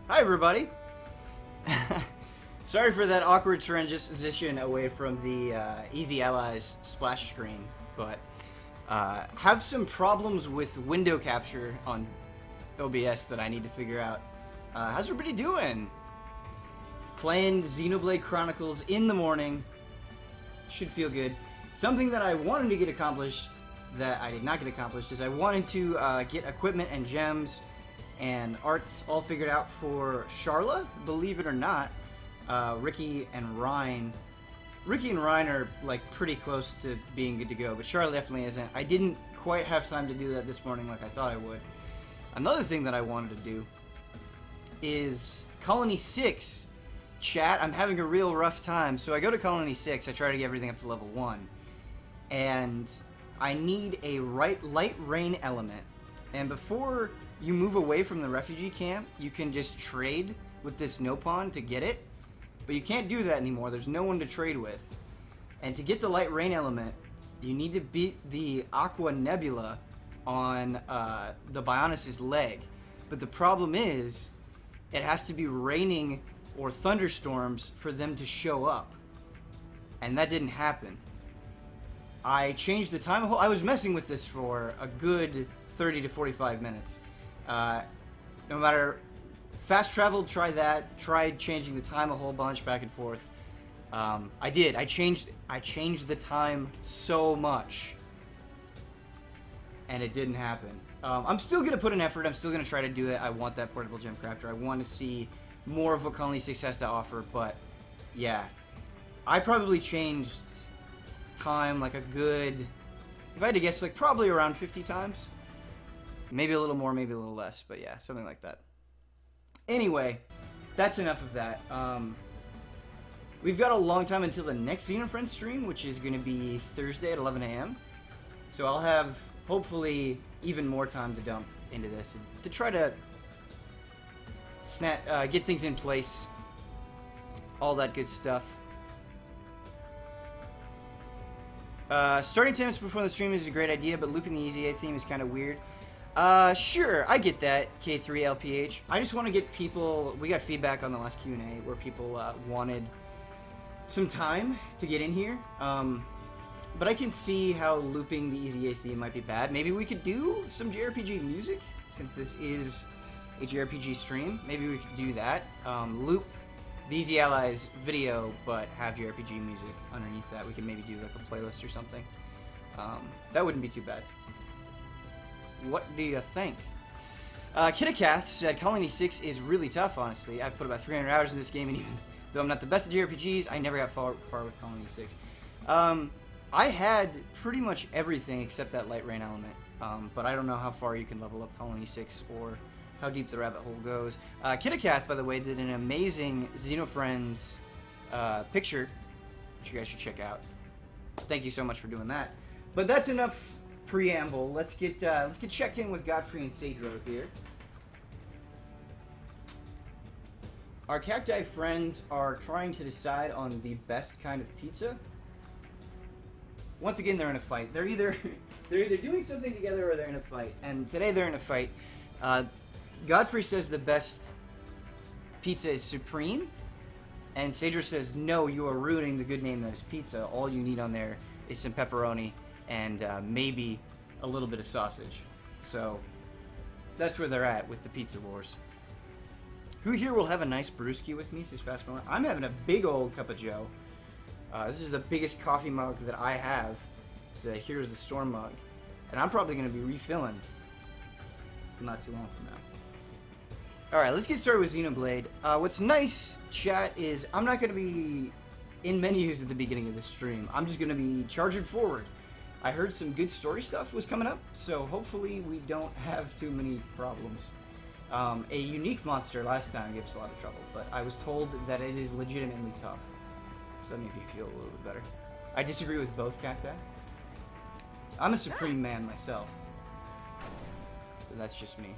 Hi, everybody. Sorry for that awkward transition away from the Easy Allies splash screen, but have some problems with window capture on OBS that I need to figure out. How's everybody doing? Playing Xenoblade Chronicles in the morning. Should feel good. Something that I wanted to get accomplished that I did not get accomplished is I wanted to get equipment and gems and arts all figured out for Charla. Believe it or not, Ricky and Ryan are like pretty close to being good to go, but Charla definitely isn't. I didn't quite have time to do that this morning like I thought I would. Another thing that I wanted to do is Colony 6. Chat, I'm having a real rough time. So I go to Colony 6, I try to get everything up to level 1. And I need a light rain element. And before you move away from the refugee camp, you can just trade with this Nopon to get it. But you can't do that anymore. There's no one to trade with. And to get the light rain element, you need to beat the Aqua Nebula on the Bionis' leg. But the problem is, it has to be raining or thunderstorms for them to show up. And that didn't happen. I changed the time. I was messing with this for a good 30 to 45 minutes. No matter... Fast travel, try that. Tried changing the time a whole bunch, back and forth. I did. I changed the time so much. And it didn't happen. I'm still going to put an effort. I'm still going to try to do it. I want that portable gem crafter. I want to see more of what Colony 6 has to offer. But, yeah. I probably changed time like a good... If I had to guess, like probably around 50 times. Maybe a little more, maybe a little less. But, yeah, something like that. Anyway, that's enough of that. We've got a long time until the next Xenofriends stream, which is going to be Thursday at 11 a.m. So I'll have, hopefully, even more time to dump into this and to try to get things in place. All that good stuff. Starting 10 minutes before the stream is a great idea, but looping the Easy A theme is kind of weird. Sure, I get that, K3LPH. I just want to get people... We got feedback on the last Q&A where people wanted some time to get in here. But I can see how looping the Easy A theme might be bad. Maybe we could do some JRPG music, since this is a JRPG stream. Maybe we could do that. Loop the Easy Allies video, but have JRPG music underneath that. We can maybe do like a playlist or something. That wouldn't be too bad. What do you think? Kitakath said Colony 6 is really tough, honestly. I've put about 300 hours in this game, and even though I'm not the best at JRPGs, I never got far with Colony 6. I had pretty much everything except that light rain element, but I don't know how far you can level up Colony 6 or how deep the rabbit hole goes. Kitakath, by the way, did an amazing Xenofriends picture, which you guys should check out. Thank you so much for doing that. But that's enough preamble. Let's get checked in with Godfrey and Sadro here. Our cacti friends are trying to decide on the best kind of pizza. Once again, they're in a fight. They're either doing something together or they're in a fight. And today they're in a fight. Godfrey says the best pizza is supreme, and Sadro says no, you are ruining the good name that is pizza. All you need on there is some pepperoni and maybe a little bit of sausage. So that's where they're at with the pizza wars. Who here will have a nice brewski with me? Says Fast Moment. I'm having a big old cup of joe. This is the biggest coffee mug that I have. It's a Here's the Storm mug, and I'm probably going to be refilling not too long from now. Alright, let's get started with Xenoblade. What's nice, chat, is I'm not going to be in menus at the beginning of the stream. I'm just going to be charging forward. I heard some good story stuff was coming up, so hopefully we don't have too many problems. A unique monster last time gave us a lot of trouble, but I was told that it is legitimately tough. So that made me feel a little bit better. I disagree with both cacti. I'm a supreme man myself. But that's just me.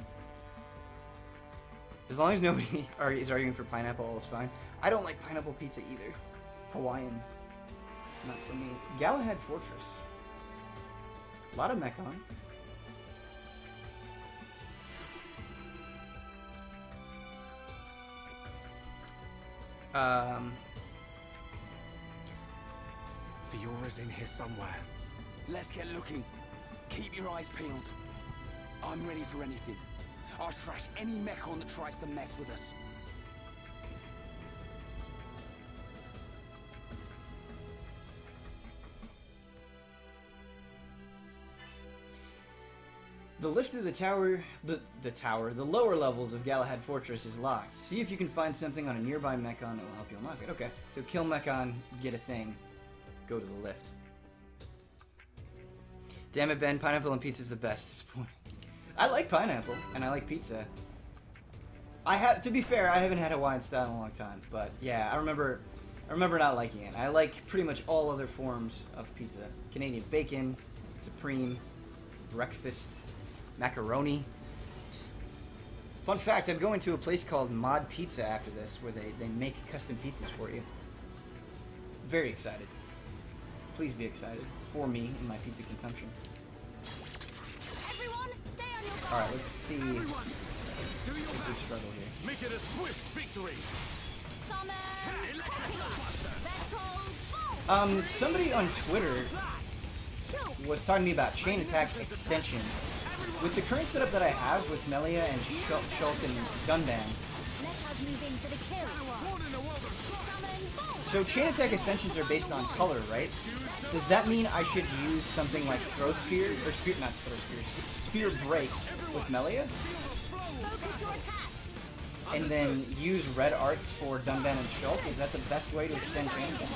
As long as nobody is arguing for pineapple, all is fine. I don't like pineapple pizza either. Hawaiian. Not for me. Galahad Fortress. A lot of Mechon. Fiora's in here somewhere. Let's get looking. Keep your eyes peeled. I'm ready for anything. I'll trash any Mechon that tries to mess with us. The lift to the tower, the lower levels of Galahad Fortress is locked. See if you can find something on a nearby Mechon that will help you unlock it. Okay, so kill Mechon, get a thing, go to the lift. Damn it, Ben, pineapple and pizza is the best at this point. I like pineapple, and I like pizza. To be fair, I haven't had Hawaiian style in a long time, but yeah, I remember not liking it. I like pretty much all other forms of pizza. Canadian bacon, supreme, breakfast, macaroni. Fun fact, I'm going to a place called Mod Pizza after this, where they make custom pizzas for you. Very excited. Please be excited for me and my pizza consumption. Everyone, stay on your guard. Alright, let's see if we struggle here. Make it a swift victory. Somebody on Twitter was talking to me about chain attack extension. With the current setup that I have with Melia and Shulk and Dunban, so chain attack extensions are based on color, right? Does that mean I should use something like Throw Spear, or Spear, not Throw Spear, Spear Break with Melia? And then use red arts for Dunban and Shulk? Is that the best way to extend chain attack?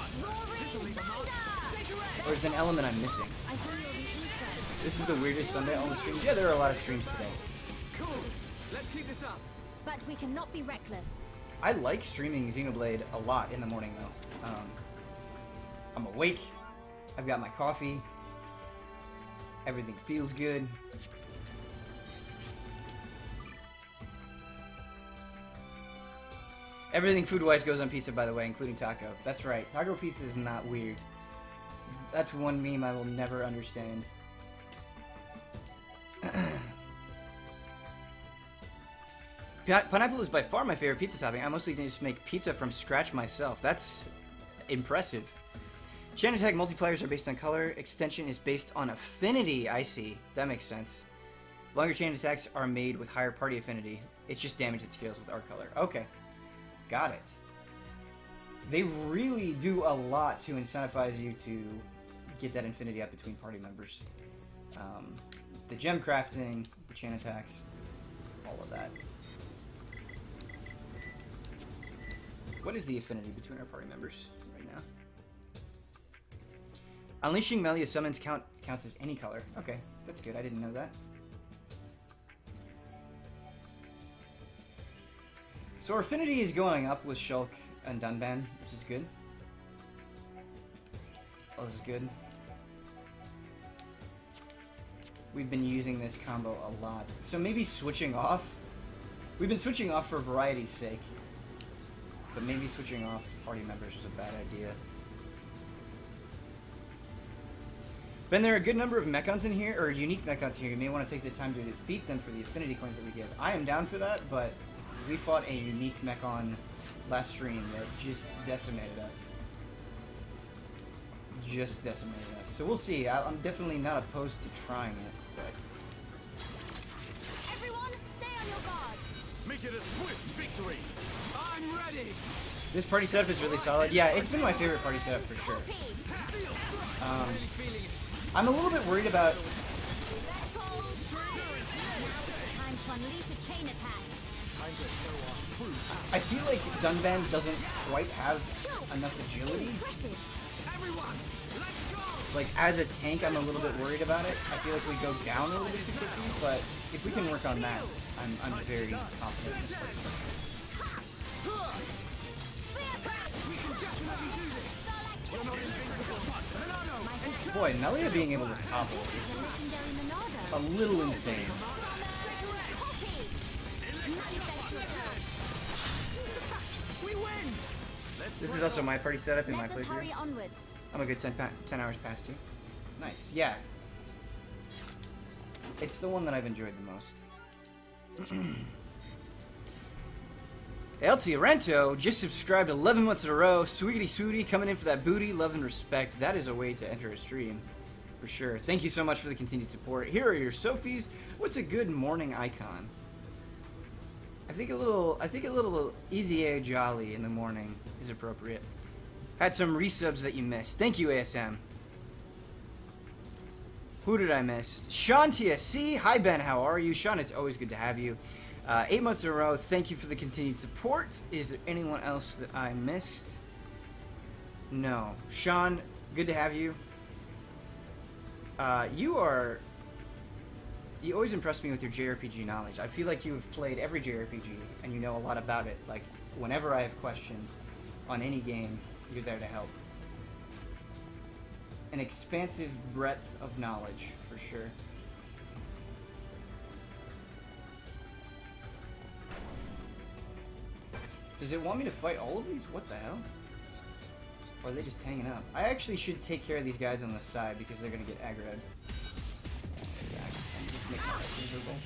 Or is there an element I'm missing? This is the weirdest Sunday on the streams. Yeah, there are a lot of streams today. Cool. Let's keep this up. But we cannot be reckless. I like streaming Xenoblade a lot in the morning, though. I'm awake. I've got my coffee. Everything feels good. Everything food-wise goes on pizza, by the way, including taco. That's right. Taco pizza is not weird. That's one meme I will never understand. Pineapple is by far my favorite pizza topping. I mostly just make pizza from scratch myself. That's impressive. Chain attack multipliers are based on color. Extension is based on affinity. I see. That makes sense. Longer chain attacks are made with higher party affinity. It's just damage that scales with art color. Okay. Got it. They really do a lot to incentivize you to get that infinity up between party members. The gem crafting, the chain attacks, all of that. What is the affinity between our party members right now? Unleashing Melia summons counts as any color. Okay, that's good. I didn't know that. So our affinity is going up with Shulk and Dunban, which is good. Oh, this is good. We've been using this combo a lot. So maybe switching off. We've been switching off for variety's sake. But maybe switching off party members was a bad idea. Ben, there are a good number of Mechons in here, or unique Mechons here. You may want to take the time to defeat them for the affinity coins that we give. I am down for that, but we fought a unique Mechon last stream that just decimated us. Just decimated us. So we'll see. I'm definitely not opposed to trying it. But... Everyone, stay on your guard. Make it a swift victory. I'm ready. This party setup is really solid. Yeah, it's been my favorite party setup for sure. I'm a little bit worried about... Time to unleash a chain attack. I feel like Dunban doesn't quite have enough agility. Like, as a tank, I'm a little bit worried about it. I feel like we go down a little bit too quickly, but if we can work on that, I'm very confident in this party. Boy, Melia being able to topple is a little insane. This is also my party setup in my playthrough. I'm a good 10 hours past you. Nice, yeah. It's the one that I've enjoyed the most. El Tiarento just subscribed 11 months in a row. Sweetie Sweetie coming in for that booty, love and respect. That is a way to enter a stream, for sure. Thank you so much for the continued support. Here are your Sophies. What's a good morning icon? I think a little easy a jolly in the morning is appropriate. Had some resubs that you missed. Thank you, ASM. Who did I miss? Sean TSC. Hi, Ben. How are you? Sean, it's always good to have you. 8 months in a row. Thank you for the continued support. Is there anyone else that I missed? No. Sean, good to have you. You always impress me with your JRPG knowledge. I feel like you've played every JRPG and you know a lot about it. Like, whenever I have questions on any game, you're there to help. An expansive breadth of knowledge, for sure. Does it want me to fight all of these? What the hell? Or are they just hanging up? I actually should take care of these guys on the side because they're gonna get aggroed. Attack and just make my life miserable.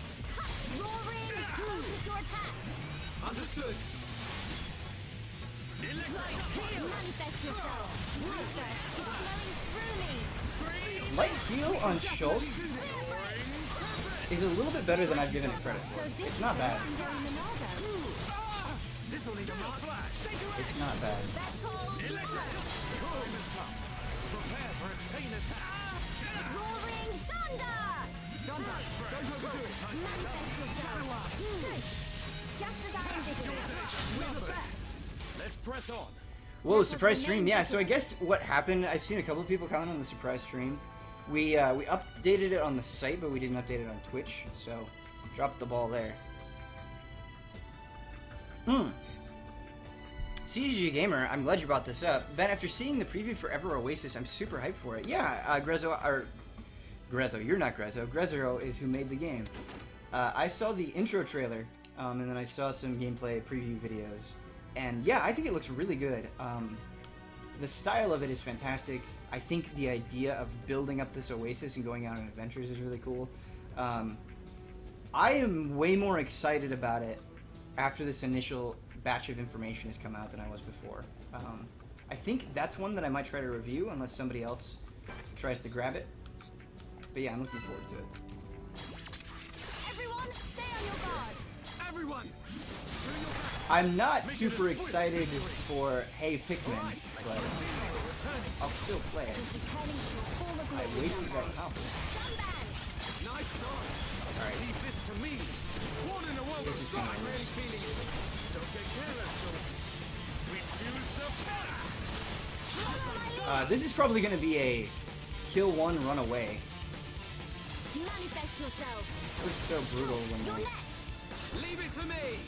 Understood. Manifest yourself. Water is flowing through me. Light heal on Schultz is a little bit better than I've given it credit for. It's not bad. This'll need a flash. It's not bad. Prepare for a chain attack. Roaring thunder. Don't overdo it. Manifest yourself. Good. Just as I envisioned. We're the best. Let's press on. Whoa, surprise stream. Yeah, so I guess what happened, I've seen a couple of people comment on the surprise stream. We updated it on the site, but we didn't update it on Twitch, so dropped the ball there. CG Gamer, I'm glad you brought this up. Ben, after seeing the preview for Ever Oasis, I'm super hyped for it. Yeah, Grezzo, you're not Grezzo. Grezzo is who made the game. I saw the intro trailer, and then I saw some gameplay preview videos. And yeah, I think it looks really good. The style of it is fantastic. I think the idea of building up this oasis and going out on adventures is really cool. I am way more excited about it after this initial batch of information has come out than I was before. I think that's one that I might try to review unless somebody else tries to grab it. But yeah, I'm looking forward to it. Everyone, stay on your guard. Everyone. I'm not super excited for Hey Pikmin, but I'll still play it. I wasted that confidence. Nice start. Alright. Leave this to me. One in a world This of is strong. gonna Really feeling it. Don't get careless, though. We choose the path. This is probably going to be a kill one, run away. Manifest yourself. It was so brutal when You're they... next. Leave it to me.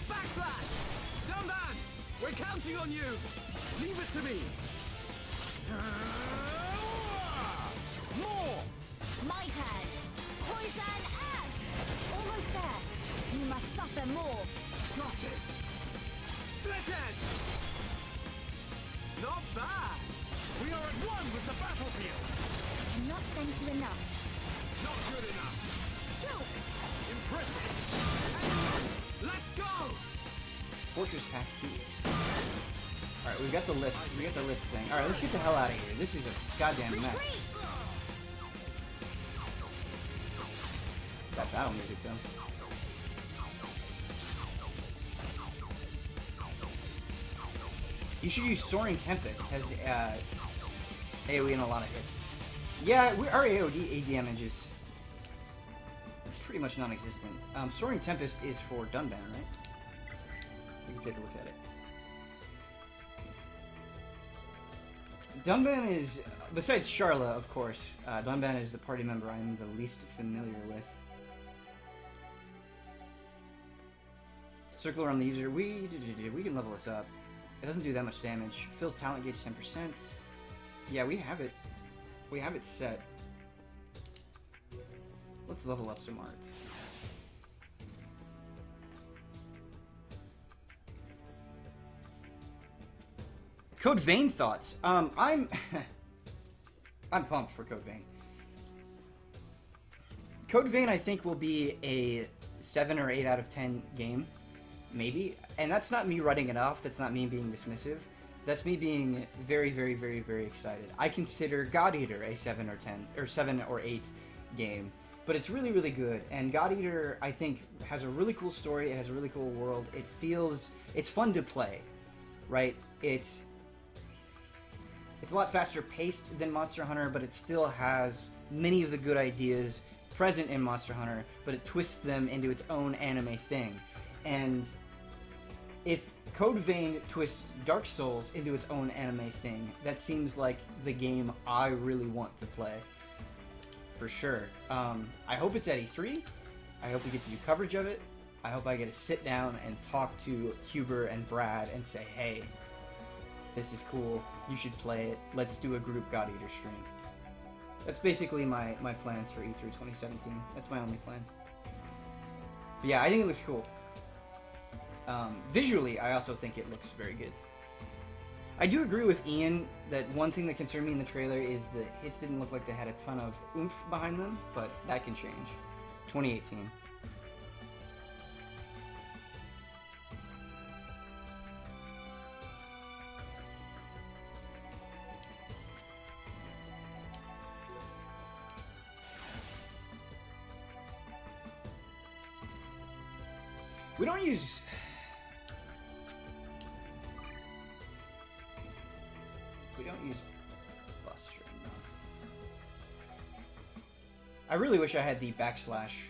Backslash. Dumban. We're counting on you. Leave it to me. More. My turn. Poison earth. Almost there. You must suffer more. Got it. Split edge. Not bad. We are at one with the battlefield. Not thank you enough. Not good enough. Sure. Impressive. Let's go. Fortress pass key. Alright, we got the lift. We got the lift thing. Alright, let's get the hell out of here. This is a goddamn mess. That battle music, though. You should use Soaring Tempest. Has AoE and a lot of hits. Yeah, our AoE damage is pretty much non-existent. Soaring Tempest is for Dunban, right? We can take a look at it. Dunban is, besides Charla, of course, Dunban is the party member I'm the least familiar with. Circle around the user. We can level this up. It doesn't do that much damage. Fills talent gauge 10%. Yeah, we have it. We have it set. Let's level up some arts. Code Vein thoughts. I'm I'm pumped for Code Vein. Code Vein, I think, will be a 7 or 8 out of 10 game. maybe. And that's not me writing it off. That's not me being dismissive. That's me being very, very, very, very excited. I consider God Eater a 7 or 10 or 7 or 8 game, but it's really, really good. And God Eater, I think, has a really cool story. It has a really cool world. It's fun to play, right? It's a lot faster paced than Monster Hunter, but it still has many of the good ideas present in Monster Hunter, but it twists them into its own anime thing. And if Code Vein twists Dark Souls into its own anime thing, that seems like the game I really want to play. For sure. I hope it's at E3. I hope we get to do coverage of it. I hope I get to sit down and talk to Huber and Brad and say, hey, this is cool. You should play it. Let's do a group God Eater stream. That's basically my plans for E3 2017. That's my only plan. But yeah, I think it looks cool. Visually, I also think it looks very good. I do agree with Ian that one thing that concerned me in the trailer is the hits didn't look like they had a ton of oomph behind them, but that can change. 2018. We don't use... We don't use Buster enough. I really wish I had the backslash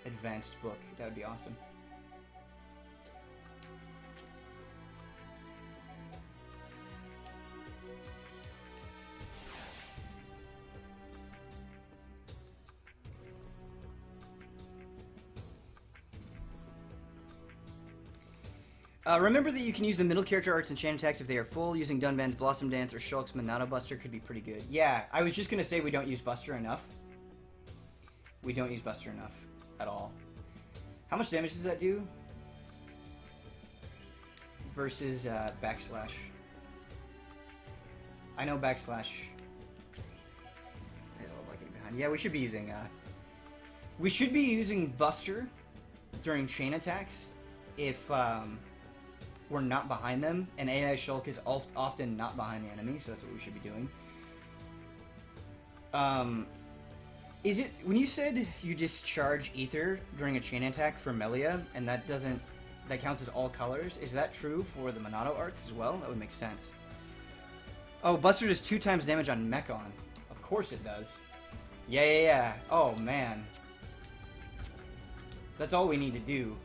advanced book. That would be awesome. Remember that you can use the middle character arts and chain attacks if they are full. Using Dunban's Blossom Dance or Shulk's Monado Buster could be pretty good. Yeah, I was just going to say we don't use Buster enough. We don't use Buster enough at all. How much damage does that do? Versus backslash. I know backslash. Yeah, we should be using Buster during chain attacks if we're not behind them, and AI Shulk is often not behind the enemy, so that's what we should be doing. Is it, when you said you discharge Ether during a chain attack for Melia, and that counts as all colors, is that true for the Monado arts as well? That would make sense. Oh, Buster does 2 times damage on Mechon. Of course it does. Yeah. Oh, man. That's all we need to do.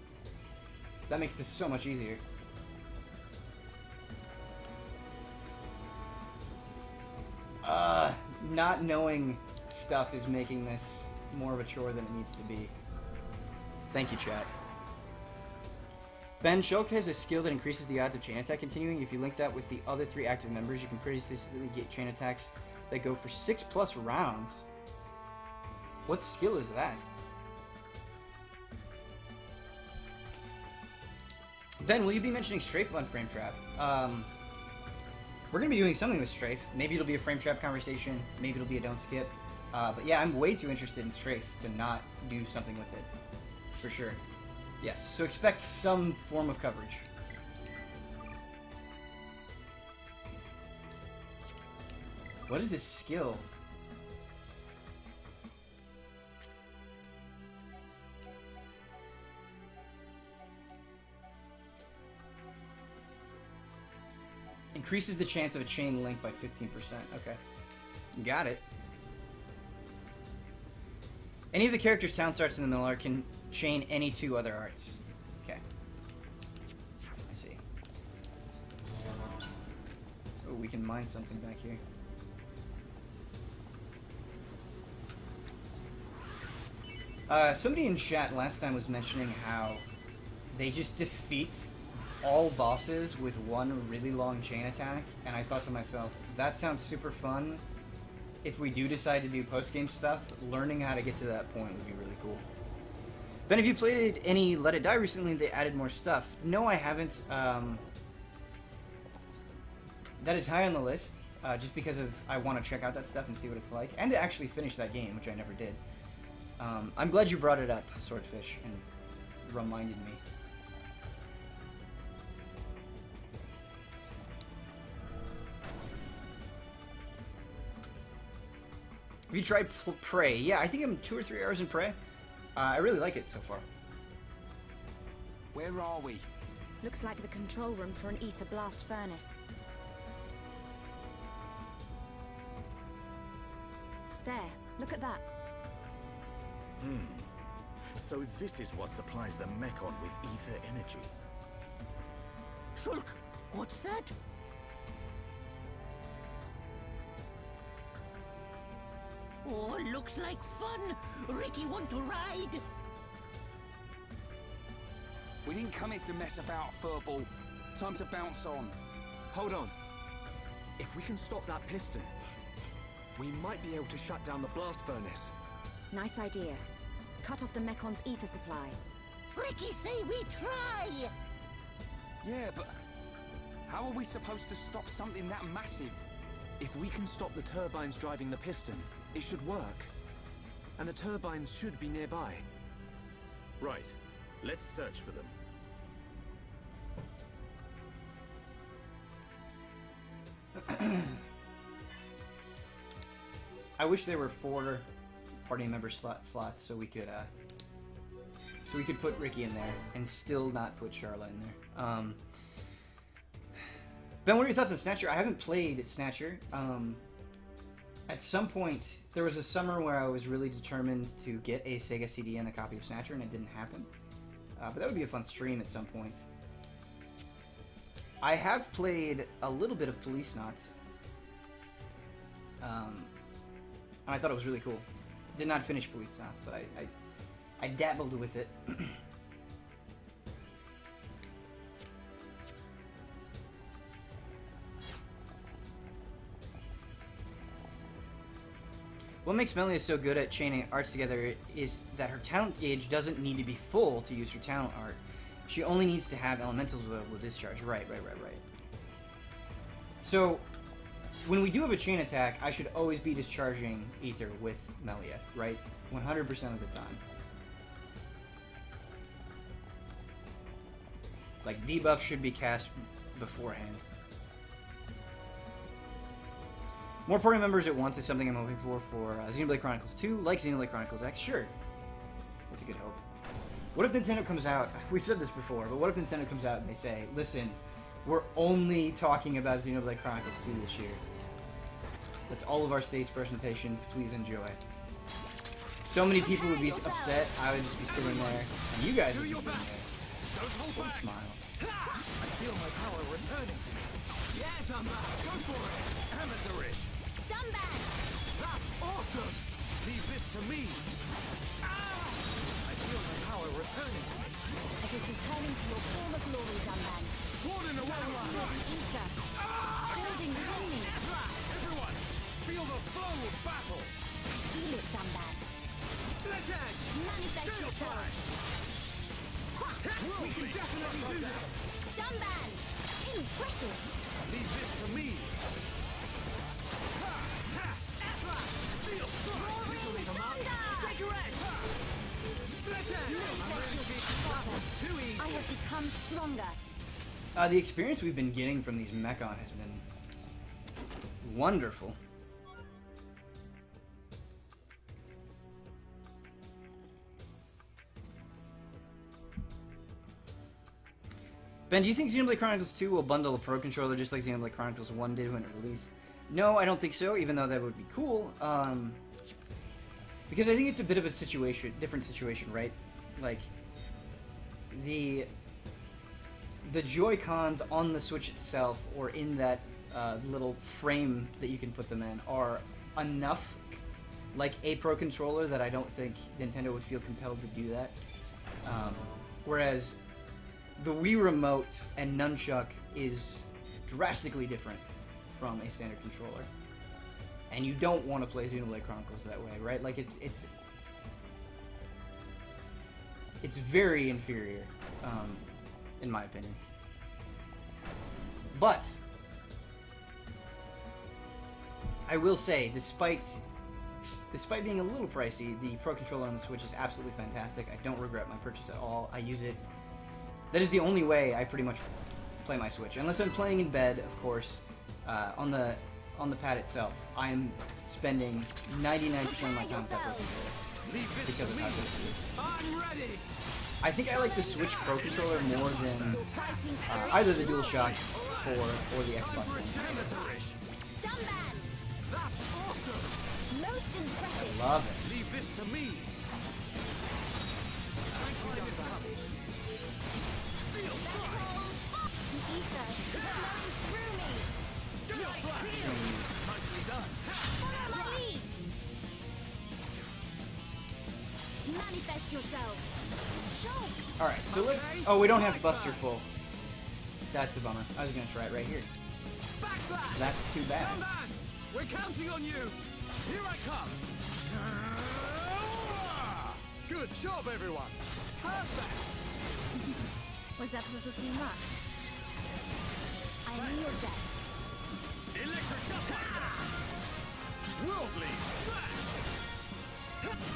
That makes this so much easier. Not knowing stuff is making this more of a chore than it needs to be. Thank you, chat. Ben, Shulk has a skill that increases the odds of chain attack continuing. If you link that with the other 3 active members, you can pretty consistently get chain attacks that go for 6+ rounds. What skill is that? Ben, will you be mentioning Strafe on Frame Trap? We're going to be doing something with Strafe. Maybe it'll be a Frame Trap conversation. Maybe it'll be a Don't Skip. But yeah, I'm way too interested in Strafe to not do something with it. For sure. Yes, so expect some form of coverage. What is this skill? Increases the chance of a chain link by 15%. Okay. Got it. Any of the characters' talent starts in the middle art can chain any 2 other arts. Okay. I see. Oh, we can mine something back here. Somebody in chat last time was mentioning how they just defeat all bosses with 1 really long chain attack, and I thought to myself, that sounds super fun. If we do decide to do post-game stuff, learning how to get to that point would be really cool. Ben, have you played any Let It Die recently? They added more stuff. No, I haven't. That is high on the list, just because I want to check out that stuff and see what it's like, and to actually finish that game, which I never did. I'm glad you brought it up, Swordfish, and reminded me. Have you tried Prey? Yeah, I think I'm 2 or 3 hours in Prey. I really like it so far. Where are we? Looks like the control room for an ether blast furnace. There, look at that. So this is what supplies the Mechon with ether energy. Shulk, what's that? Oh, looks like fun. Ricky want to ride? We didn't come here to mess about, furball. Time to bounce on. Hold on. If we can stop that piston, we might be able to shut down the blast furnace. Nice idea. Cut off the Mekon's ether supply. Ricky say we try. Yeah, but how are we supposed to stop something that massive? If we can stop the turbines driving the piston, it should work. And the turbines should be nearby. Right. Let's search for them. I wish there were 4 party member slots so we could put Ricky in there and still not put Charla in there. Ben, what are your thoughts on Snatcher? I haven't played Snatcher. At some point, there was a summer where I was really determined to get a Sega CD and a copy of Snatcher, and it didn't happen. But that would be a fun stream at some point. I have played a little bit of Police Knots. And I thought it was really cool. Did not finish Police Knots, but I dabbled with it. What makes Melia so good at chaining arts together is that her talent gauge doesn't need to be full to use her talent art. She only needs to have elementals available to discharge. Right. So, when we do have a chain attack, I should always be discharging Ether with Melia, right? 100% of the time. Like, debuff should be cast beforehand. More party members at once is something I'm hoping for Xenoblade Chronicles 2, like Xenoblade Chronicles X. Sure. That's a good hope. What if Nintendo comes out, we've said this before, but what if Nintendo comes out and they say, listen, we're only talking about Xenoblade Chronicles 2 this year. That's all of our stage presentations, please enjoy. So many people would be upset, I would just be sitting there, and you guys would be sitting there. Full of smiles. I feel my power returning to me. Yeah, Dumba, go for it. Amateurish. Dumban! That's awesome! Leave this to me. I feel my power returning to me. As if returning to your former glory, Dumban. One in a row. Ether. Building harmony. Everyone, feel the flow of battle. Feel it, Dumban. Split edge. Manifest yourself. We can definitely do this. Dumban! Impressive! Leave this to me. Steel strike. Roaring thunder! Take edge. Split edge. Too easy. I have become stronger. The experience we've been getting from these Mechon has been wonderful. Ben, do you think Xenoblade Chronicles 2 will bundle a Pro Controller just like Xenoblade Chronicles 1 did when it released? No, I don't think so, even though that would be cool. Because I think it's a bit of a different situation, right? Like, the Joy-Cons on the Switch itself, or in that little frame that you can put them in, are enough like a Pro Controller that I don't think Nintendo would feel compelled to do that. Whereas the Wii Remote and Nunchuck is drastically different from a standard controller. And you don't want to play Xenoblade Chronicles that way, right? Like, it's very inferior, in my opinion. But I will say, despite being a little pricey, the Pro Controller on the Switch is absolutely fantastic. I don't regret my purchase at all. I use it. That is the only way I pretty much play my Switch. Unless I'm playing in bed, of course. On the on the pad itself, I'm spending 99% of my time with that Pro Controller because of how good it is. I'm ready. I think I like the Switch Pro Controller more than either the DualShock or the Xbox One. Dumban! That's awesome. Most impressive. Love it. Leave this to me. Steel strike. The ether is flowing through me. Steel slash. Nicely done. Follow my lead. Manifest yourself. Shock. Alright, so let's... Oh, we don't have Buster full. That's a bummer. I was going to try it right here. Backslash. That's too bad. Dumban, we're counting on you. Here I come. Good job, everyone. Perfect. Was that a little too much? I am in your debt. Electric Duckbuster. Worldly splash.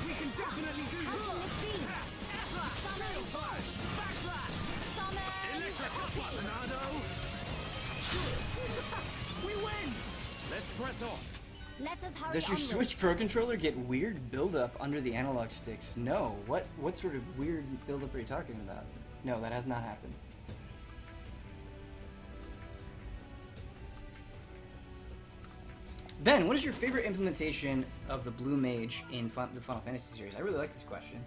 We can definitely do this. Summon. Backslash. Summon. Electric Duckbuster. We win. Let's press on. Let us hurry Does your onward. Switch Pro Controller get weird buildup under the analog sticks? No. What sort of weird buildup are you talking about? No, that has not happened. Ben, what is your favorite implementation of the Blue Mage in the Final Fantasy series? I really like this question.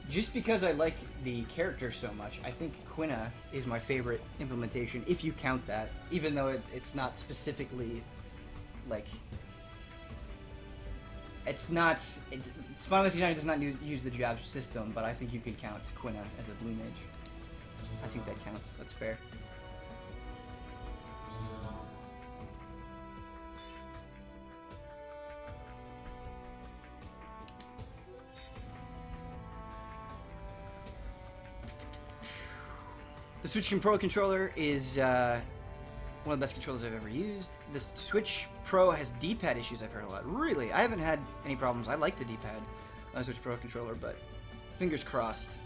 Just because I like the character so much, I think Quina is my favorite implementation, if you count that, even though it's not specifically, like... Final Fantasy IX does not use the jab system, but I think you could count Quina as a Blue Mage. I think that counts. That's fair. The Switch Pro Controller is one of the best controllers I've ever used. The Switch Pro has D-pad issues I've heard a lot. Really? I haven't had any problems. I like the D-pad on the Switch Pro Controller, but fingers crossed.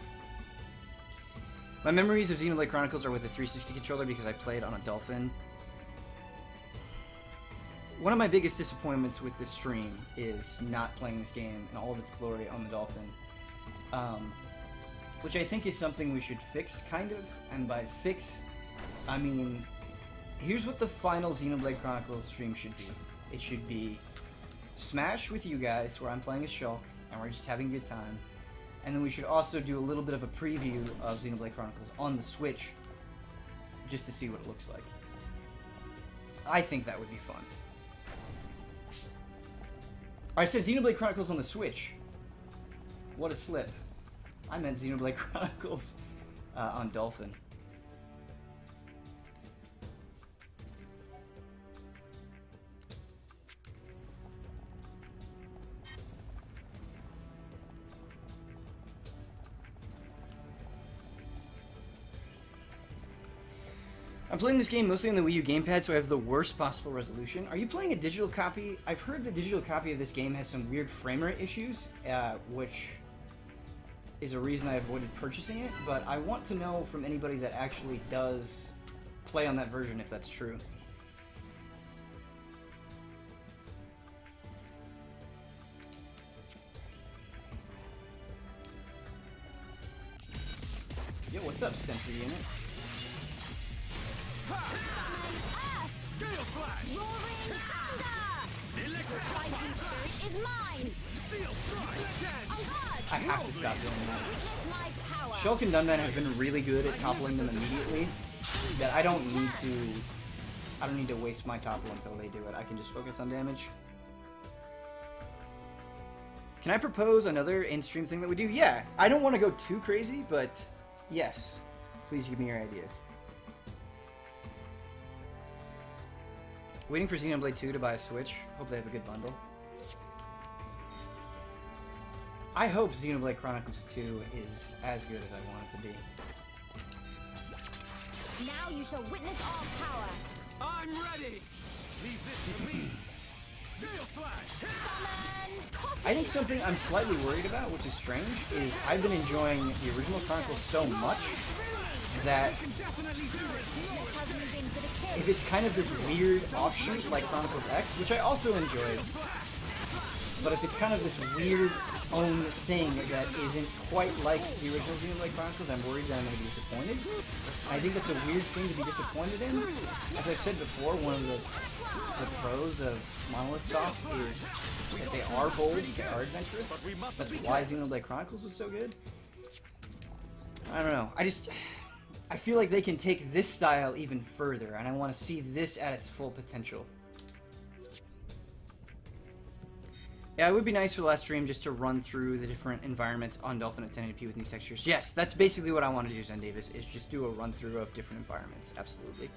My memories of Xenoblade Chronicles are with a 360 controller because I played on a Dolphin. One of my biggest disappointments with this stream is not playing this game in all of its glory on the Dolphin. Which I think is something we should fix, kind of. And by fix, I mean, here's what the final Xenoblade Chronicles stream should be. It should be Smash with you guys, where I'm playing as Shulk, and we're just having a good time. And then we should also do a little bit of a preview of Xenoblade Chronicles on the Switch, just to see what it looks like. I think that would be fun. I said Xenoblade Chronicles on the Switch. What a slip. I meant Xenoblade Chronicles on Dolphin. I'm playing this game mostly on the Wii U gamepad, so I have the worst possible resolution. Are you playing a digital copy? I've heard the digital copy of this game has some weird frame rate issues, which is a reason I avoided purchasing it, but I want to know from anybody that actually does play on that version if that's true. Yo, what's up, Sentry Unit? Gale Flash! Roaring thunder! Electric Fighting spirit is mine! Steel Strike! On guard! I have to stop doing that. Witness my power! Shulk and Dunban have been really good at toppling them immediately, that I don't need to waste my topple until they do it. I can just focus on damage. Can I propose another in-stream thing that we do? Yeah, I don't want to go too crazy, but yes. Please give me your ideas. Waiting for Xenoblade 2 to buy a Switch. Hope they have a good bundle. I hope Xenoblade Chronicles 2 is as good as I want it to be. Now you shall witness our power! I'm ready! Leave this to me! Gale Flash! Summon! I think something I'm slightly worried about, which is strange, is I've been enjoying the original Chronicles so much that if it's kind of this weird offshoot like Chronicles X, which I also enjoyed, but if it's kind of this weird own thing that isn't quite like the original Xenoblade Chronicles, I'm worried that I'm going to be disappointed. I think that's a weird thing to be disappointed in. As I've said before, one of the pros of Monolith Soft is that they are bold, they are adventurous. That's why Xenoblade Chronicles was so good. I don't know. I feel like they can take this style even further, and I want to see this at its full potential. Yeah, it would be nice for the last stream just to run through the different environments on Dolphin at 1080p with new textures. Yes, that's basically what I want to do, Zen Davis, is just do a run through of different environments. Absolutely.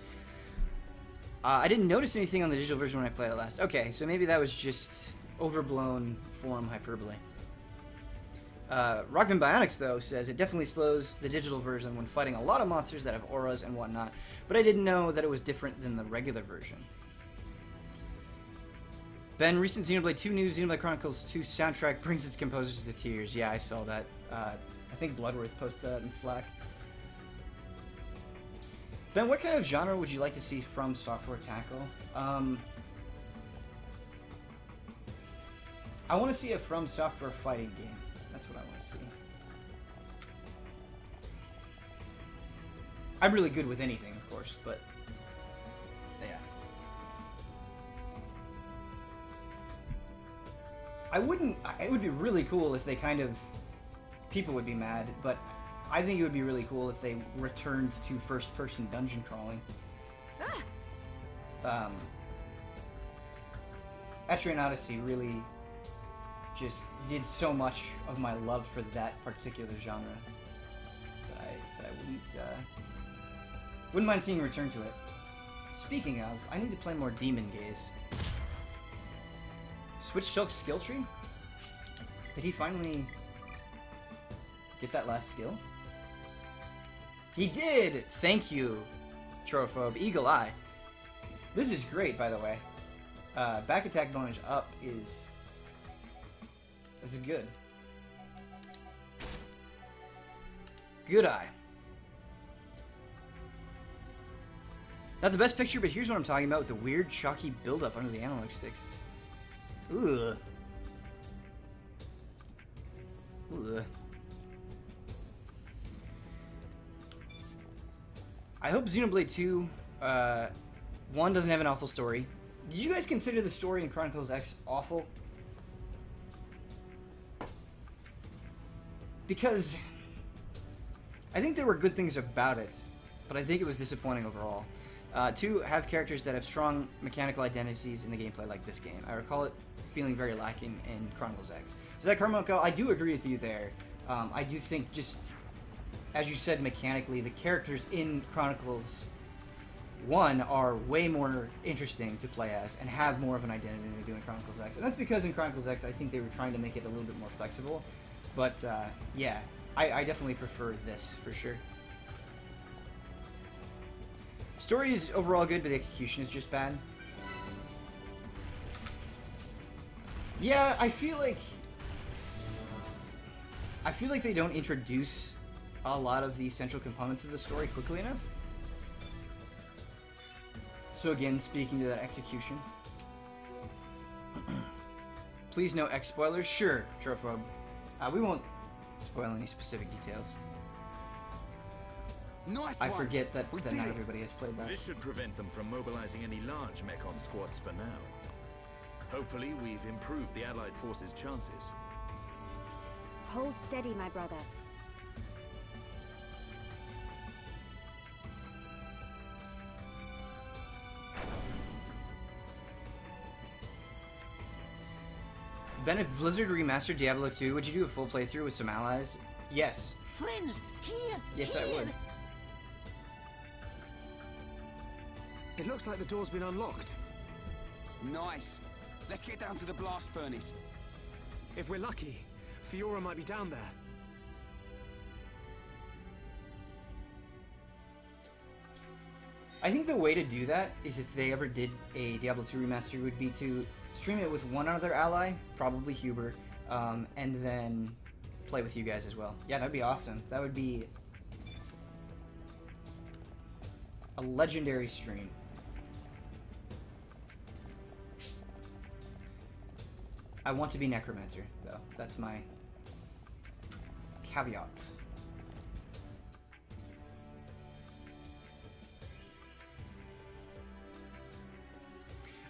I didn't notice anything on the digital version when I played it last. Okay, so maybe that was just overblown form hyperbole. Rockman Bionics, though, says it definitely slows the digital version when fighting a lot of monsters that have auras and whatnot, but I didn't know that it was different than the regular version. Ben, recent Xenoblade 2 news, Xenoblade Chronicles 2 soundtrack brings its composers to tears. Yeah, I saw that. I think Bloodworth posted that in Slack. Ben, what kind of genre would you like to see From Software tackle? I want to see a From Software fighting game. That's what I want to see. I'm really good with anything, of course, but yeah. It would be really cool if they kind of, people would be mad, but I think it would be really cool if they returned to first-person dungeon crawling. Etrian Odyssey really just did so much of my love for that particular genre that I wouldn't mind seeing a return to it. Speaking of, I need to play more Demon Gaze. Switch Shulk's skill tree? Did he finally get that last skill? He did! Thank you, Trophobe. Eagle Eye. This is great, by the way. Back attack bonus up is... This is good. Good Eye. Not the best picture, but here's what I'm talking about with the weird, chalky buildup under the analog sticks. Ugh. Ugh. I hope Xenoblade 2, 1 doesn't have an awful story. Did you guys consider the story in Chronicles X awful? Because I think there were good things about it, but I think it was disappointing overall. 2, have characters that have strong mechanical identities in the gameplay like this game. I recall it feeling very lacking in Chronicles X. Zach Carmichael, I do agree with you there. I do think just, as you said mechanically, the characters in Chronicles 1 are way more interesting to play as and have more of an identity than they do in Chronicles X. And that's because in Chronicles X I think they were trying to make it a little bit more flexible. But yeah, I definitely prefer this for sure. Story is overall good, but the execution is just bad. Yeah, I feel like they don't introduce a lot of the central components of the story quickly enough. So again, speaking to that execution. Please no X spoilers. Sure, Trophobe. We won't spoil any specific details. Nice I forget that not it. everybody has played that. This should prevent them from mobilizing any large Mechon squads for now. Hopefully, we've improved the Allied forces' chances. Hold steady, my brother. Ben, if Blizzard remastered Diablo 2, would you do a full playthrough with some allies? Yes. Friends, here! Yes, here. I would. It looks like the door's been unlocked. Nice. Let's get down to the blast furnace. If we're lucky, Fiora might be down there. I think the way to do that is if they ever did a Diablo 2 remaster would be to stream it with one other ally, probably Huber, and then play with you guys as well. Yeah, that'd be awesome. That would be A legendary stream. I want to be Necromancer, though. That's my caveat.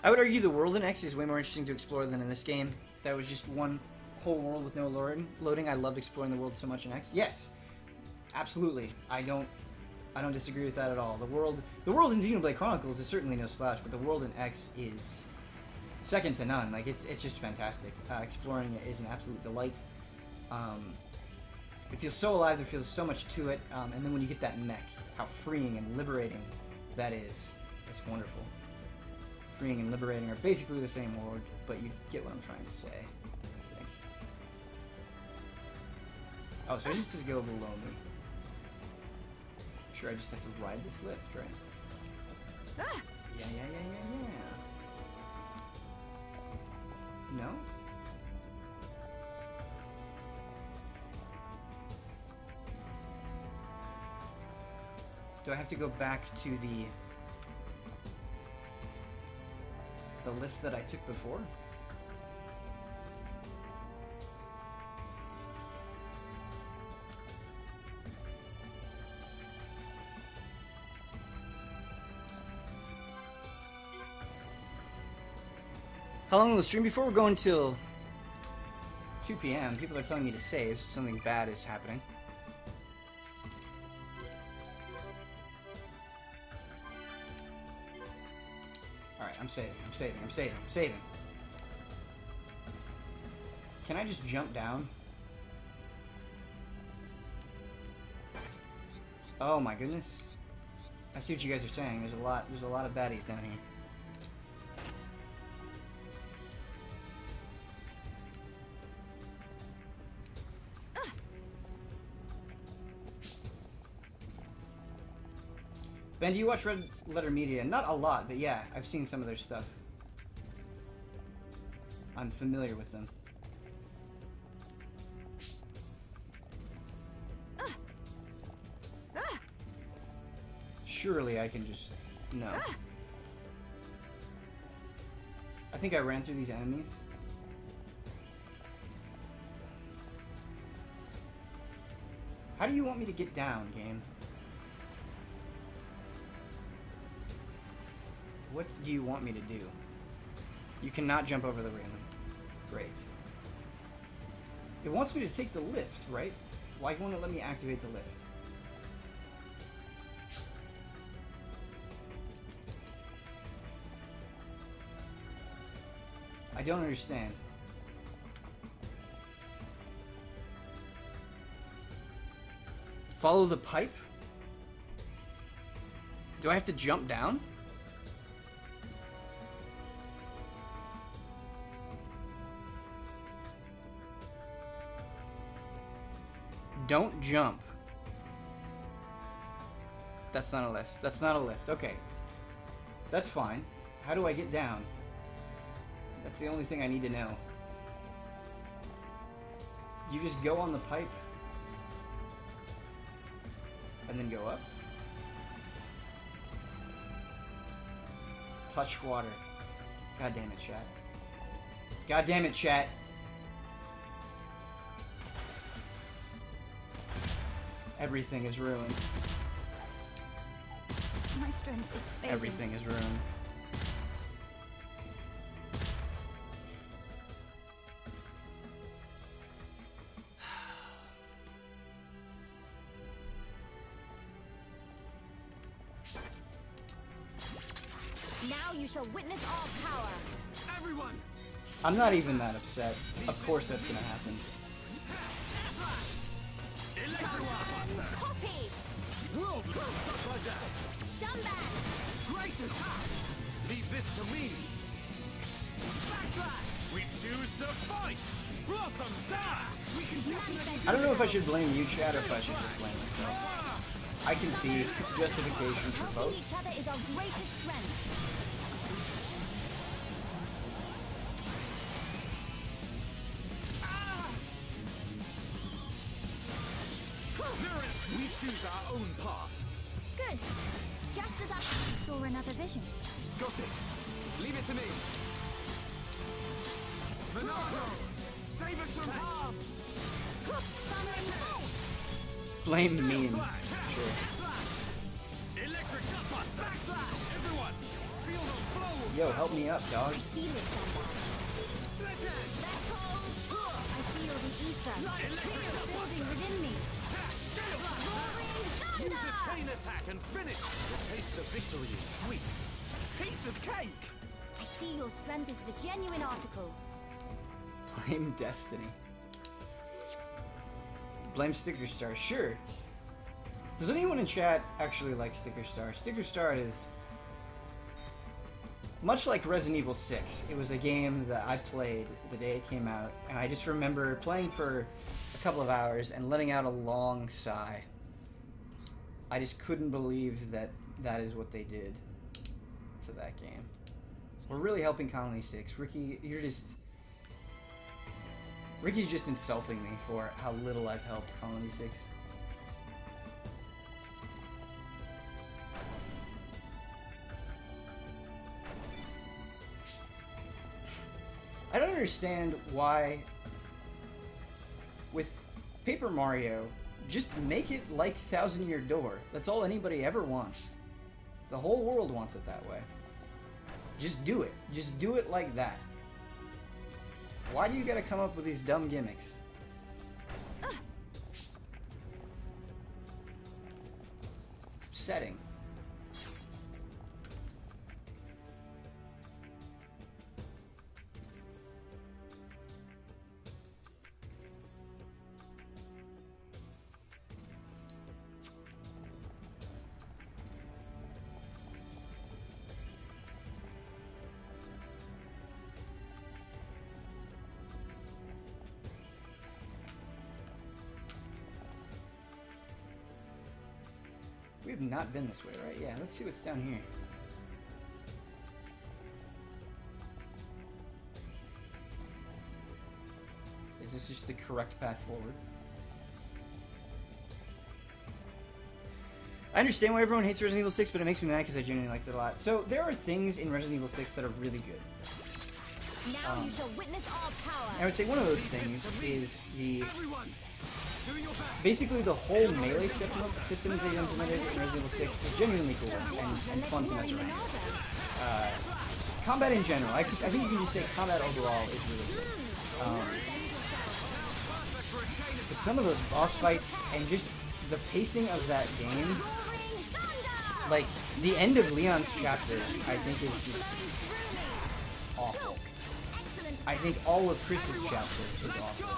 I would argue the world in X is way more interesting to explore than in this game. That was just one whole world with no loading. I loved exploring the world so much in X. Yes, absolutely. I don't disagree with that at all. The world in Xenoblade Chronicles is certainly no slouch, but the world in X is second to none. Like it's just fantastic. Exploring it is an absolute delight. It feels so alive. There feels so much to it. And then when you get that mech, how freeing and liberating that is. It's wonderful. Freeing and liberating are basically the same word, but you get what I'm trying to say, I think. Oh, so I just have to go below me. Sure, I just have to ride this lift, right? Yeah. No? Do I have to go back to the lift that I took before? How long will the stream before? We're going till 2 p.m. People are telling me to save, so something bad is happening. Alright, I'm saving. Can I just jump down? Oh my goodness. I see what you guys are saying. There's a lot of baddies down here. Ben, do you watch Red Letter Media? Not a lot, but yeah, I've seen some of their stuff. I'm familiar with them. Surely I can just... No. I think I ran through these enemies. How do you want me to get down, game? What do you want me to do? You cannot jump over the railing. Great. It wants me to take the lift, right? Why won't it let me activate the lift? I don't understand. Follow the pipe? Do I have to jump down? Don't jump. That's not a lift. That's not a lift. Okay. That's fine. How do I get down? That's the only thing I need to know. Do you just go on the pipe? And then go up? Touch water. God damn it, chat. God damn it, chat. Everything is ruined. My strength is fading. Everything is ruined. Now you shall witness all power. Everyone! I'm not even that upset. Of course that's gonna happen. Copy! World just like that! Done that! Great attack! Leave this to me! Backslash! We choose to fight! Blossom dash! We can definitely... I don't know if I should blame you, chat, or if I should just blame myself. I can see justification for Helping both. each other is our greatest strength. We choose our own path. Good. Just as I saw another vision. Got it. Leave it to me. Monarcho, save us from harm. Summoning bolt. Blame memes. Sure. Electric gut buster! Backslash. Everyone, feel the flow. Yo, help me up, dog. I feel it, Gandalf. Slit it. Let go. I feel the ether. Building within me. Roaring Use a thunder. chain attack and finish! The taste of victory is sweet. Piece of cake. I see your strength is the genuine article. Blame Destiny. Blame Sticker Star. Sure. Does anyone in chat actually like Sticker Star? Sticker Star is much like Resident Evil 6. It was a game that I played the day it came out, and I just remember playing for a couple of hours and letting out a long sigh. I just couldn't believe that that is what they did to that game. We're really helping Colony 6. Ricky, Ricky's just insulting me for how little I've helped Colony 6. I don't understand why, with Paper Mario, just make it like Thousand Year Door. That's all anybody ever wants. The whole world wants it that way. Just do it. Just do it like that. Why do you gotta come up with these dumb gimmicks? It's upsetting. We have not been this way, right? Yeah, let's see what's down here. Is this just the correct path forward? I understand why everyone hates Resident Evil 6, but it makes me mad because I genuinely liked it a lot. So, there are things in Resident Evil 6 that are really good. Now you shall witness our power. I would say one of those things is the... Everyone, do your best. Basically, the whole melee system that they implemented in Resident Evil 6 is genuinely cool and fun to mess around. Combat in general, I think you can just say combat overall is really good. But some of those boss fights and just the pacing of that game, like the end of Leon's chapter, I think is just awful. I think all of Chris's chapter is awful.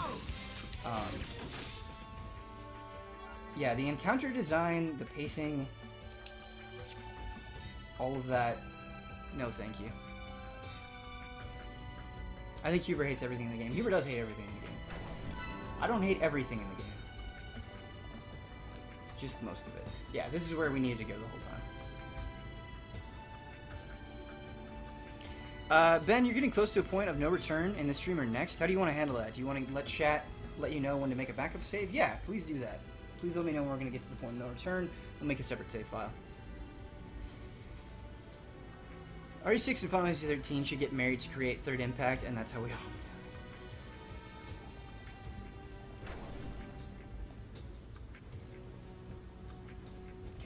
Yeah, the encounter design, the pacing, all of that, no thank you. I think Huber hates everything in the game. Huber does hate everything in the game. I don't hate everything in the game. Just most of it. Yeah, this is where we needed to go the whole time. Ben, you're getting close to a point of no return in the stream or next. How do you want to handle that? Do you want to let chat let you know when to make a backup save? Yeah, please do that. Please let me know when we're going to get to the point of no return. We'll make a separate save file. RE6 and Final Fantasy 13 should get married to create Third Impact, and that's how we all do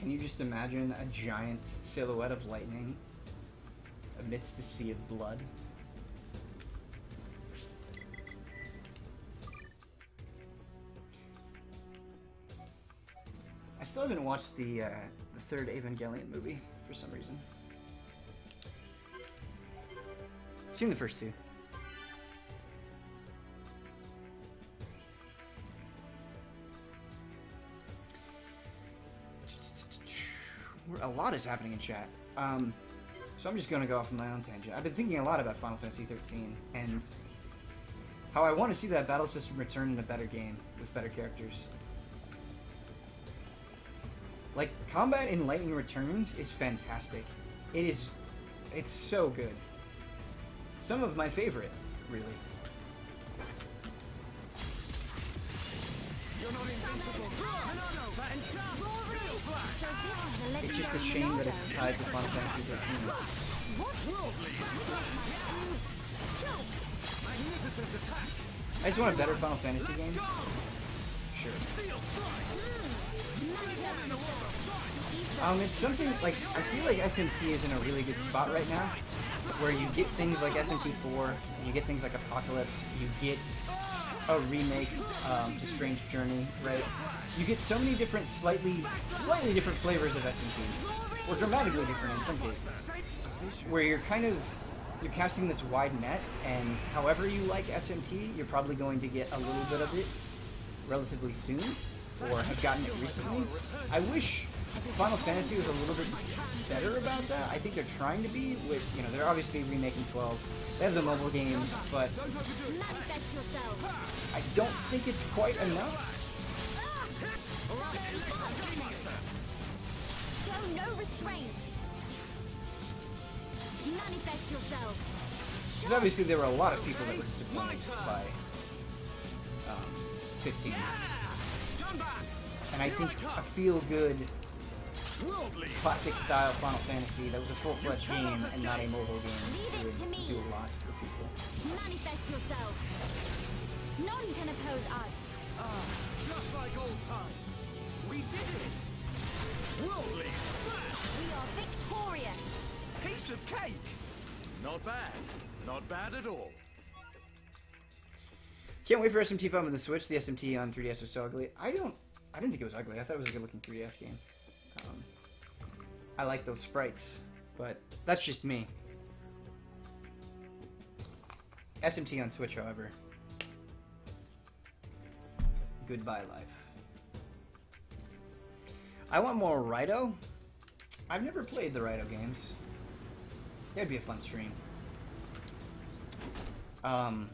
it. Can you just imagine a giant silhouette of lightning amidst the sea of blood? I still haven't watched the third Evangelion movie for some reason. Seen the first two. A lot is happening in chat. So I'm just going to go off on my own tangent. I've been thinking a lot about Final Fantasy 13 and how I want to see that battle system return in a better game with better characters. Like, combat in Lightning Returns is fantastic. It's so good. Some of my favorite, really. You're not invincible. So this is the it's just a shame that it's tied to Final Fantasy 13. I just want a better Final Fantasy game. Sure. It's something like I feel like SMT is in a really good spot right now, where you get things like SMT4, you get things like Apocalypse, you get a remake to Strange Journey, right? You get so many different, slightly different flavors of SMT, or dramatically different in some cases, where you're casting this wide net, and however you like SMT, you're probably going to get a little bit of it relatively soon, or have gotten it recently. I wish Final Fantasy was a little bit better about that. I think they're trying to be with, you know, they're obviously remaking 12. They have the mobile games, but I don't think it's quite enough. Show no restraint. Manifest yourself. Because obviously there were a lot of people that were disappointed by 15. And I think a feel-good, classic-style Final Fantasy that was a full-fledged game and not a mobile game would do a lot for people. Manifest yourself. None can oppose us. Just like old times. We did it! Worldly! We are victorious. Piece of cake! Not bad. Not bad at all. Can't wait for SMT5 on the Switch. The SMT on 3DS was so ugly. I didn't think it was ugly. I thought it was a good-looking 3DS game. I like those sprites, but that's just me. SMT on Switch, however. Goodbye, life. I want more Raito. I've never played the Raito games. That'd be a fun stream. I'm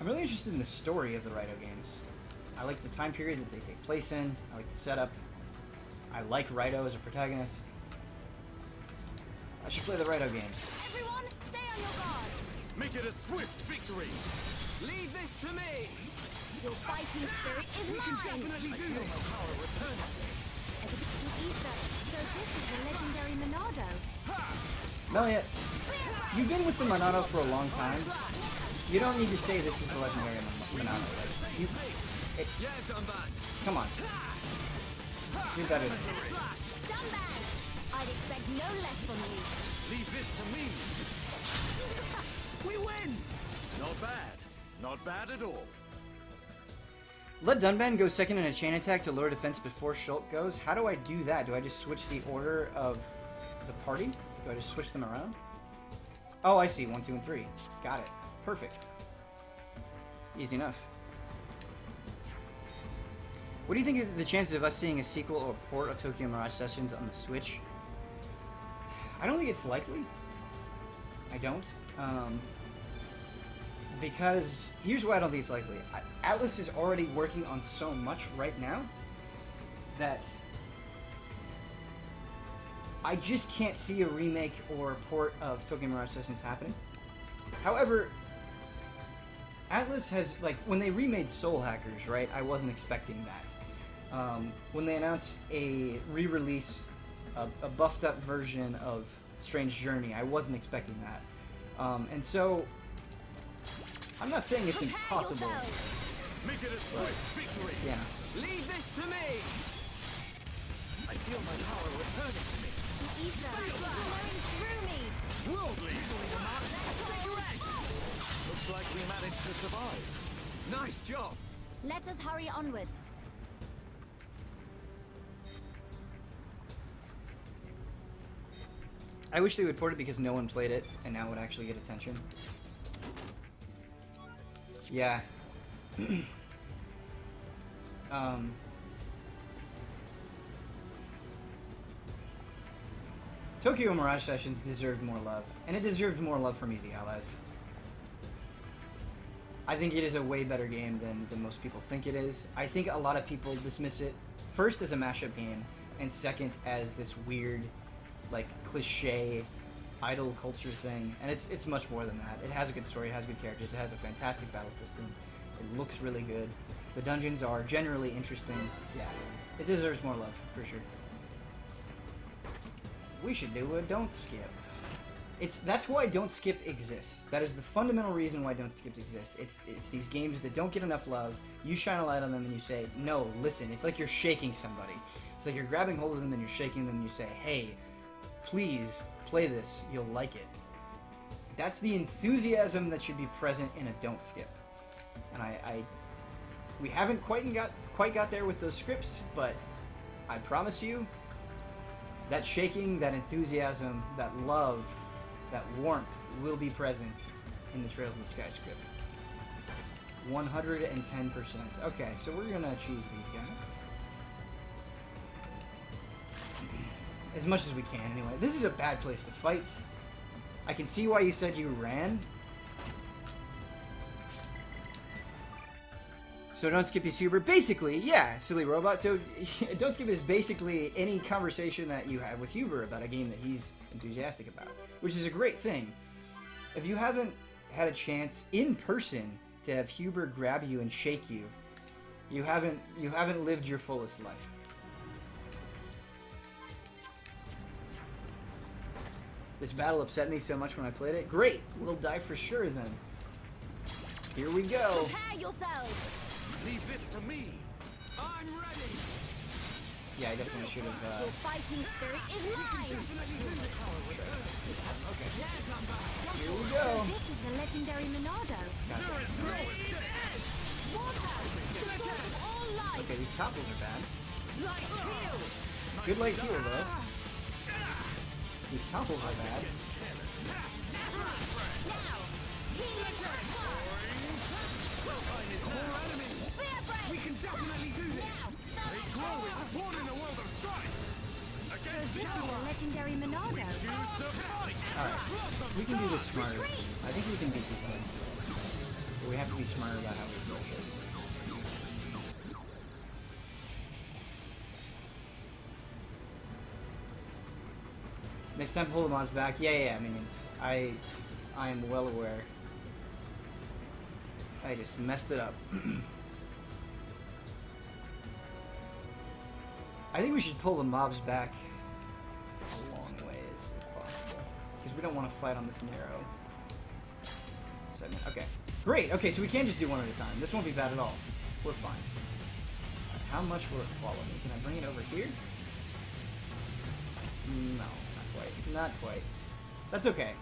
really interested in the story of the Raito games. I like the time period that they take place in. I like the setup. I like Raito as a protagonist. I should play the Raito games. Everyone, stay on your guard. Make it a swift victory. Leave this to me! Your fighting spirit is mine. Definitely do this! As a bit of ether, so this is the legendary Monado. Melia, you've been with the Monado for a long time. You don't need to say this is the legendary Monado. Like, Yeah, Dunban! come on. You're better than this. Dunban! I'd expect no less from you. Leave this to me. We win! Not bad. Not bad at all. Let Dunban go second in a chain attack to lower defense before Schultz goes. How do I do that? Do I just switch the order of the party? Do I just switch them around? Oh, I see. 1, 2, and 3. Got it. Perfect. Easy enough. What do you think of the chances of us seeing a sequel or port of Tokyo Mirage Sessions on the Switch? I don't think it's likely. I don't. Because, here's why I don't think it's likely. Atlas is already working on so much right now that I just can't see a remake or a port of Tokyo Mirage Sessions happening. However, Atlas has, like, when they remade Soul Hackers, right, I wasn't expecting that. When they announced a re-release, a buffed-up version of Strange Journey, I wasn't expecting that. And so, I'm not saying it's impossible. Make it a swift victory. Yeah. Leave this to me! I feel my power returning to me. The ether is flowing through me. Worldly. Looks like we managed to survive. Nice job! Let us hurry onwards. I wish they would port it because no one played it, and now it would actually get attention. Yeah. Tokyo Mirage Sessions deserved more love, and it deserved more love from Easy Allies. I think it is a way better game than most people think it is. I think a lot of people dismiss it first as a mashup game, and second as this weird, like, cliche idol culture thing, and it's much more than that. It has a good story, it has good characters, it has a fantastic battle system, it looks really good, the dungeons are generally interesting. Yeah, it deserves more love, for sure. we should do a don't skip. That's why don't skip exists. That is the fundamental reason why don't skips exist. It's these games that don't get enough love. You shine a light on them and you say, no, listen. It's like you're shaking somebody. It's like you're grabbing hold of them and you're shaking them and you say, hey, please play this. You'll like it. That's the enthusiasm that should be present in a don't skip. And we haven't quite got there with those scripts, but I promise you, that shaking, that enthusiasm, that love, that warmth will be present in the Trails of the Sky script. 110%. Okay, so we're gonna choose these guys. As much as we can, anyway. This is a bad place to fight. I can see why you said you ran. So don't skip is Huber. Basically, yeah, silly robot. So don't skip is basically any conversation that you have with Huber about a game that he's enthusiastic about, which is a great thing. If you haven't had a chance in person to have Huber grab you and shake you, you haven't lived your fullest life. This battle upset me so much when I played it. Great, we'll die for sure then. Here we go. Prepare yourselves. Leave this to me. I'm ready. Yeah, I definitely should have. Your fighting spirit is mine. Okay. Here we go. This is the legendary Monado. Water, the source of all life. Okay, these topples are bad. Light heal. Good light heal though. These topples are bad. Now, healing attack. We can definitely do this. Growing, born in a world of strife. Against This is the legendary Monado. choose to fight. Alright, we can do this smarter. I think we can beat these things. But we have to be smarter about how we approach it. Next time, pull the mobs back. Yeah, minions. I am well aware. I just messed it up. I think we should pull the mobs back a long ways, if possible. Because we don't want to fight on this narrow segment. Okay. Great! Okay, so we can just do one at a time. This won't be bad at all. We're fine. Right, how much will it follow me? Can I bring it over here? No, not quite. Not quite. That's okay.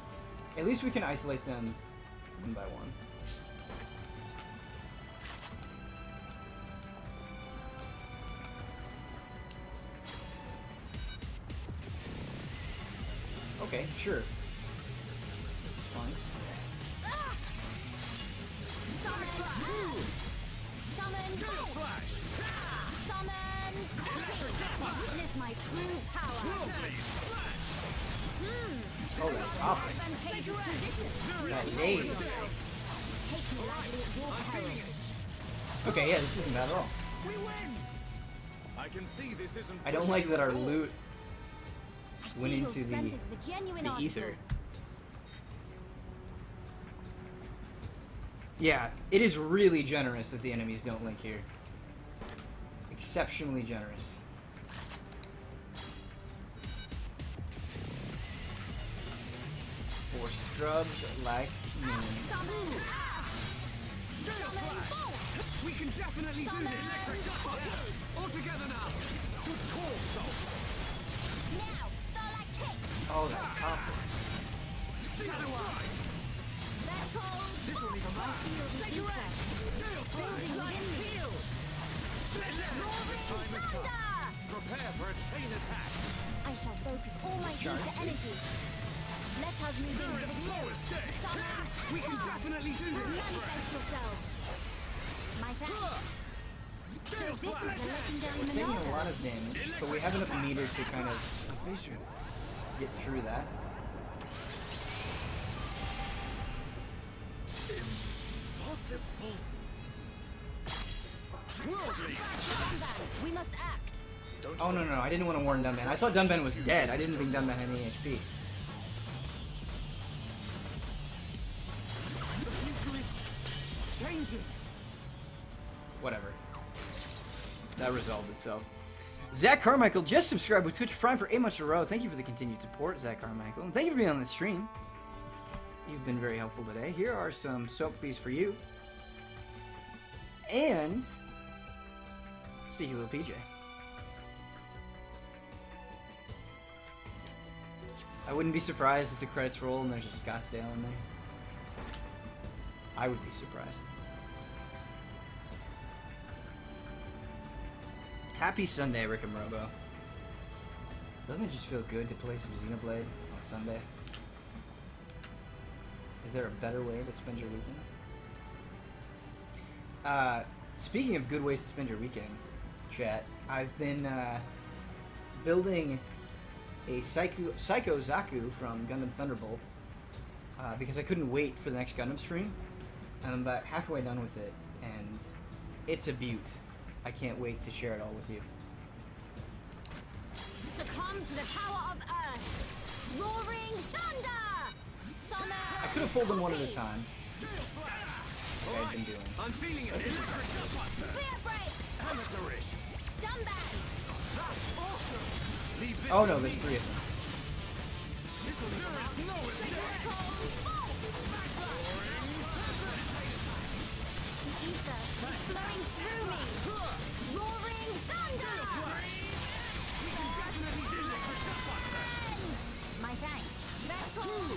At least we can isolate them one by one. Okay, sure. This is fine. Witness my true power. Oh, that's awful. Advantageous position. That nade. Take me lightly at your peril. Okay, yeah, this isn't bad at all. We win. I can see this isn't. I don't like that our loot I went see your into strength is the genuine the article. ether. Yeah, it is really generous that the enemies don't link here. Exceptionally generous. For scrubs like me. Summon. We can definitely do this. Electric Galahad. All together now. Good call, Soul. Now, Starlight Kick. Oh, that copper. Shadow Eye. That's called. This will even My field is refreshed. Building within me. Roaring thunder. Prepare for a chain attack. I shall focus all my ether energy. Let us move in with a No kill. escape. Summon. We can definitely do this. Manifest yourselves. My thanks. So this is the legendary We're taking a Monado. lot of damage, but we have enough meter to kind of get through that. Impossible. Worldly. Dunban, we must act. Oh, no, I didn't want to warn Dunban. I thought Dunban was dead. I didn't think Dunban had any HP. The future is changing. Whatever. That resolved itself. Zach Carmichael just subscribed with Twitch Prime for 8 months in a row. Thank you for the continued support, Zach Carmichael. And thank you for being on the stream. You've been very helpful today. Here are some soap fees for you. And Sneaky Little PJ. I wouldn't be surprised if the credits roll and there's a Scottsdale in there. I would be surprised. Happy Sunday, Rick and Robo. Doesn't it just feel good to play some Xenoblade on Sunday? Is there a better way to spend your weekend? Speaking of good ways to spend your weekend, chat, I've been building a Psycho Zaku from Gundam Thunderbolt because I couldn't wait for the next Gundam stream, and I'm about halfway done with it, and it's a beaut. I can't wait to share it all with you. Succumb to the power of Earth. Roaring thunder. Summon. I could have pulled them one at a time. Like I've been doing. I'm feeling it. Spear break. Amateurish. Dumb band. That's awesome. Leave this Oh to no, me. there's 3 of them. There is no escape. Ether flowing through me. Roaring thunder. My thanks. Mechon.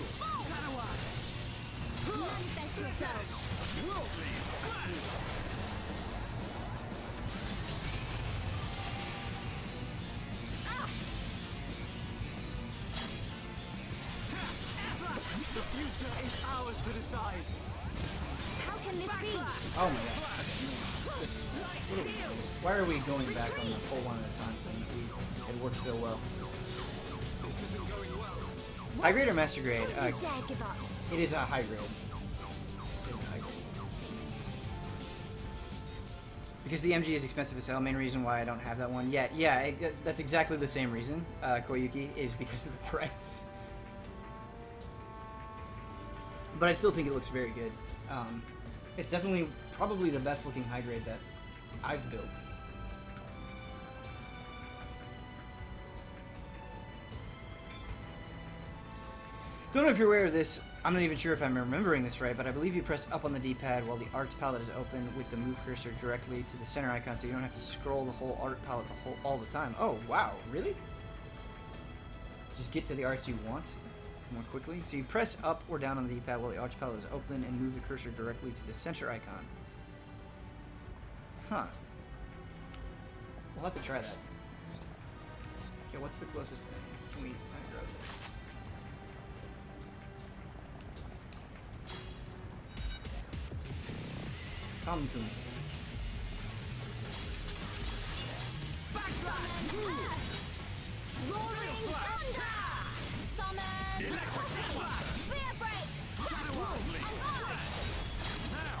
Manifest yourself. The future is ours to decide. How can this be? Oh my god. What are we doing? Why are we going back on the full one at a time thing? It works so well. This isn't going well. High grade or master grade? Don't you dare give up. It is a high grade. It is a high grade. Because the MG is expensive as hell. Main reason why I don't have that one yet. Yeah, that's exactly the same reason, Koyuki, is because of the price. But I still think it looks very good. It's definitely probably the best looking high grade that I've built. Don't know if you're aware of this. I'm not even sure if I'm remembering this right, but I believe you press up on the D-pad while the art palette is open with the move cursor directly to the center icon, so you don't have to scroll the whole art palette all the time. Oh, wow, really? Just get to the arts you want more quickly. So you press up or down on the D-pad while the arch palette is open and move the cursor directly to the center icon. Huh. We'll have to try that. Okay, what's the closest thing? Can we grab this? Come to me. Roaring thunder. Summon. Spear break. Now,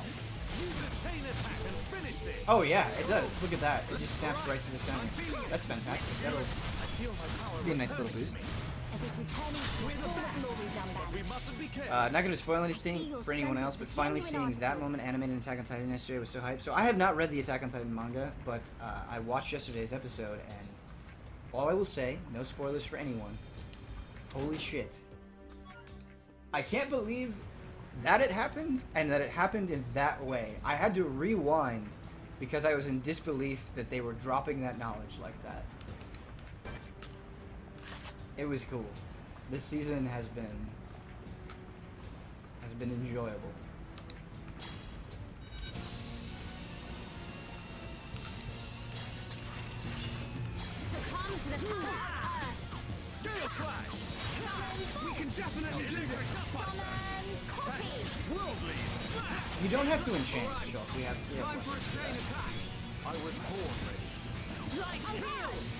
use a chain attack and finish this. Oh yeah, it does. Look at that. It just snaps right to the center. That's fantastic. That'll be a nice little boost. As if returning to full glory, dumb We band. mustn't be careful. Not going to spoil anything for anyone else, but finally seeing that moment animated in Attack on Titan yesterday was so hyped. So I have not read the Attack on Titan manga, but I watched yesterday's episode, and all I will say, no spoilers for anyone, holy shit. I can't believe that it happened, and that it happened in that way. I had to rewind because I was in disbelief that they were dropping that knowledge like that. It was cool. This season has been enjoyable. Succumb to the power of Earth. Gale Flash! We can definitely do this. Summon. Copy. Worldly. You don't have to enchant, Shelf. We have Time for a chain attack. I was born ready.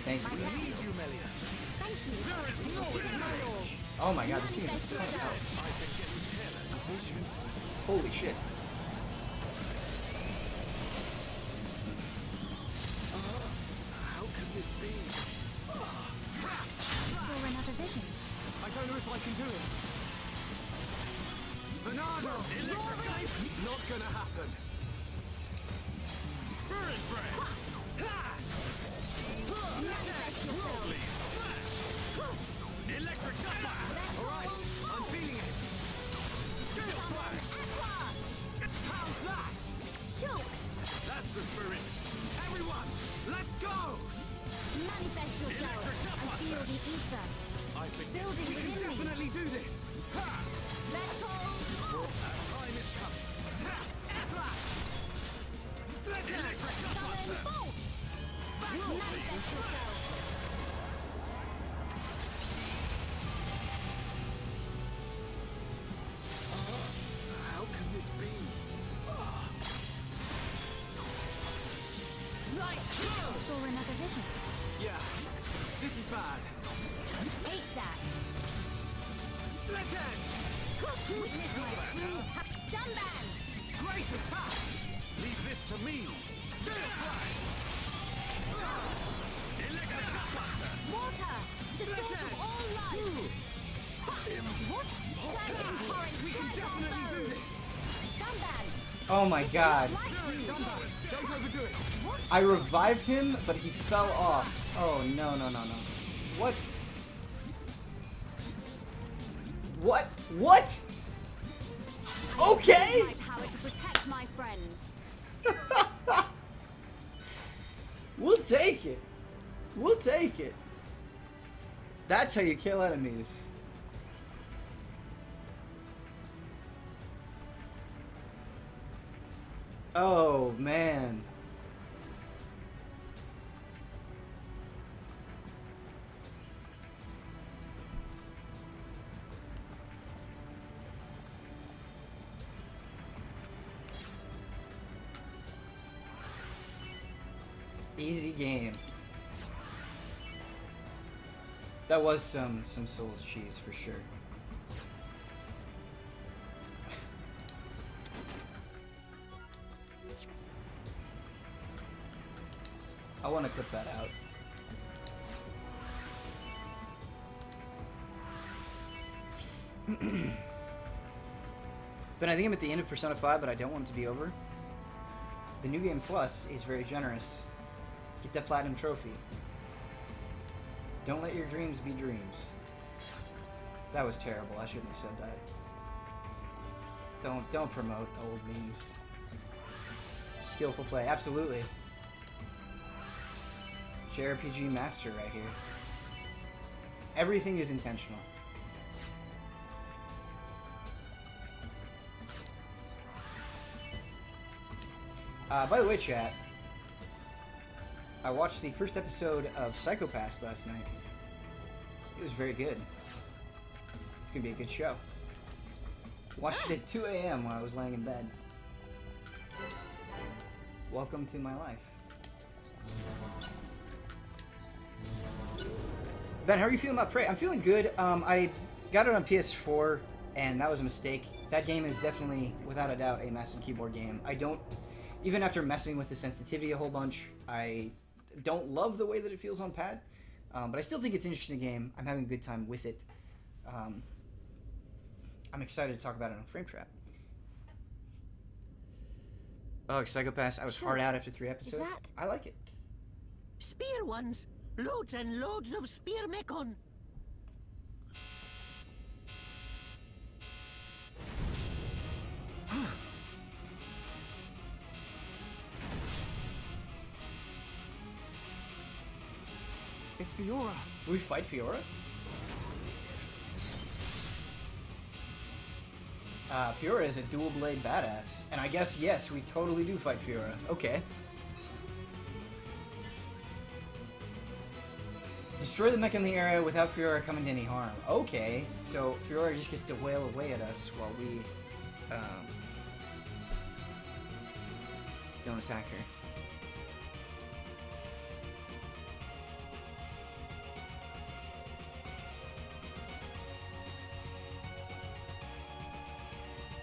Thank you. Need you, Melia. Thank you. There is no escape. Oh my god, this thing is a ton of health. I've been getting careless with you. Holy shit. How can this be? For another vision. I don't know if I can do it. Bernardo! Not gonna happen. Spirit break! Go! Manifest yourself. I feel the ether. I've been Building We can within me. definitely do this! Ha! Metal. Time is coming! Ha! Air slash! Sledgehammer! Summon bolt. Manifest yourself. How can this be? Right. Saw another vision. Yeah, this is bad. Take that. Sledgehammer! Witness my true Dumban. Great attack! Leave this to me. Water. The source of all life. What? Surging torrent. We can Strike our definitely do foes. this! Dumban. Oh my god. Don't overdo it! I revived him, but he fell off. Oh, no, no, no, no. What? What? What? Okay! My power to protect my friends. We'll take it. We'll take it. That's how you kill enemies. Oh, man. Easy game. That was some Souls cheese for sure. I want to clip that out. But I think I'm at the end of Persona 5, but I don't want it to be over. The New Game Plus is very generous. Get that Platinum Trophy. Don't let your dreams be dreams. That was terrible. I shouldn't have said that. Don't promote old memes. Skillful play. Absolutely. JRPG master right here. Everything is intentional. By the way, chat, I watched the first episode of Psycho Pass last night. It was very good. It's gonna be a good show. Watched it at 2 a.m. while I was laying in bed. Welcome to my life. Ben, how are you feeling about Prey? I'm feeling good. I got it on PS4, and that was a mistake. That game is definitely, without a doubt, a mouse and keyboard game. I don't, even after messing with the sensitivity a whole bunch, I don't love the way that it feels on pad. But I still think it's an interesting game. I'm having a good time with it. I'm excited to talk about it on Frame Trap. Oh, Psycho Pass. I was hard out after 3 episodes. that- I like it. Spear ones. Loads and loads of spear Mechon. It's Fiora! Do we fight Fiora? Fiora is a dual blade badass. And I guess, yes, we totally do fight Fiora. Okay. Destroy the mech in the area without Fiora coming to any harm. Okay, so Fiora just gets to wail away at us while we don't attack her.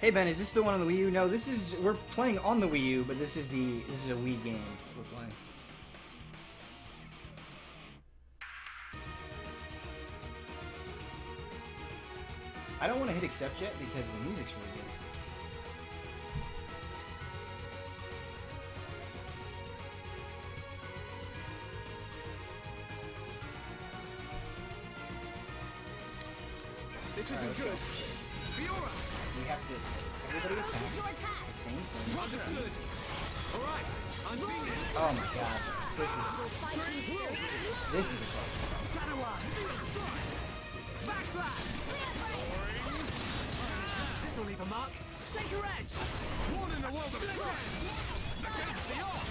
Hey Ben, is this the one on the Wii U? No, this is, we're playing on the Wii U, but this is a Wii game we're playing. I don't want to hit accept yet because the music's really good. This isn't good! Fiora! We have to, everybody Your attack attack. the same thing. Understood! Alright, I'm feeling it! Oh my god. This is a cluster. Shadow Eye. Backslash. This'll leave a mark. Take your edge. One in the world of strength. Against the odds.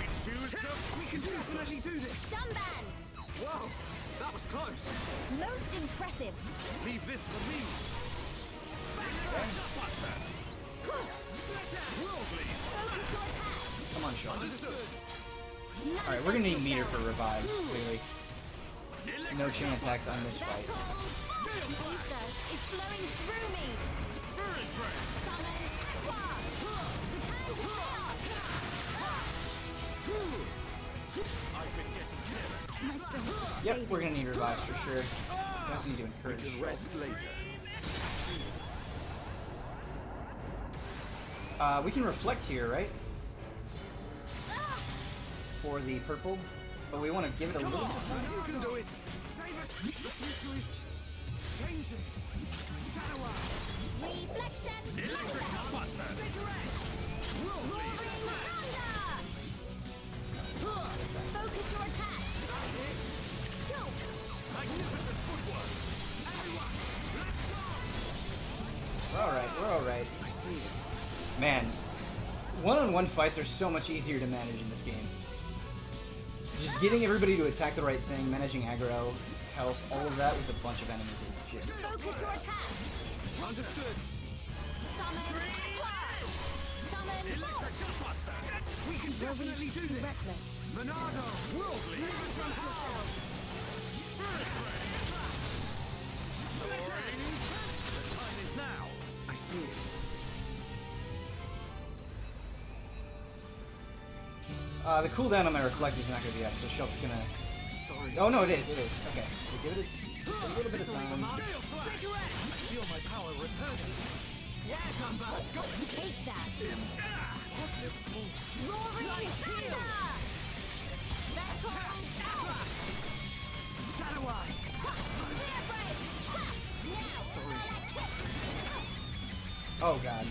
We choose to. We can definitely do this. Dunban! Whoa, that was close. Most impressive. Leave this to me. Focus your attack. Come on, Sean. Understood. Alright, we're gonna need meter for revives, clearly. No chain attacks on this fight. Ether is flowing through me. Summon Aqua. Return to chaos. I've been getting careless. My strength. Yep, we're gonna need revives for sure. We also need to encourage. We can rest later. We can reflect here, right? For the purple, but we want to give it a little bit of time. You can do it. Save us. The future is changing. Shadow Eye. Reflection. Electric Buster. Cigarette. Roaring thunder. Focus your attack. Choke. Magnificent footwork. Everyone, let's go. We're alright, we're alright. I see it. Man, one-on-one fights are so much easier to manage in this game. Just getting everybody to attack the right thing, managing aggro, health, all of that with a bunch of enemies is just... Focus your attack. Understood. Summon Aqua. Summon Bolt. We can definitely do this. Reckless. Monado. Worldly. From hell. Soaring. The time is now. I see it. The cooldown on my reflect is not going to be up, so Shulk's going to... Sorry. Oh no, it is. Okay, so give it a little bit of time. Feel my power returning. Yeah, Dumba. Go. Take that. Possible. Roaring thunder. Vengeful. Shadow Eye. Spear break. Now. Starlight kick. Oh god.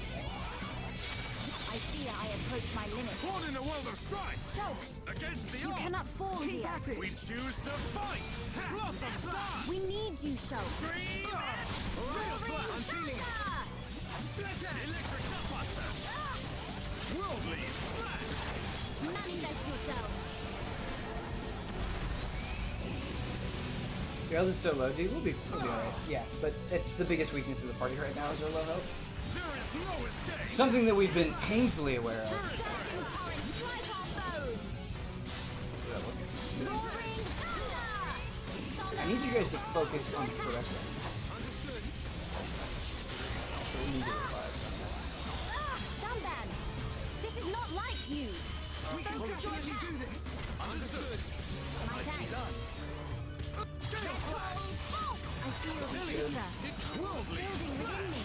I fear I approach my limit. Born in a world of strife. Choke. Against the You odds. cannot fall Keep here. at it. We choose to fight. Blossom Star. We need you, Choke. Green. Roaring I'm feeling it. thunder. Electric Buster. Worldly Splash. Manifest yourself. Your health is so low, dude. We'll be alright. Yeah, but it's the biggest weakness of the party right now is our low health. There is no escape. Something that we've been painfully aware of. Surging torrent, strike our foes. Roaring thunder. I need you guys to focus on the correct ones. Understood. So we need to revive. Dunban, this is not like you. We can Focus your definitely do attack. this. Understood. My thanks. I feel the ether Worldly. building within me.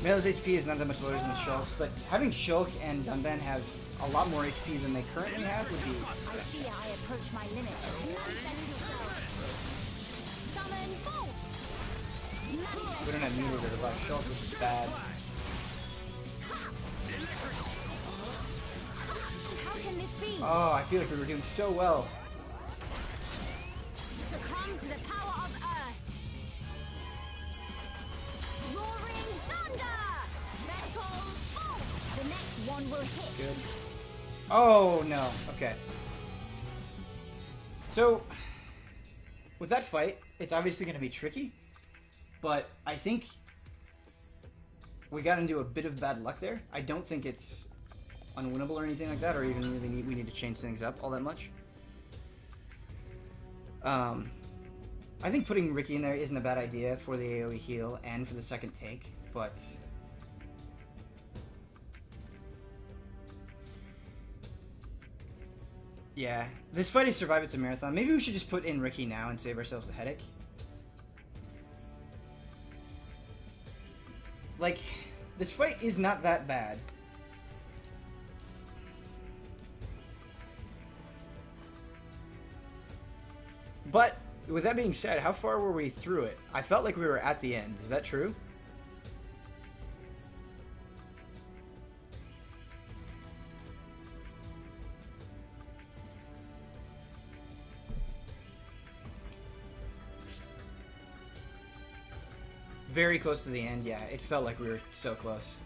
Melee's HP is not that much lower than Shulk's, but having Shulk and Dunban have a lot more HP than they currently have would be... I fear I approach my limit. Manifest yourself. Summon Bolt. Manifest We don't have meter to revive Shulk, which is bad. How can this be? Oh, I feel like we were doing so well. Succumb to the power of Earth. Roaring thunder. Medical Bolt. The next one will hit. Good. Oh, no. Okay. So, with that fight, it's obviously going to be tricky, but I think we got into a bit of bad luck there. I don't think it's unwinnable or anything like that, or even really we need to change things up all that much. I think putting Ricky in there isn't a bad idea for the AoE heal and for the second take, but... yeah, this fight is survive. It's a marathon. Maybe we should just put in Ricky now and save ourselves the headache. Like, this fight is not that bad. But, with that being said, how far were we through it? I felt like we were at the end. Is that true? Very close to the end, yeah. It felt like we were so close.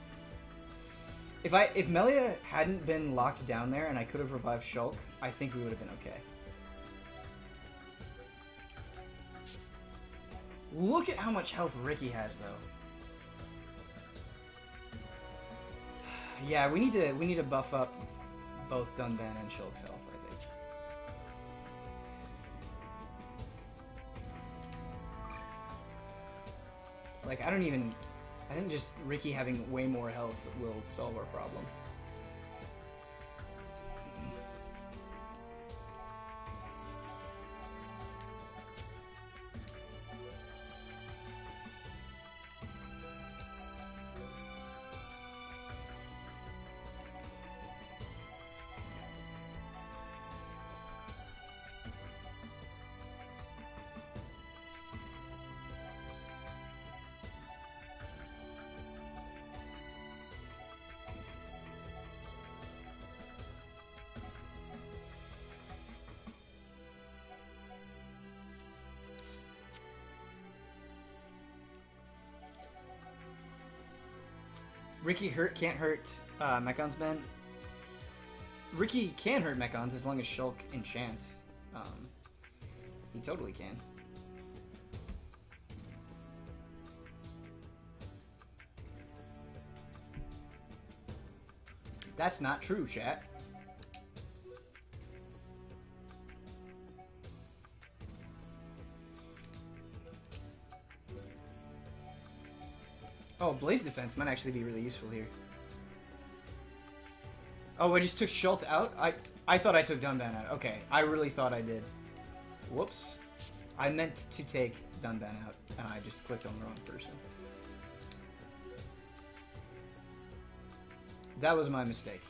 If Melia hadn't been locked down there and I could have revived Shulk, I think we would have been okay. Look at how much health Ricky has, though. Yeah, we need to buff up both Dunban and Shulk's health, I think. Like, I think just Ricky having way more health will solve our problem. Ricky can't hurt Mechon's Ben. Ricky can hurt Mechons as long as Shulk enchants. He totally can. That's not true, chat. Oh, Blaze Defense might actually be really useful here. Oh, I just took Shult out? I thought I took Dunban out. Okay, I really thought I did. Whoops. I meant to take Dunban out, and I just clicked on the wrong person. That was my mistake.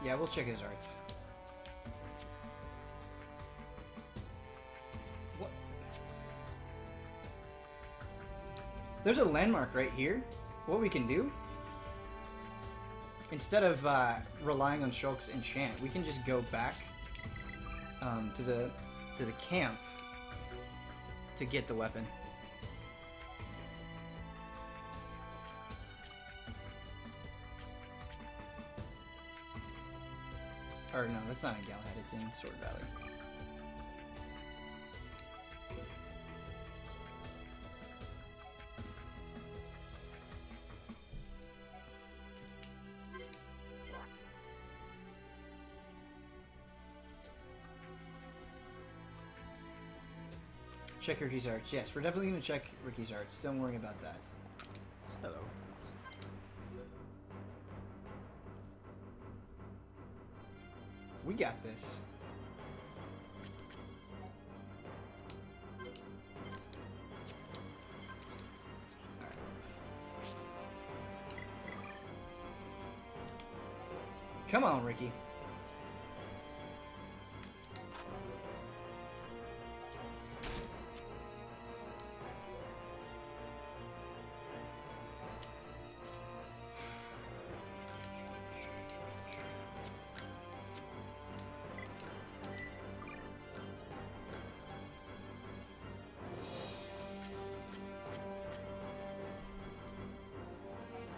Yeah, we'll check his arts. What? There's a landmark right here. What we can do? Instead of relying on Shulk's enchant, we can just go back to the camp to get the weapon. Or no, that's not in Galahad, it's in Sword Valley. Check Ricky's arts. Yes, we're definitely going to check Ricky's arts. Don't worry about that. Hello. We got this. Come on, Ricky.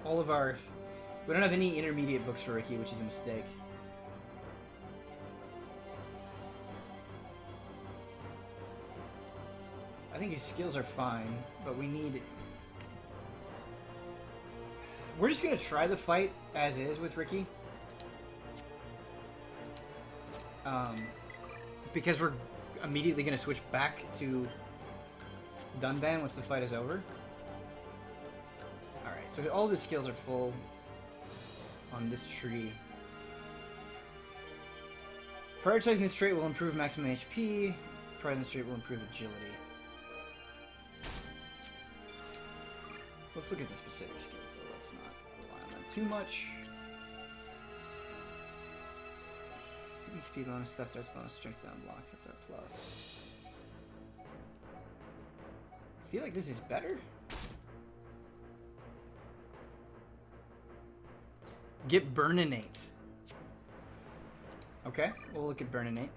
All of our... We don't have any intermediate books for Ricky, which is a mistake. I think his skills are fine, but we need... We're just going to try the fight as is with Ricky. Because we're immediately going to switch back to Dunban once the fight is over. Alright, so all the skills are full on this tree. Prioritizing this trait will improve maximum HP. Prioritizing this trait will improve agility. Let's look at the specific skills, though. Let's not rely on them too much. XP bonus, theft arts bonus, strength down block, theft art plus. I feel like this is better. Get Burninate. Okay, we'll look at Burninate.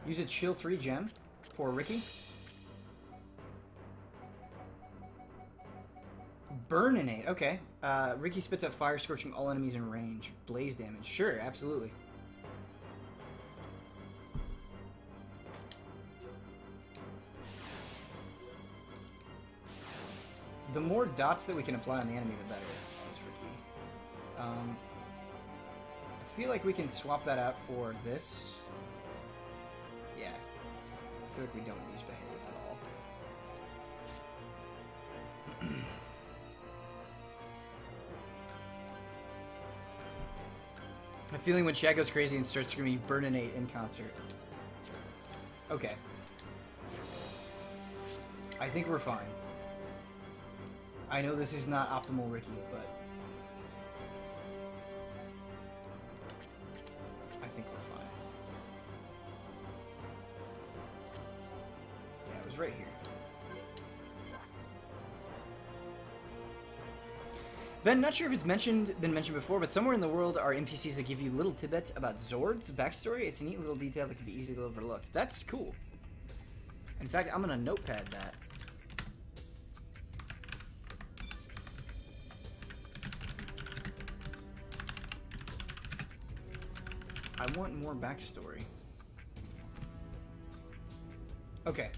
Use a Chill 3 gem for Ricky. Burninate, okay. Ricky spits out fire, scorching all enemies in range. Blaze damage, sure, absolutely. The more dots that we can apply on the enemy, the better, as Ricky. I feel like we can swap that out for this. Yeah. I feel like we don't use Behave at all. I'm feeling when Chad goes crazy and starts screaming Burninate in concert. Okay. I think we're fine. I know this is not optimal Ricky, but I think we're fine. Yeah, it was right here. Ben, not sure if it's been mentioned before, but somewhere in the world are NPCs that give you little tidbits about Zord's backstory. It's a neat little detail that can be easily overlooked. That's cool. In fact, I'm gonna notepad that. I want more backstory. Okay.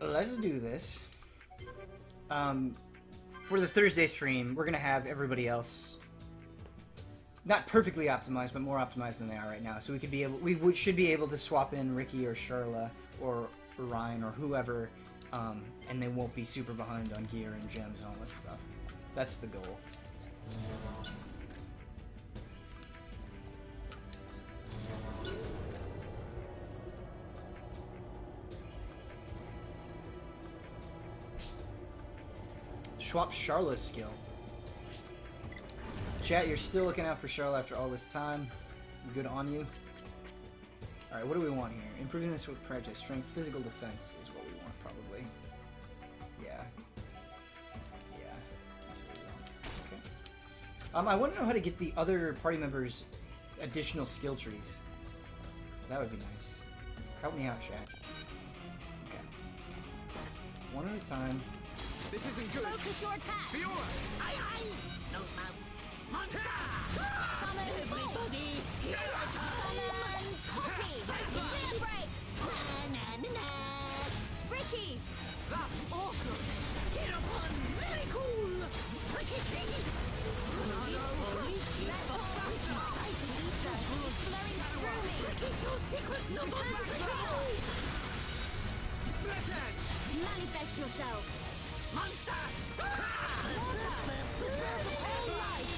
Let's do this. For the Thursday stream, we're gonna have everybody else not perfectly optimized, but more optimized than they are right now. So we should be able to swap in Ricky or Charla or Ryan or whoever, and they won't be super behind on gear and gems and all that stuff. That's the goal. Swap Charla's skill. Chat, you're still looking out for Charla after all this time. Good on you. Alright, what do we want here? Improving this with practice. Strength, physical defense is what we want, probably. Yeah. Yeah, that's what we want. Okay. I want to know how to get the other party members' additional skill trees. That would be nice. Help me out, chat. Okay. One at a time. This isn't good. Focus your attack. Fiora! Aye, aye! Nose mouth. Monster! Summon Everybody! Summon copy. Stand break. Na-na-na-na! Ricky. That's awesome! Heropon! Very cool! Ricky King! Flowing through me. Ricky's your secret number! Flathead! Manifest yourself. Monster! Water. The source of all life.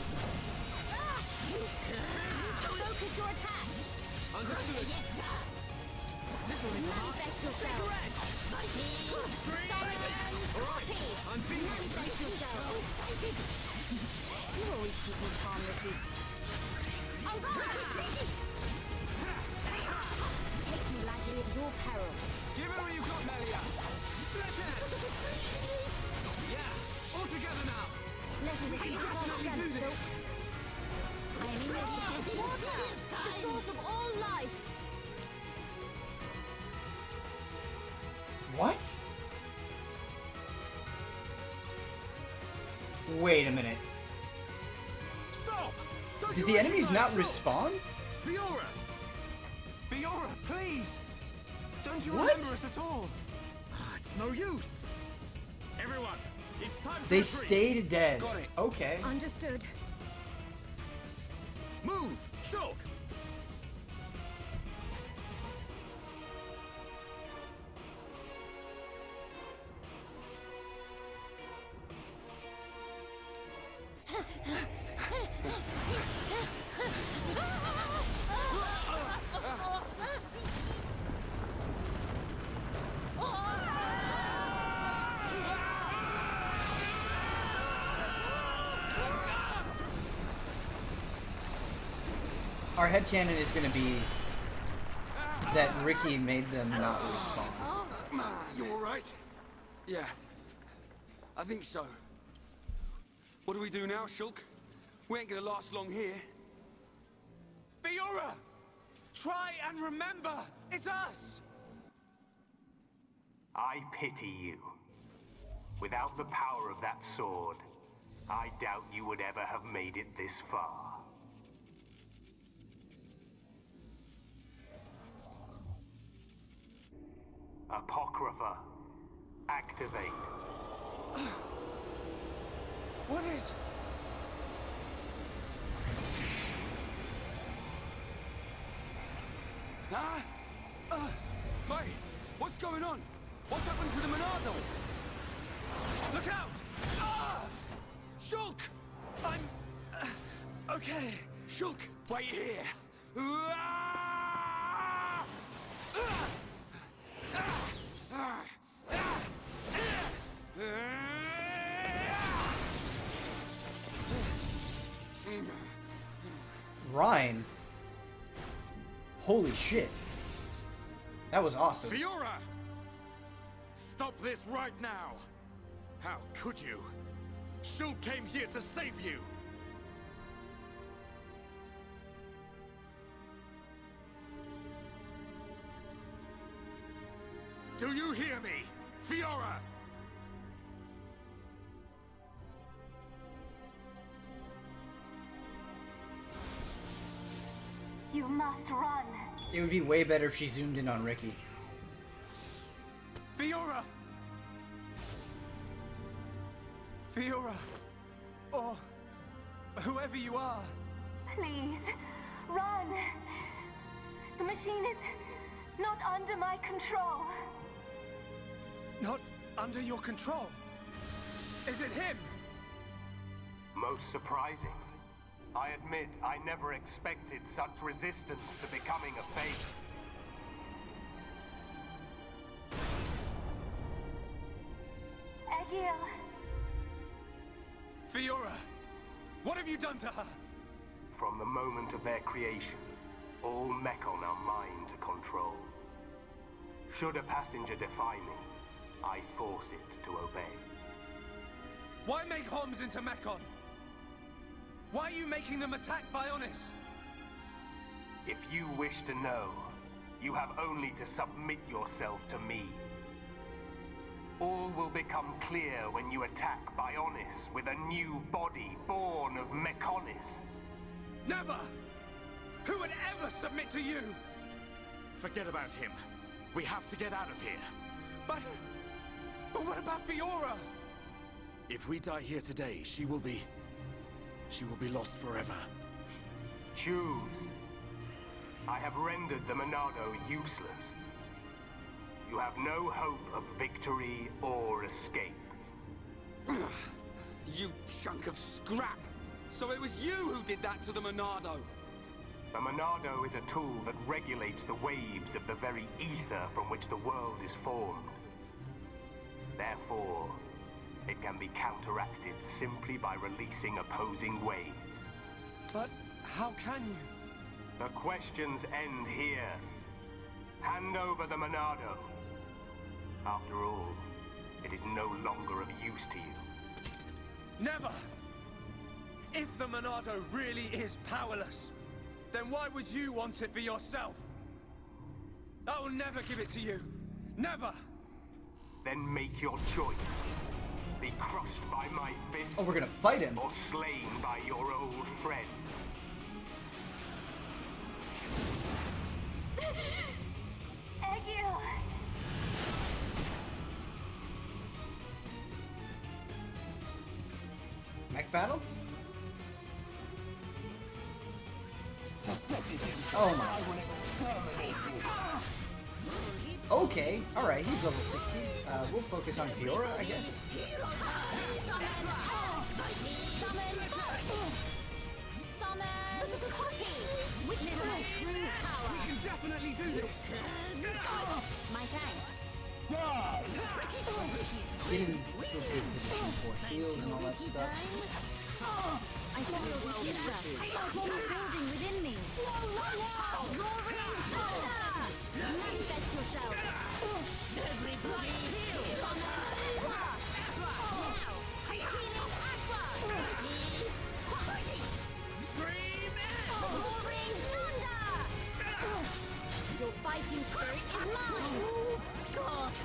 Focus your attack. Understood. Yes, sir! Manifest yourself. Summon copy. I'm feeling Manifest yourself. You always keep me calm, Ricky. On guard! Take me lightly at your peril. Give it what you got, Melia! Flathead! Yeah! All together now! Let us exert our strength, Shoke. I am in ready. Water! The source of all life! What? Wait a minute. Stop! Don't Did you the enemies not recognize- respawn? Fiora! Fiora, please! Don't you What? remember us at all? It's no use! Everyone, it's time to They retreat. stayed dead. Got it. Okay. Understood. Move! Shulk! our headcanon is going to be that Ricky made them not respond. You alright? Yeah. I think so. What do we do now, Shulk? We ain't gonna last long here. Fiora! Try and remember! It's us! I pity you. Without the power of that sword, I doubt you would ever have made it this far. Apocrypha, activate. What is... Huh? Mate, what's going on? What's happened to the Monado? Look out! Ah! Shulk! I'm... okay. Shulk, wait here. Ah! Ah! Ah! Rhine. Holy shit. That was awesome. Fiora! Stop this right now! How could you? Shulk came here to save you! Do you hear me? Fiora! You must run. It would be way better if she zoomed in on Ricky. Fiora! Fiora! Or... whoever you are. Please, run. The machine is not under my control. Not under your control. Is it him? Most surprising. I admit I never expected such resistance to becoming a fate. Egil. Fiora! What have you done to her? From the moment of their creation, all Mechon are mine to control. Should a passenger defy me, I force it to obey. Why make Homs into Mechon? Why are you making them attack Bionis? If you wish to know, you have only to submit yourself to me. All will become clear when you attack Bionis with a new body born of Mechonis. Never! Who would ever submit to you? Forget about him. We have to get out of here. But what about Fiora? If we die here today, she will be lost forever. Choose. I have rendered the Monado useless. You have no hope of victory or escape. You chunk of scrap! So it was you who did that to the Monado! The Monado is a tool that regulates the waves of the very ether from which the world is formed. Therefore, it can be counteracted simply by releasing opposing waves. But how can you? The questions end here. Hand over the Monado. After all, it is no longer of use to you. Never! If the Monado really is powerless, then why would you want it for yourself? I will never give it to you. Never! Then make your choice. Be crushed by my fist. Oh, we're gonna fight him. Or slain by your old friend. Egil. Mech battle? Oh my. Okay, alright, he's level 60. We'll focus on Fiora, I guess. Witness my true power. We can definitely do this! My thanks. Get into a good position for heals and all that stuff. I feel the future. I felt one building within me. Roaring thunder! Manifest yourself! Everybody heal! Healing aqua! Stream Roaring thunder! Your fighting spirit is mine! Move! Scarf!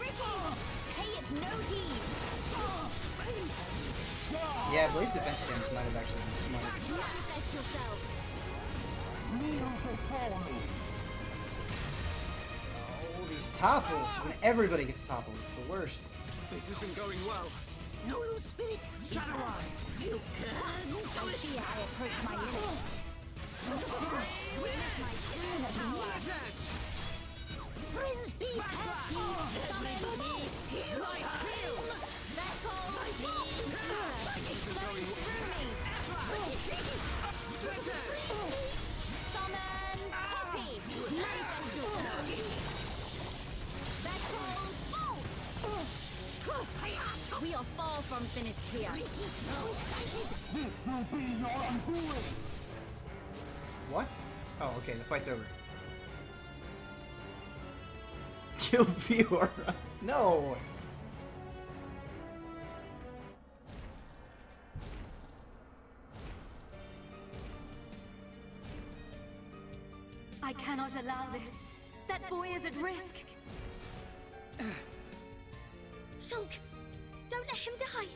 Ricky! Pay it no heed! Yeah, Blaze defense gems might have actually been smart. Manifest yourselves! Oh, these topples. When everybody gets toppled, it's the worst. This isn't going well. No loose spirit! Shadow Eye! You can do I it! fear I approach my limit. Witness my true power. Friends be happy! Everybody heal! Heal! Vessel flowing through me. Summon Poppy. Manifest yourself. Vessel bolt. We are far from finished here. What? Oh, okay, the fight's over. Kill Fiora. No! I cannot allow this. That boy is at risk. Shulk, don't let him die.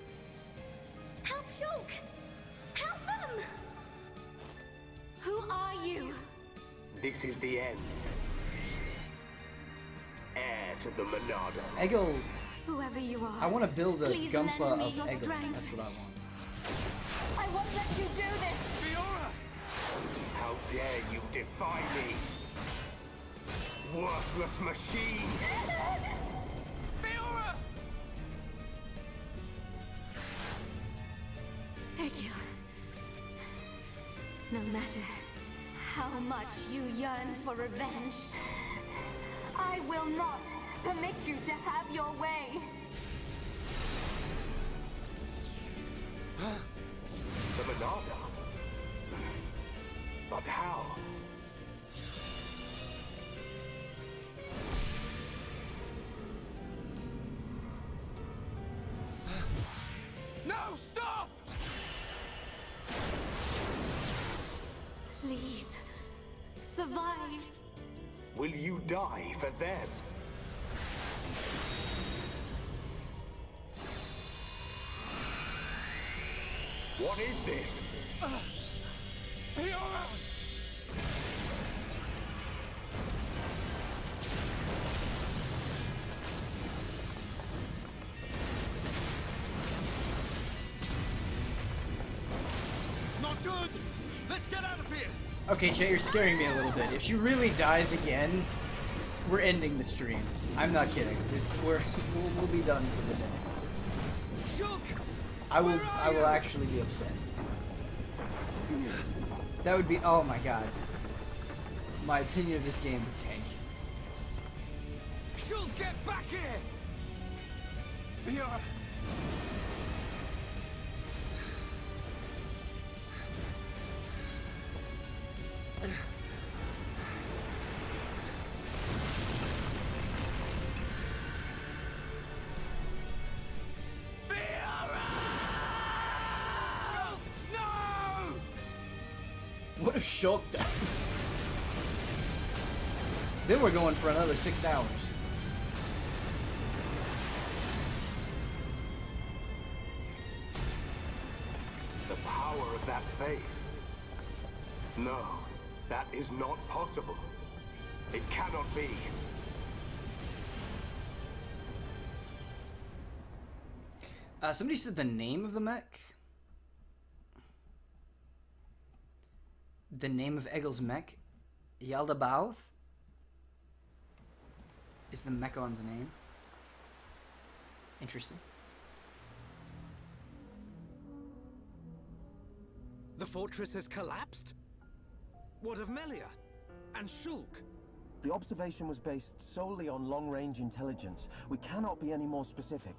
Help Shulk. Help them. Who are you? This is the end. Heir to the Monado. Egil, Whoever you are. I want to build a Please Gunpla lend me of your Egil. strength. That's what I want. I won't let you do this. Fiora! How dare you defy me? Worthless machine! Fiora! Egil. No matter how much you yearn for revenge, I will not permit you to have your way. The Monado? But how? No, stop! Please, survive. Will you die for them? What is this? Fiora! Not good! Let's get out of here! Okay, Jay, you're scaring me a little bit. If she really dies again, we're ending the stream. I'm not kidding. We'll be done for the day. Shulk! I will actually be upset. That would be, oh my god. My opinion of this game would tank. Shulk, get back here! Fiora! What if Shulk dies? Then we're going for another 6 hours. The power of that face. No, that is not possible. It cannot be. Somebody said the name of the mech? The name of Egil's mech? Yaldabaoth? Is the Mechon's name? Interesting. The fortress has collapsed? What of Melia? And Shulk? The observation was based solely on long-range intelligence. We cannot be any more specific.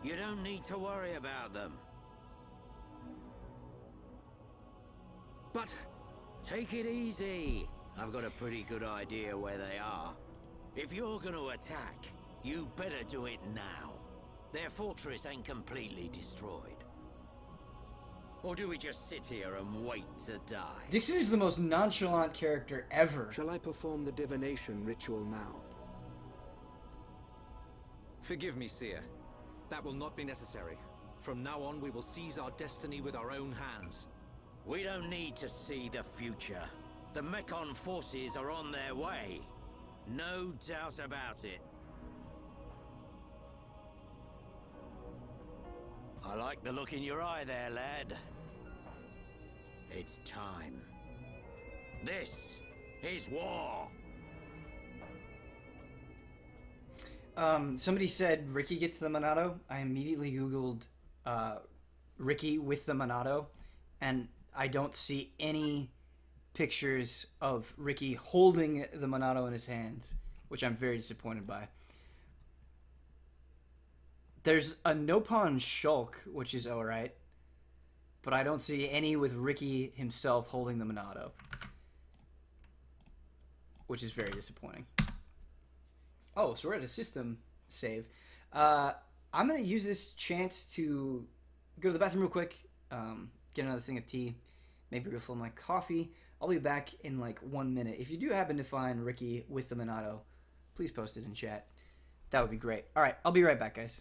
You don't need to worry about them. But Take it easy. I've got a pretty good idea where they are. If you're gonna attack, you better do it now. Their fortress ain't completely destroyed. Or do we just sit here and wait to die? Dixon is the most nonchalant character ever. Shall I perform the divination ritual now? Forgive me, Seer. That will not be necessary. From now on, we will seize our destiny with our own hands. We don't need to see the future. The Mechon forces are on their way. No doubt about it. I like the look in your eye there, lad. It's time. This is war. Somebody said Ricky gets the Monado. I immediately Googled Ricky with the Monado, and I don't see any pictures of Ricky holding the Monado in his hands, which I'm very disappointed by. There's a Nopon Shulk, which is alright, but I don't see any with Ricky himself holding the Monado, which is very disappointing. Oh, so we're at a system save. I'm going to use this chance to go to the bathroom real quick, get another thing of tea, maybe refill my coffee. I'll be back in like 1 minute. If you do happen to find Ricky with the Monado, please post it in chat. That would be great. All right, I'll be right back, guys.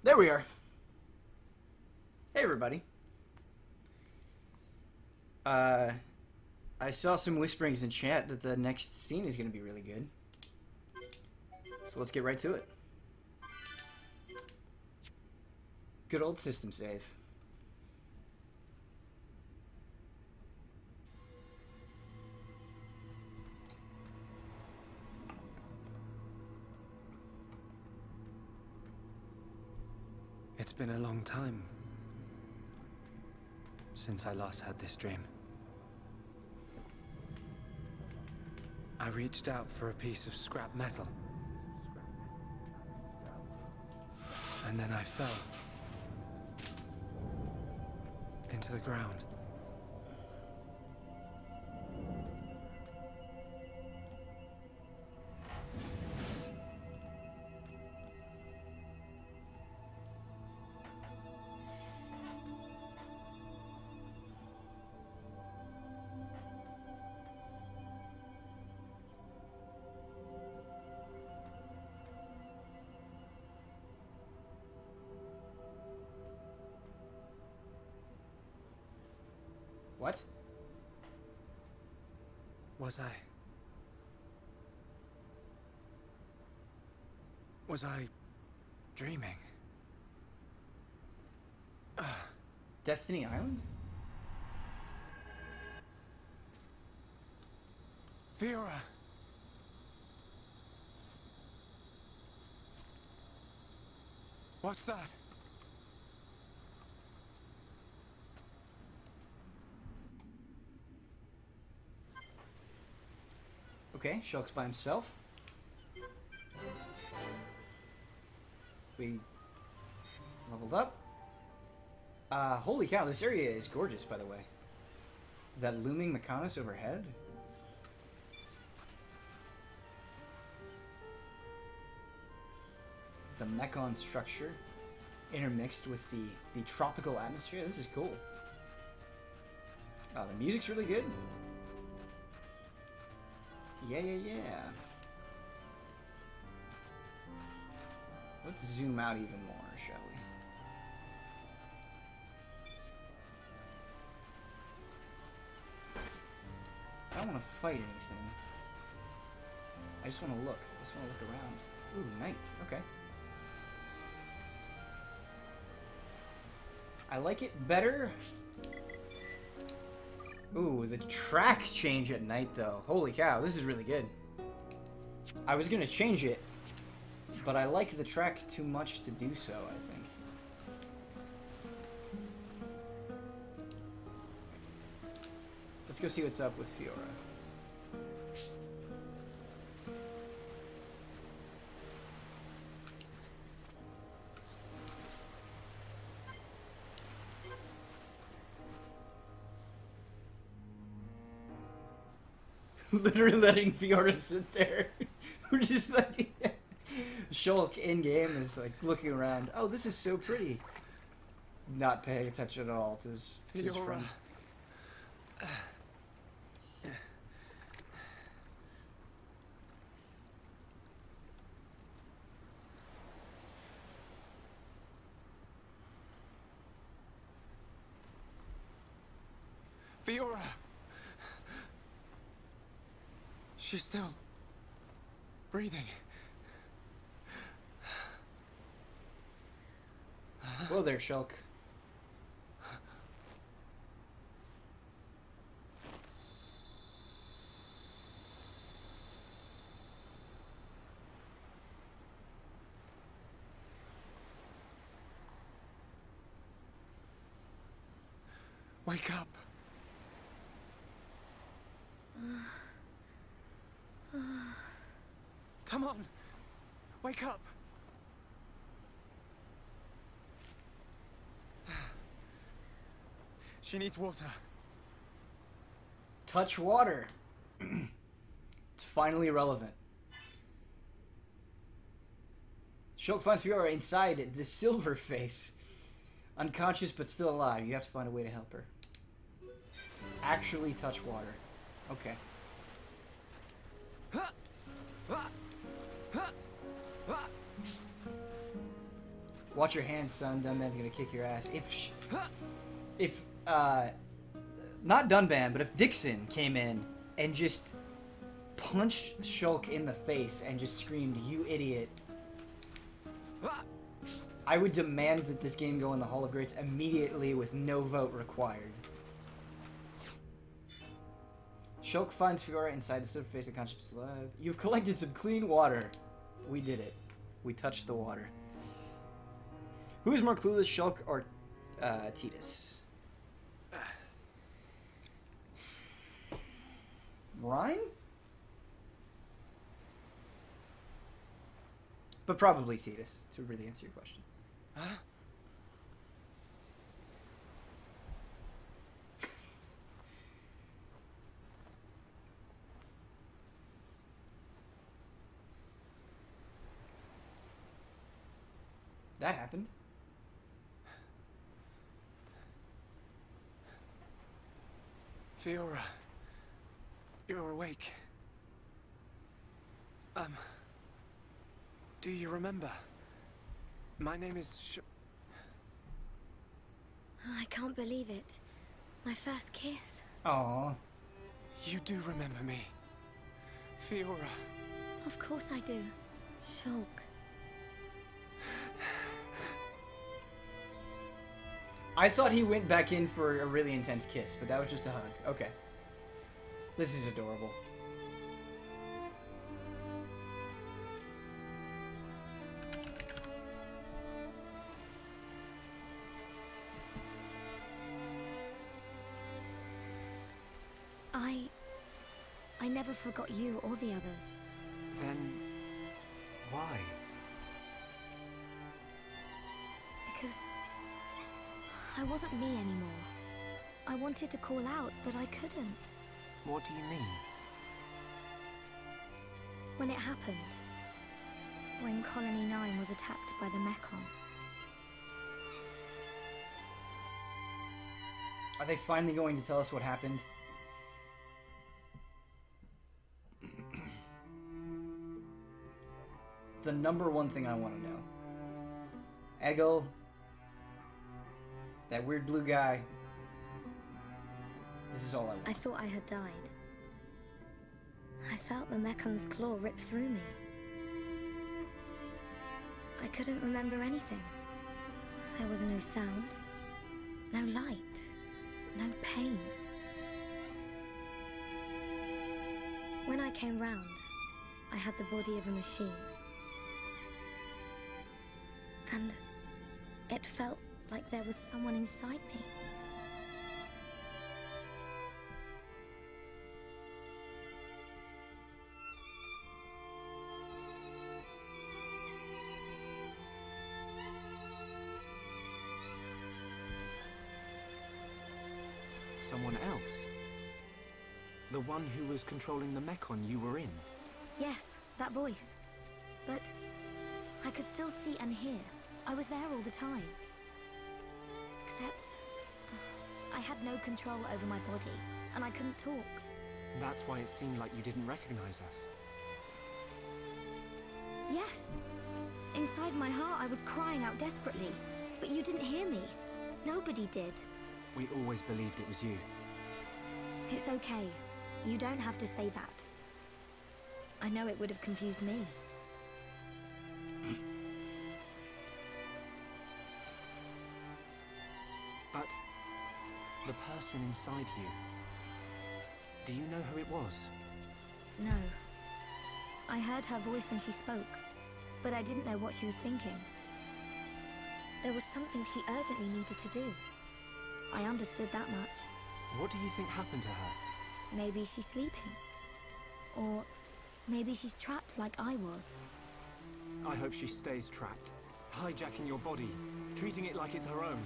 There we are. Hey, everybody. I saw some whisperings in chat that the next scene is going to be really good. So let's get right to it. Good old system save. It's been a long time since I last had this dream. I reached out for a piece of scrap metal. And then I fell into the ground. What? Was I dreaming? Destiny Island? Fiora! What's that? Okay, Shulk's by himself. We leveled up. Holy cow, this area is gorgeous, by the way. That looming Mechonis overhead. The Mechon structure intermixed with the tropical atmosphere. This is cool. The music's really good. Yeah. Let's zoom out even more, shall we? I don't want to fight anything. I just want to look. I just want to look around. Ooh, night. Okay. I like it better. Ooh, the track change at night, though. Holy cow, this is really good. I was gonna change it, but I like the track too much to do so, I think. Let's go see what's up with Fiora. Literally letting Fiora sit there. We're just like... Shulk in-game is like looking around. Oh, this is so pretty. Not paying attention at all to his friend. Fiora! She's still breathing. Whoa there, Shulk. Wake up. Come on. Wake up. She needs water. Touch water. It's finally relevant. Shulk finds Fiora inside the silver face. Unconscious but still alive. You have to find a way to help her. Actually touch water. Okay. Watch your hands, son. Dunban's gonna kick your ass. If not Dunban, but if Dixon came in and just punched Shulk in the face and just screamed, "You idiot," I would demand that this game go in the Hall of Greats immediately with no vote required. Shulk finds Fiora inside the surface of conscious alive. You've collected some clean water. We did it. We touched the water. Who is more clueless, Shulk or Tidus? Rhyme? But probably Tidus, to really answer your question. Huh? That happened. Fiora, you're awake. Do you remember? My name is I can't believe it. My first kiss. Aww. You do remember me, Fiora. Of course I do. Shulk. I thought he went back in for a really intense kiss, but that was just a hug. Okay. This is adorable. I never forgot you or the others. Then why? Because I wasn't me anymore. I wanted to call out, but I couldn't. What do you mean? When it happened. When Colony 9 was attacked by the Mechon. Are they finally going to tell us what happened? The number one thing I want to know. Egil, that weird blue guy. This is all I want. I thought I had died. I felt the Mecon's claw rip through me. I couldn't remember anything. There was no sound, no light, no pain. When I came round, I had the body of a machine. And it felt like there was someone inside me. Someone else? The one who was controlling the Mechon you were in? Yes, that voice. But I could still see and hear. I was there all the time. Except I had no control over my body, and I couldn't talk. That's why it seemed like you didn't recognize us. Yes. Inside my heart, I was crying out desperately, but you didn't hear me. Nobody did. We always believed it was you. It's okay. You don't have to say that. I know it would have confused me. But the person inside you, do you know who it was? No. I heard her voice when she spoke, but I didn't know what she was thinking. There was something she urgently needed to do. I understood that much. What do you think happened to her? Maybe she's sleeping. Or maybe she's trapped like I was. I hope she stays trapped, hijacking your body, treating it like it's her own.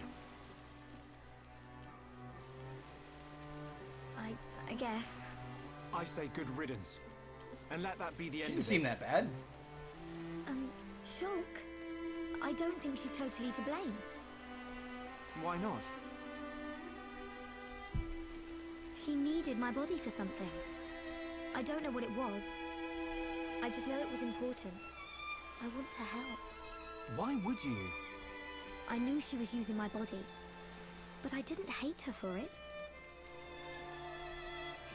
I guess. I say good riddance. And let that be the end of it. Didn't seem that bad. Shulk, I don't think she's totally to blame. Why not? She needed my body for something. I don't know what it was. I just know it was important. I want to help. Why would you? I knew she was using my body, but I didn't hate her for it.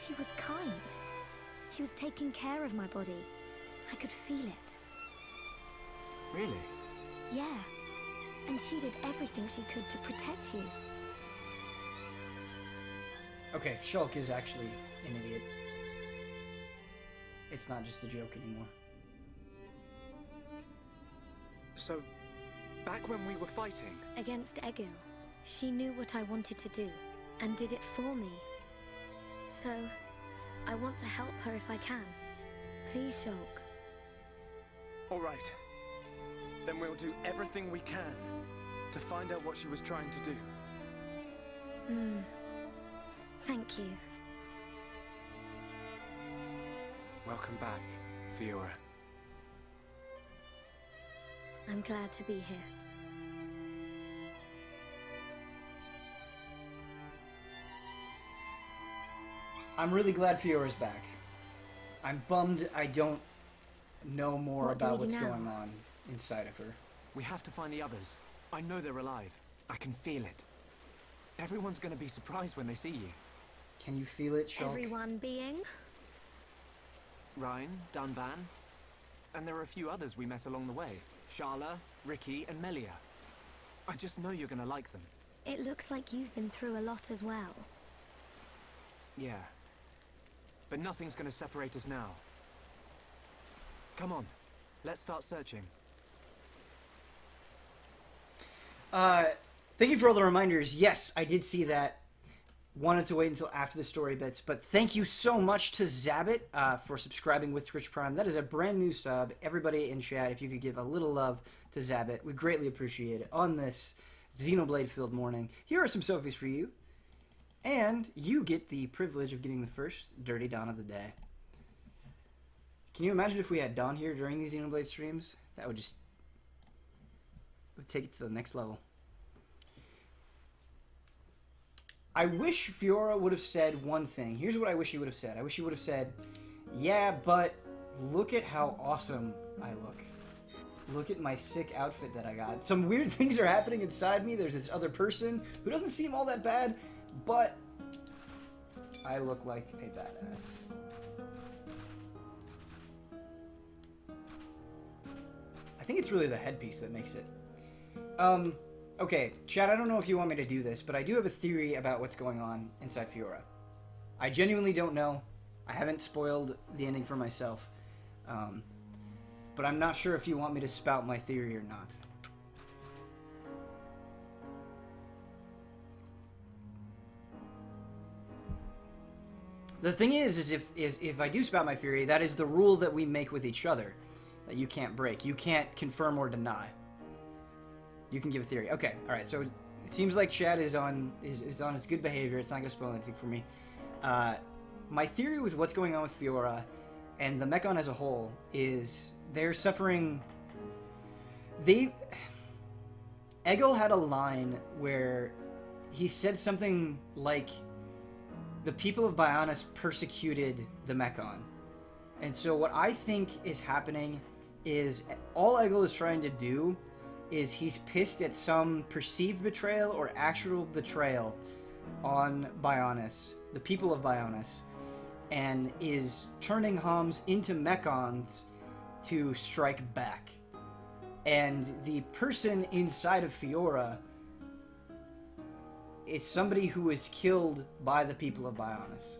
She was kind. She was taking care of my body. I could feel it. Really? Yeah. And she did everything she could to protect you. Okay, Shulk is actually an idiot. It's not just a joke anymore. So, back when we were fighting... Against Egil, she knew what I wanted to do, and did it for me. So, I want to help her if I can. Please, Shulk. All right. Then we'll do everything we can to find out what she was trying to do. Thank you. Welcome back, Fiora. I'm glad to be here. I'm really glad Fiora's back. I'm bummed I don't know more What do about we do what's now? going on inside of her. We have to find the others. I know they're alive. I can feel it. Everyone's gonna be surprised when they see you. Can you feel it, Shulk? Everyone being? Ryan, Dunban, and there are a few others we met along the way. Sharla, Ricky, and Melia. I just know you're gonna like them. It looks like you've been through a lot as well. Yeah. But nothing's gonna separate us now. Come on, let's start searching. Thank you for all the reminders. Yes, I did see that. Wanted to wait until after the story bits, but thank you so much to Zabbit for subscribing with Twitch Prime. That is a brand new sub. Everybody in chat, if you could give a little love to Zabbit, we greatly appreciate it on this Xenoblade-filled morning. Here are some Sophies for you, and you get the privilege of getting the first Dirty Dawn of the day. Can you imagine if we had Dawn here during these Xenoblade streams? That would just... would take it to the next level. I wish Fiora would have said one thing. Here's what I wish he would have said. I wish he would have said, yeah, but look at how awesome I look. Look at my sick outfit that I got. Some weird things are happening inside me. There's this other person who doesn't seem all that bad, but I look like a badass. I think it's really the headpiece that makes it. Okay, Chad, I don't know if you want me to do this, but I do have a theory about what's going on inside Fiora. I genuinely don't know. I haven't spoiled the ending for myself. But I'm not sure if you want me to spout my theory or not. The thing is if I do spout my theory, that is the rule that we make with each other. That you can't break. You can't confirm or deny. You can give a theory. Okay, alright, so it seems like Chad is on his good behavior. It's not going to spoil anything for me. My theory with what's going on with Fiora and the Mechon as a whole is they're suffering... Egil had a line where he said something like, the people of Bionis persecuted the Mechon. And so what I think is happening is all Egil is trying to do is he's pissed at some perceived betrayal or actual betrayal on Bionis, the people of Bionis, and is turning Homs into Mechons to strike back. And the person inside of Fiora is somebody who was killed by the people of Bionis.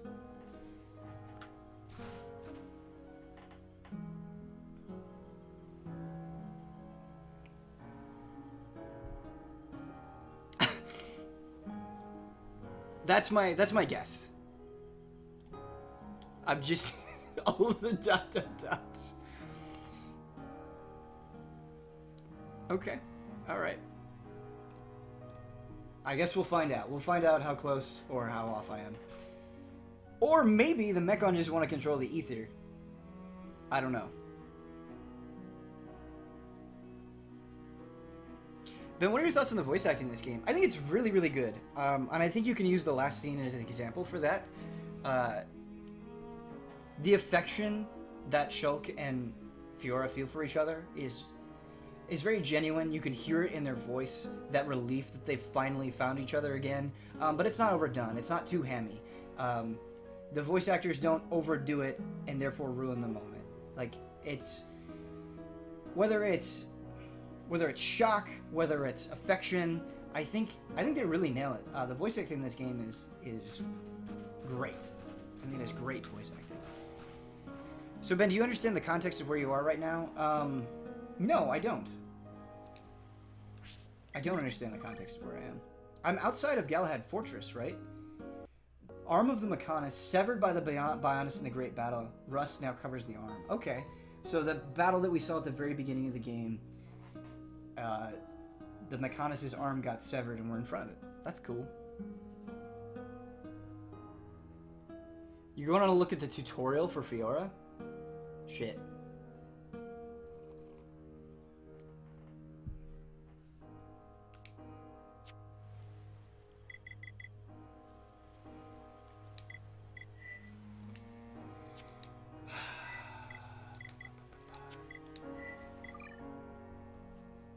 That's my guess. I'm just all of the ... Okay. Alright. I guess we'll find out. We'll find out how close or how off I am. Or maybe the Mechon just want to control the ether. I don't know. Ben, what are your thoughts on the voice acting in this game? I think it's really, really good. And I think you can use the last scene as an example for that. The affection that Shulk and Fiora feel for each other is is very genuine. You can hear it in their voice, that relief that they've finally found each other again. But it's not overdone. It's not too hammy. The voice actors don't overdo it and therefore ruin the moment. Like, it's... Whether it's shock, whether it's affection, I think they really nail it. The voice acting in this game is great. I mean, it's great voice acting. So Ben, do you understand the context of where you are right now? No, I don't. I don't understand the context of where I am. I'm outside of Galahad Fortress, right? Arm of the Mechonis, severed by the Bionis in the Great Battle. Rust now covers the arm. Okay, so the battle that we saw at the very beginning of the game, the Mechonis' arm got severed and we're in front of it. That's cool. You're going to look at the tutorial for Fiora? Shit.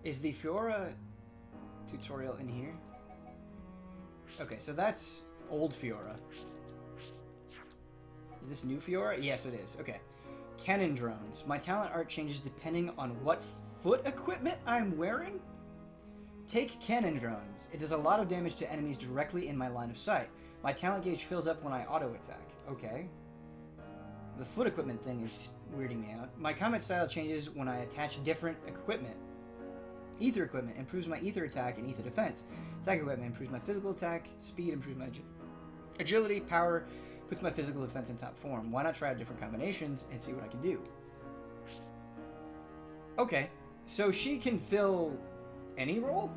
Is the Fiora tutorial in here? Okay, so that's old Fiora. Is this new Fiora? Yes, it is. Okay. Cannon drones. My talent art changes depending on what foot equipment I'm wearing? Take cannon drones. It does a lot of damage to enemies directly in my line of sight. My talent gauge fills up when I auto-attack. Okay. The foot equipment thing is weirding me out. My combat style changes when I attach different equipment. Ether equipment improves my ether attack and ether defense. Attack equipment improves my physical attack. Speed improves my agility. Power puts my physical defense in top form. Why not try out different combinations and see what I can do? Okay, so she can fill any role?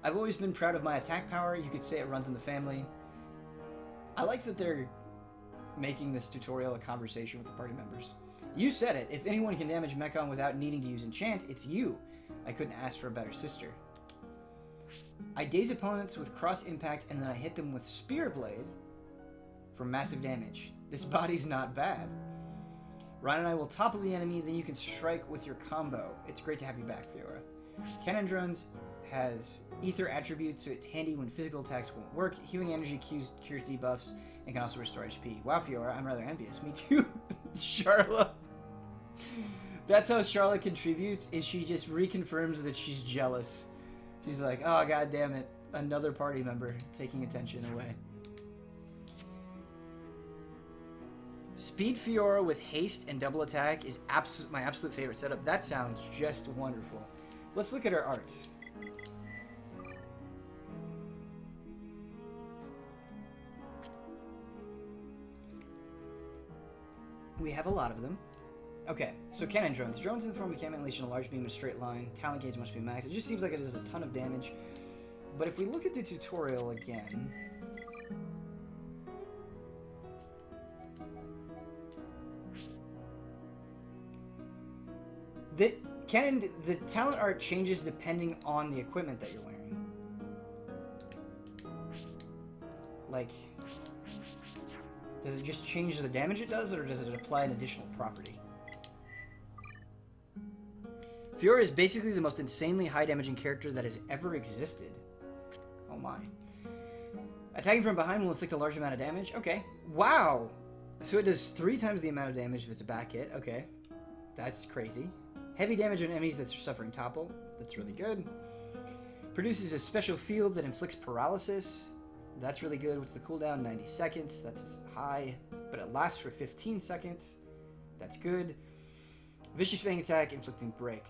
I've always been proud of my attack power. You could say it runs in the family. I like that they're making this tutorial a conversation with the party members. You said it. If anyone can damage Mechon without needing to use enchant, it's you. I couldn't ask for a better sister. I daze opponents with cross impact and then I hit them with spear blade for massive damage. This body's not bad. Ryan and I will topple the enemy, then you can strike with your combo. It's great to have you back, Fiora. Cannon Drones has ether attributes, so it's handy when physical attacks won't work. Healing energy cures debuffs and can also restore HP. Wow, Fiora, I'm rather envious. Me too. Charlotte. That's how Charlotte contributes, is she just reconfirms that she's jealous. She's like, oh, god damn it. Another party member taking attention away. Speed Fiora with haste and double attack is my absolute favorite setup. That sounds just wonderful. Let's look at her arts. We have a lot of them. Okay, so cannon drones. Drones in the form of a cannon unleash in a large beam in a straight line. Talent gauge must be max. It just seems like it does a ton of damage. But if we look at the tutorial again... The talent art changes depending on the equipment that you're wearing. Like... Does it just change the damage it does, or does it apply an additional property? Fiora is basically the most insanely high damaging character that has ever existed. Oh my. Attacking from behind will inflict a large amount of damage. Okay. Wow! So it does 3 times the amount of damage if it's a back hit. Okay. That's crazy. Heavy damage on enemies that are suffering topple. That's really good. Produces a special field that inflicts paralysis. That's really good. What's the cooldown? 90 seconds. That's high. But it lasts for 15 seconds. That's good. Vicious Fang attack, inflicting break.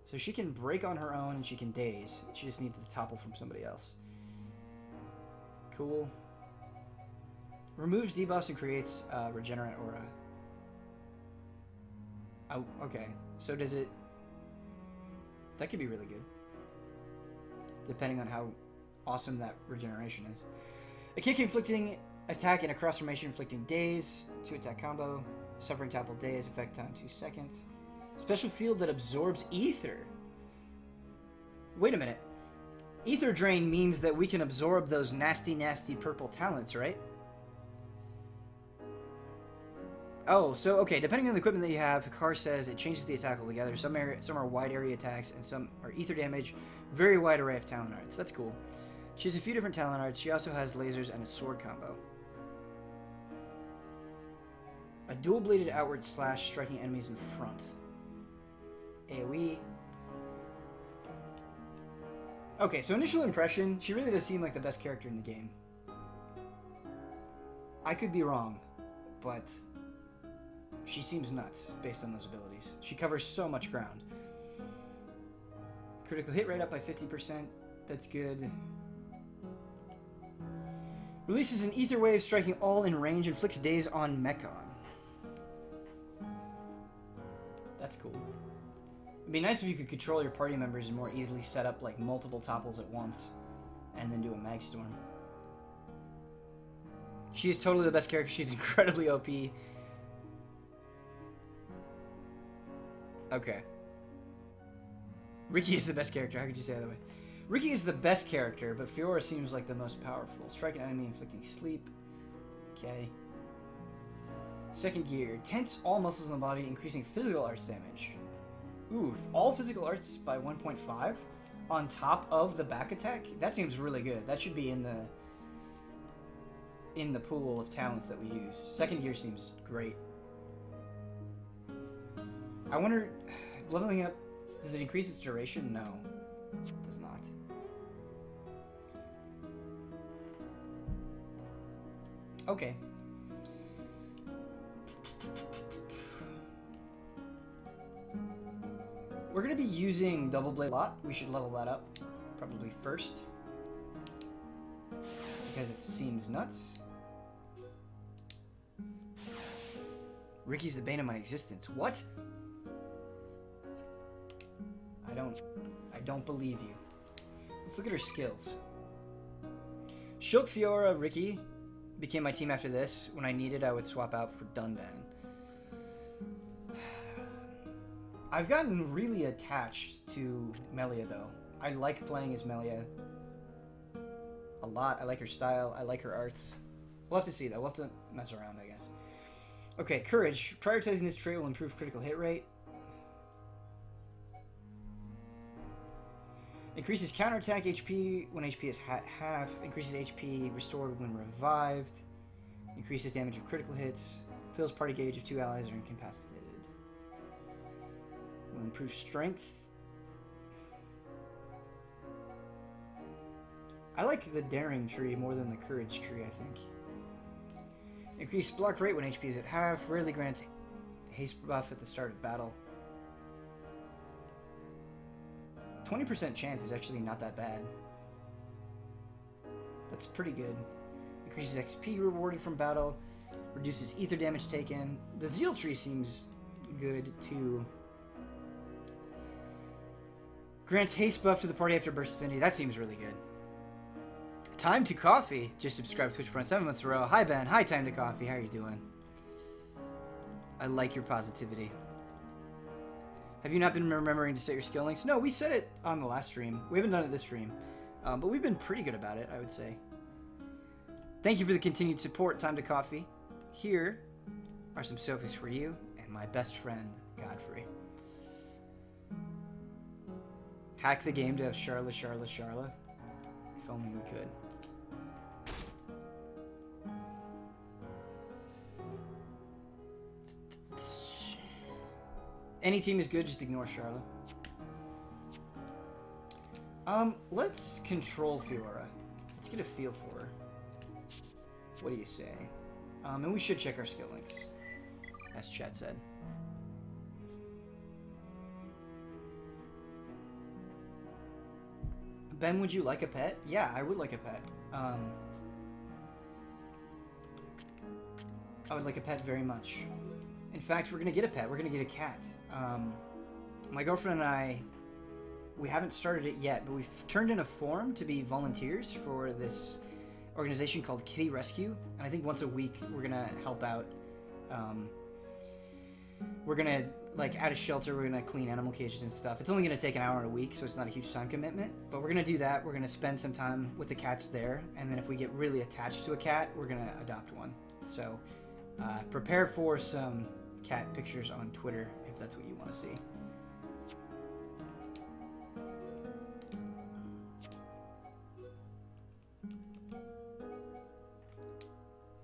So she can break on her own and she can daze. She just needs to topple from somebody else. Cool. Removes debuffs and creates regenerate aura. Oh, okay. So does it... That could be really good. Depending on how awesome that regeneration is. A kick inflicting attack and a cross formation inflicting daze. 2 attack combo. Suffering topple daze. Effect time 2 seconds. Special field that absorbs ether. Wait a minute. Ether drain means that we can absorb those nasty, nasty purple talents, right? Oh, so, okay, depending on the equipment that you have, Hikar says it changes the attack altogether. Some are wide area attacks, and some are ether damage. Very wide array of talent arts. That's cool. She has a few different talent arts. She also has lasers and a sword combo. A dual-bladed outward slash striking enemies in front. AoE. Okay, so initial impression, she really does seem like the best character in the game. I could be wrong, but she seems nuts based on those abilities. She covers so much ground. Critical hit rate up by 50%. That's good. Releases an ether wave striking all in range, inflicts daze on Mechon. That's cool. It'd be nice if you could control your party members and more easily set up like multiple topples at once and then do a mag storm. She's totally the best character. She's incredibly OP. Okay. Riki is the best character. How could you say it that way? Riki is the best character, but Fiora seems like the most powerful. Strike an enemy, inflicting sleep. Okay. Second gear. Tense all muscles in the body, increasing physical arts damage. Ooh, all physical arts by 1.5 on top of the back attack? That seems really good. That should be in the pool of talents that we use. Second gear seems great. I wonder, leveling up, does it increase its duration? No, it does not. Okay. We're going to be using Double Blade a lot. We should level that up probably first, because it seems nuts. Riki's the bane of my existence. What? I don't believe you. Let's look at her skills. Shulk, Fiora, Riki became my team after this. When I needed, I would swap out for Dunban. I've gotten really attached to Melia, though. I like playing as Melia a lot. I like her style. I like her arts. We'll have to see, though. We'll have to mess around, I guess. Okay, Courage. Prioritizing this trait will improve critical hit rate. Increases counterattack HP when HP is half. Increases HP restored when revived. Increases damage of critical hits. Fills party gauge if 2 allies are incapacitated. Will improve strength. I like the daring tree more than the courage tree, I think. Increased block rate when HP is at half. Rarely grants haste buff at the start of battle. 20% chance is actually not that bad. That's pretty good. Increases XP rewarded from battle. Reduces ether damage taken. The Zeal tree seems good too. Grants haste buff to the party after burst affinity. That seems really good. Time to Coffee. Just subscribed to Twitch for 7 months in a row. Hi Ben. Hi Time to Coffee. How are you doing? I like your positivity. Have you not been remembering to set your skill links? No, we set it on the last stream. We haven't done it this stream. But we've been pretty good about it, I would say. Thank you for the continued support, Time to Coffee. Here are some Sophies for you and my best friend, Godfrey. Hack the game to have Charla. If only we could. Any team is good, just ignore Charla. Let's control Fiora. Let's get a feel for her. What do you say? And we should check our skill links, as chat said. Ben, would you like a pet? Yeah, I would like a pet. I would like a pet very much. In fact, we're gonna get a pet. We're gonna get a cat. My girlfriend and I, we haven't started it yet, but we've turned in a form to be volunteers for this organization called Kitty Rescue, and I think once a week we're gonna help out. We're gonna, like, at a shelter, we're gonna clean animal cages and stuff. It's only gonna take an hour a week, so it's not a huge time commitment, but we're gonna do that. We're gonna spend some time with the cats there, and then if we get really attached to a cat, we're gonna adopt one. So Prepare for some cat pictures on Twitter if that's what you want to see.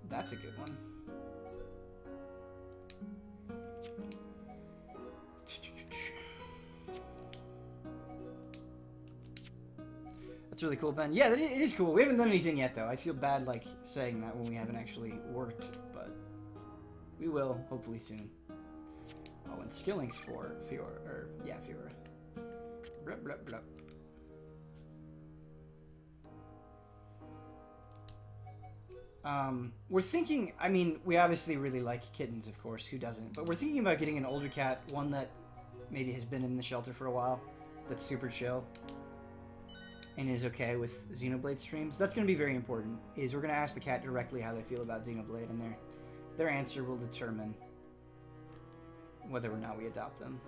That's a good one. That's really cool, Ben. Yeah, it is cool. We haven't done anything yet, though. I feel bad, like, saying that when we haven't actually worked, but we will, hopefully soon. Oh, and skill links for Fiora, or, yeah, Fiora. Blup, blup, blup. We're thinking, I mean, we obviously really like kittens, of course, who doesn't? But we're thinking about getting an older cat, one that maybe has been in the shelter for a while, that's super chill, and is okay with Xenoblade streams. That's going to be very important, is we're going to ask the cat directly how they feel about Xenoblade, and their answer will determine whether or not we adopt them.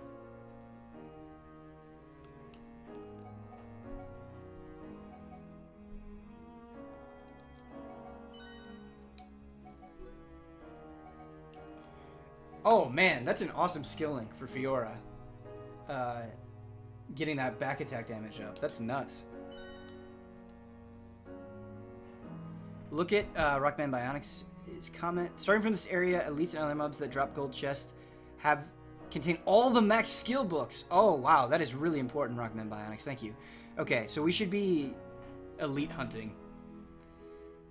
Oh man, that's an awesome skill link for Fiora. Getting that back attack damage up. That's nuts. Look at Rockman Bionics' comment. Starting from this area, elites and other mobs that drop gold chest contain all the max skill books. Oh wow, that is really important, Rockman Bionics. Thank you. Okay, so we should be elite hunting.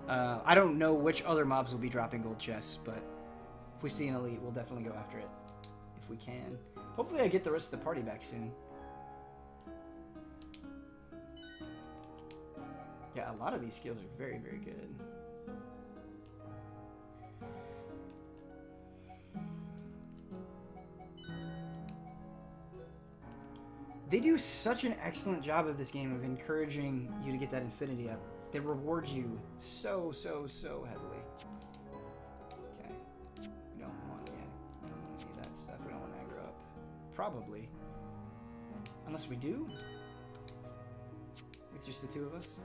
I don't know which other mobs will be dropping gold chests, but if we see an elite, we'll definitely go after it. If we can. Hopefully I get the rest of the party back soon. Yeah, a lot of these skills are very, very good. They do such an excellent job of this game of encouraging you to get that infinity up. They reward you so, so, so heavily. Probably. Unless we do? With just the two of us?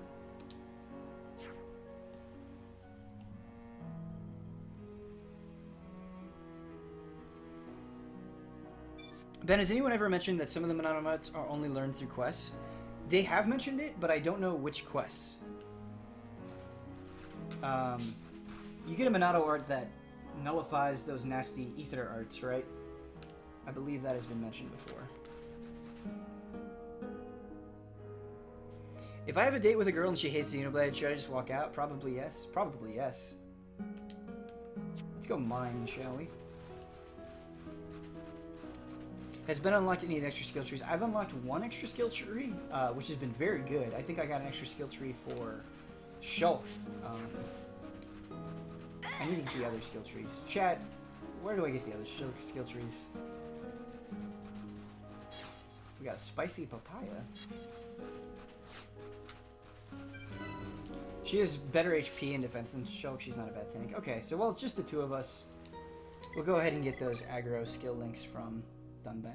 Ben, has anyone ever mentioned that some of the Monado mods are only learned through quests? They have mentioned it, but I don't know which quests. You get a Monado art that nullifies those nasty ether arts, right? I believe that has been mentioned before. If I have a date with a girl and she hates Xenoblade, should I just walk out? Probably yes. Probably yes. Let's go mine, shall we? Has Ben unlocked any of the extra skill trees? I've unlocked one extra skill tree, which has been very good. I think I got an extra skill tree for Shulk. I need to get the other skill trees. Chat, where do I get the other skill trees? We got a spicy papaya. She has better HP and defense than Shulk. She's not a bad tank. Okay, so while it's just the two of us, we'll go ahead and get those aggro skill links from Dunban.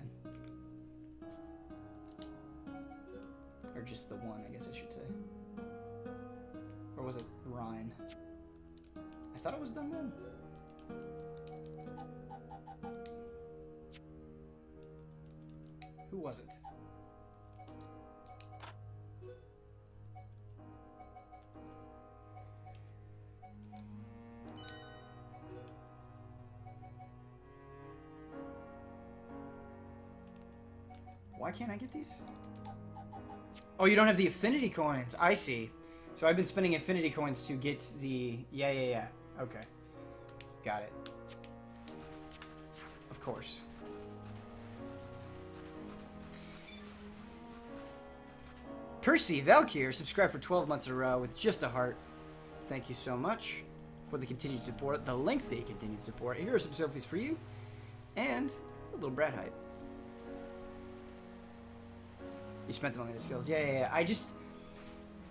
Or just the one, I guess I should say. Or was it Rhine? I thought it was Dunban. Who was it? Why can't I get these? Oh, you don't have the affinity coins. I see. So I've been spending affinity coins to get the... Yeah. Okay. Got it. Of course. Percy Valkyr subscribed for 12 months in a row with just a heart. Thank you so much for the continued support, the lengthy continued support. Here are some selfies for you, and a little brat hype. You spent them on the skills. Yeah.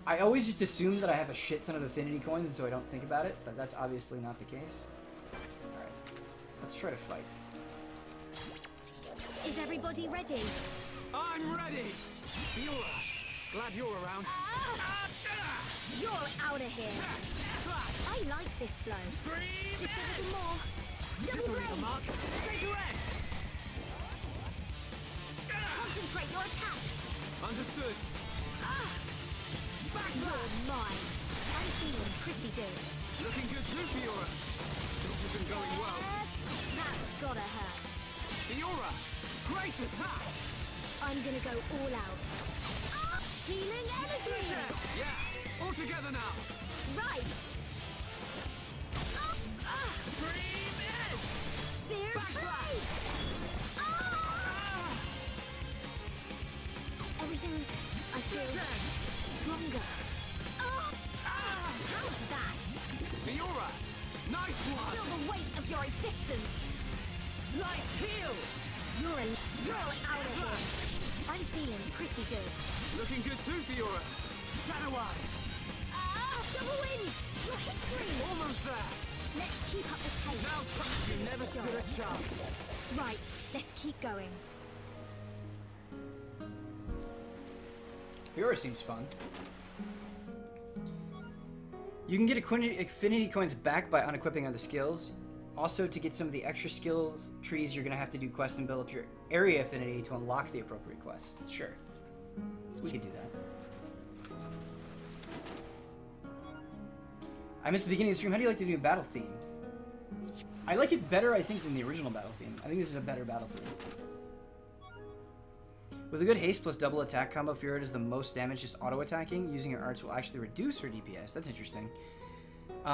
I always just assume that I have a shit ton of affinity coins, and so I don't think about it, but that's obviously not the case. Alright, let's try to fight. Is everybody ready? I'm ready! Fiora, glad you're around. You're out of here. I like this flow. Just a little more. This'll leave a mark. Take your edge. Concentrate your attack. Understood. You're mine. I'm feeling pretty good. Looking good too, Fiora. This isn't going well. That's gotta hurt. Fiora, great attack. I'm gonna go all out. Healing energy. Yeah, all together now. Right. Stream edge. Spear trade. Everything's, I feel, stronger. How's that? Fiora, nice one. Feel the weight of your existence. Life heal. You're out of here. I'm feeling pretty good. Looking good too, Fiora. Shadow Eyes. Double wind. Your history. Almost there. Let's keep up the pace. Now, you never stood a chance. Right, let's keep going. Fiora seems fun. You can get affinity coins back by unequipping other skills. Also, to get some of the extra skills trees, you're going to have to do quests and build up your area affinity to unlock the appropriate quests. Sure. We can do that. I missed the beginning of the stream. How do you like the new battle theme? I like it better, I think, than the original battle theme. I think this is a better battle theme. With a good haste plus double attack combo, Fiora does the most damage just auto-attacking. Using her arts will actually reduce her DPS. That's interesting.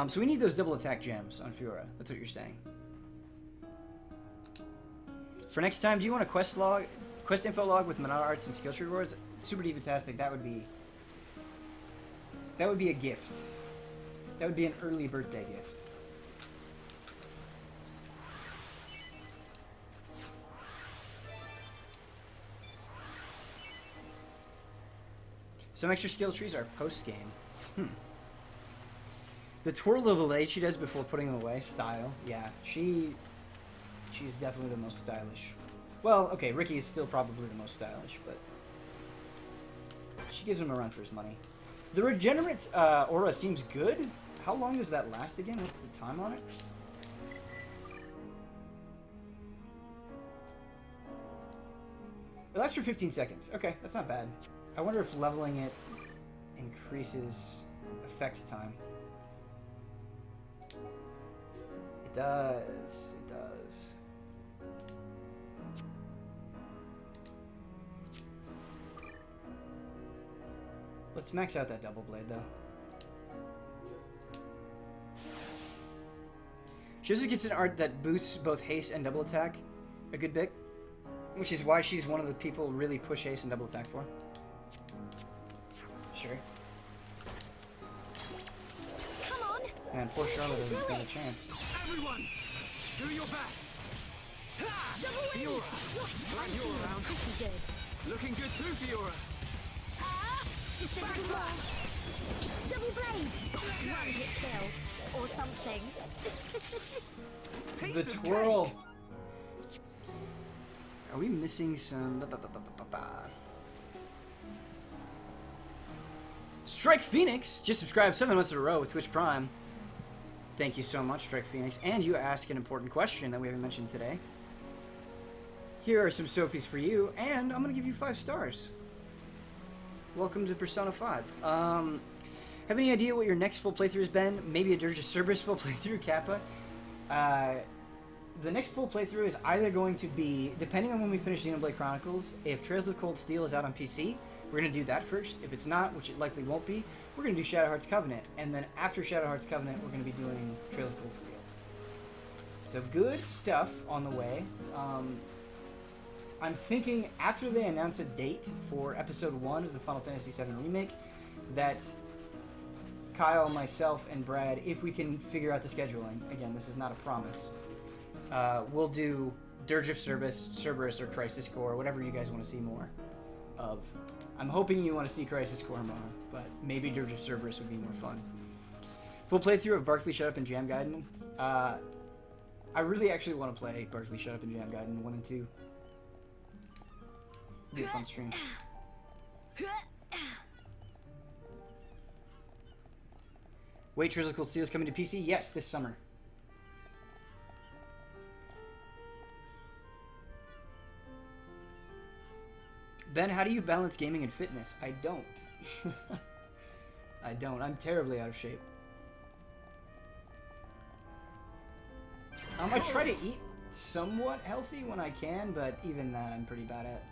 So we need those double attack gems on Fiora. That's what you're saying. For next time, do you want a quest info log with Monada arts and skill tree rewards? Super Diva-tastic. That would be a gift. That would be an early birthday gift. Some extra skill trees are post-game. The twirl of the blade she does before putting them away, style. Yeah, she's definitely the most stylish. Well, okay, Ricky is still probably the most stylish, but she gives him a run for his money. The regenerate aura seems good. How long does that last again? What's the time on it? It lasts for 15 seconds. Okay, that's not bad. I wonder if leveling it increases effect time. It does. It does. Let's max out that double blade, though. She also gets an art that boosts both haste and double attack a good bit, which is why she's one of the people really push haste and double attack for. Sure. Come on. Man, poor Charlotte doesn't stand a chance. Everyone, do your best. Double wind. Glad you're around. Pretty good. Looking good too, Fiora. Just a little more. Double blade. One hit kill. Or something. The twirl. Are we missing some... Strike Phoenix just subscribed 7 months in a row with Twitch Prime. Thank you so much, Strike Phoenix. And you asked an important question that we haven't mentioned today. Here are some Sophies for you, and I'm going to give you 5 stars. Welcome to Persona 5. Have any idea what your next full playthrough has been? Maybe a Dirge of Cerberus full playthrough, Kappa? The next full playthrough is either going to be, depending on when we finish Xenoblade Chronicles, if Trails of Cold Steel is out on PC, we're going to do that first. If it's not, which it likely won't be, we're going to do Shadow Heart's Covenant. And then after Shadow Heart's Covenant, we're going to be doing Trails of Cold Steel. So good stuff on the way. I'm thinking after they announce a date for Episode 1 of the Final Fantasy VII Remake, that Kyle, myself, and Brad, if we can figure out the scheduling, again, this is not a promise, we'll do Dirge of Cerberus, or Crisis Core, whatever you guys want to see more of. I'm hoping you want to see Crisis Core more, but maybe Dirge of Cerberus would be more fun. Full playthrough of Barkley Shut Up and Jam Gaiden. I really actually want to play Barkley Shut Up and Jam Gaiden 1 and 2. Be a fun stream. Wait, Trails of Cold Steel is coming to PC? Yes, this summer. Ben, how do you balance gaming and fitness? I don't. I don't. I'm terribly out of shape. I try to eat somewhat healthy when I can, but even that I'm pretty bad at.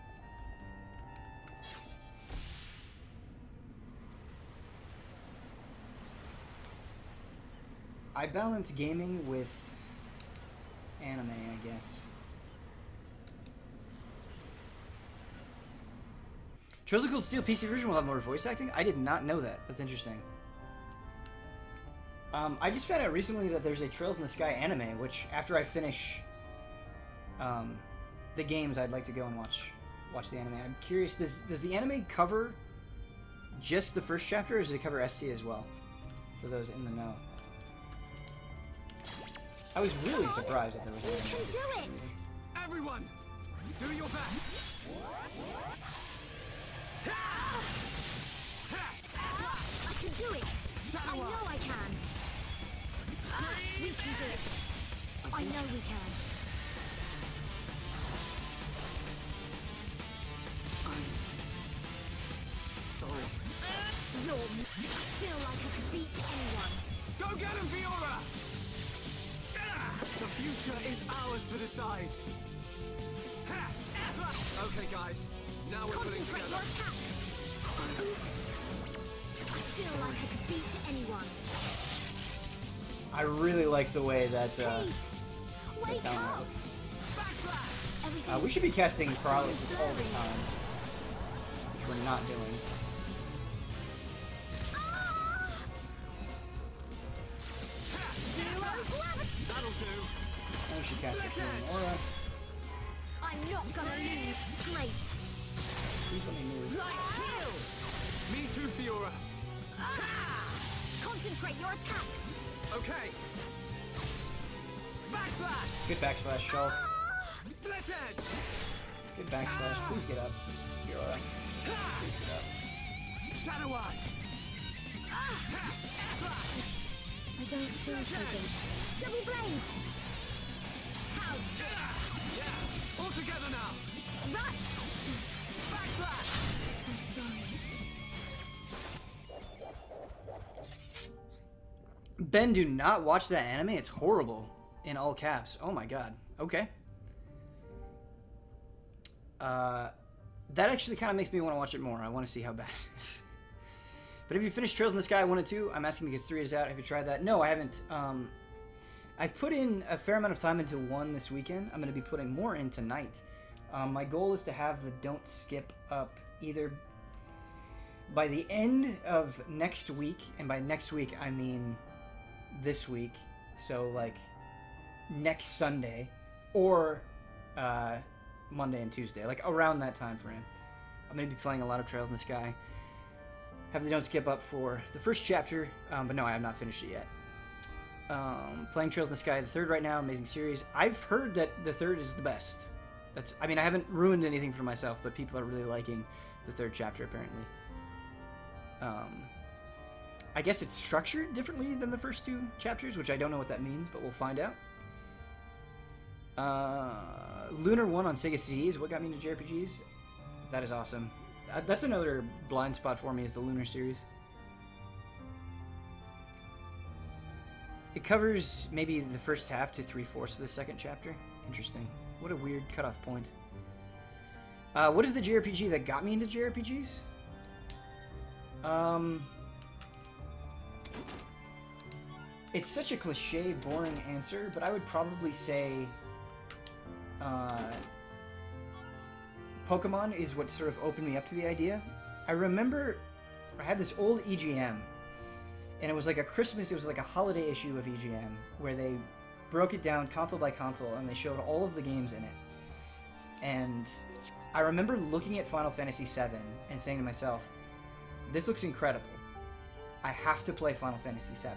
I balance gaming with anime, I guess. Trails of Cold Steel PC version will have more voice acting? I did not know that. That's interesting. I just found out recently that there's a Trails in the Sky anime, which after I finish the games, I'd like to go and watch the anime. I'm curious, does the anime cover just the first chapter, or does it cover SC as well? For those in the know. I was really surprised that there was an anime. You can do it! Everyone, do your best! I can do it! I know I can! We can do it! I know we can. Sorry. I feel like I could beat anyone. Go get him, Fiora! The future is ours to decide. Okay, guys. Now we're putting Concentrate together. your attacks! Oops. I feel like I could beat anyone. I really like the way that Please, wake that's how it up! works. We should be casting paralysis all the time, which we're not doing. That'll do. I should cast a Healing Aura. I'm not gonna lose. Great. Please let me move. Me too, Fiora. Concentrate your attacks. Okay. Backslash! Good backslash, Shell. Slit edge! Good backslash. Please get up. Fiora. Please get up. Shadow Eye! I don't feel so good. Double blade! How? All together now! Right! Backslash! I'm sorry. Ben, do not watch that anime. It's horrible. In all caps. Oh my god. Okay. That actually kind of makes me want to watch it more. I want to see how bad it is. But have you finished Trails in the Sky 1 and 2? I'm asking because 3 is out. Have you tried that? No, I haven't. I've put in a fair amount of time into 1 this weekend. I'm going to be putting more in tonight. My goal is to have the Don't Skip up either by the end of next week, and by next week I mean this week, so like next Sunday, or Monday and Tuesday, like around that time frame. I'm going to be playing a lot of Trails in the Sky. Have the Don't Skip up for the first chapter, but no, I have not finished it yet. Playing Trails in the Sky, the 3rd right now, amazing series. I've heard that the 3rd is the best. I mean, I haven't ruined anything for myself, but people are really liking the 3rd chapter, apparently. I guess it's structured differently than the first 2 chapters, which I don't know what that means, but we'll find out. Lunar 1 on Sega CD is what got me into JRPGs. That is awesome. That's another blind spot for me, is the Lunar series. It covers maybe the first half to 3/4 of the 2nd chapter. Interesting. What a weird cutoff point. What is the JRPG that got me into JRPGs? It's such a cliche, boring answer, but I would probably say Pokemon is what sort of opened me up to the idea. I remember I had this old EGM, and it was like a Christmas, it was like a holiday issue of EGM, where they broke it down console by console, and they showed all of the games in it. And I remember looking at Final Fantasy VII and saying to myself, this looks incredible. I have to play Final Fantasy VII.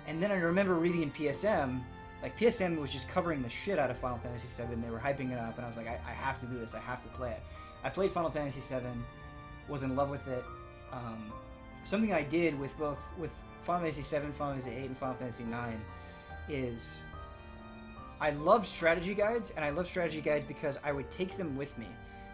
And then I remember reading in PSM, like PSM was just covering the shit out of Final Fantasy VII. They were hyping it up, and I was like, I have to do this. I have to play it. I played Final Fantasy VII, was in love with it. Something I did with Final Fantasy VII, Final Fantasy VIII, and Final Fantasy IX is I love strategy guides, and I love strategy guides because I would take them with me.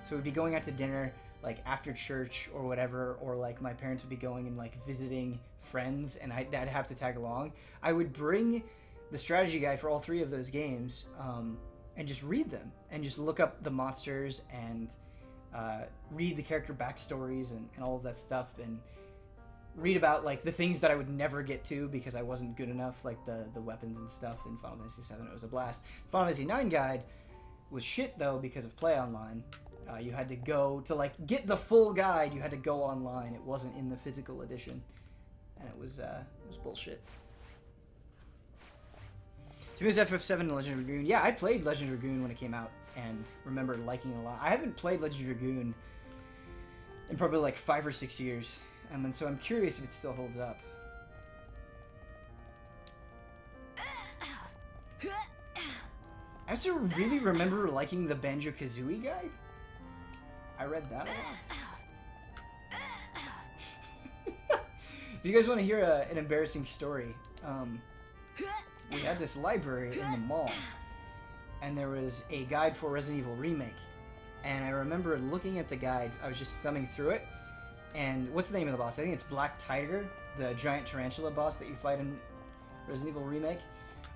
So we'd be going out to dinner, like after church or whatever, or like my parents would be going and like visiting friends and I'd have to tag along, I would bring the strategy guide for all 3 of those games and just read them and just look up the monsters and read the character backstories and all of that stuff, and read about like the things that I would never get to because I wasn't good enough, like the weapons and stuff in Final Fantasy VII. It was a blast. Final Fantasy IX guide was shit though because of Play Online. You had to go to like get the full guide. You had to go online. It wasn't in the physical edition, and it was bullshit. So here's FF7 and Legend of Dragoon. Yeah, I played Legend of Dragoon when it came out and remember liking it a lot. I haven't played Legend of Dragoon in probably like 5 or 6 years. And so I'm curious if it still holds up. I also really remember liking the Banjo-Kazooie guide. I read that a lot. If you guys want to hear an embarrassing story, we had this library in the mall, and there was a guide for Resident Evil Remake. And I remember looking at the guide, I was just thumbing through it, and what's the name of the boss? I think it's Black Tiger, the giant tarantula boss that you fight in Resident Evil Remake.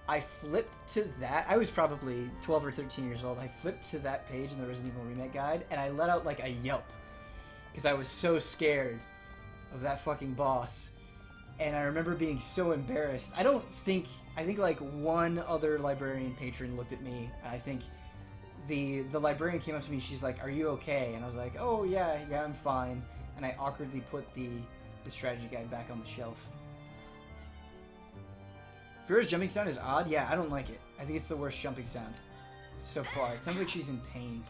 I flipped to that. I was probably 12 or 13 years old. I flipped to that page in the Resident Evil Remake guide, and I let out like a yelp because I was so scared of that fucking boss. And I remember being so embarrassed. I think like one other librarian patron looked at me, and I think the librarian came up to me. She's like, "Are you okay?" And I was like, "Oh yeah, I'm fine." And I awkwardly put the strategy guide back on the shelf. Fiora's jumping sound is odd. Yeah, I don't like it. I think it's the worst jumping sound so far. It sounds like she's in pain.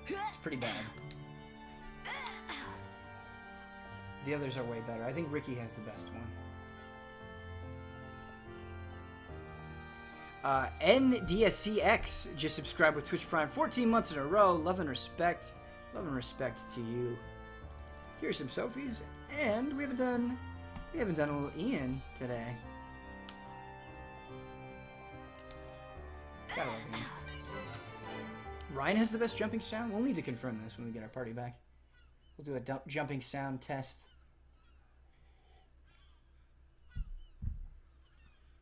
It's pretty bad. The others are way better. I think Ricky has the best one. NDSCX just subscribed with Twitch Prime 14 months in a row. Love and respect. Love and respect to you. Here's some Sophies. And we haven't done a little Ian today. Gotta love Ian. Ryan has the best jumping sound. We'll need to confirm this when we get our party back. We'll do a jumping sound test.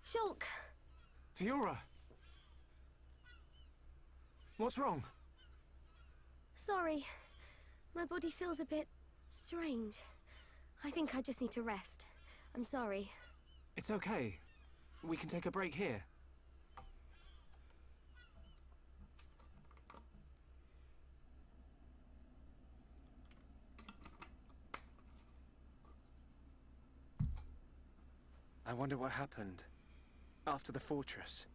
Shulk. Fiora. What's wrong? Sorry. My body feels a bit strange. I think I just need to rest. I'm sorry. It's okay. We can take a break here. I wonder what happened after the fortress.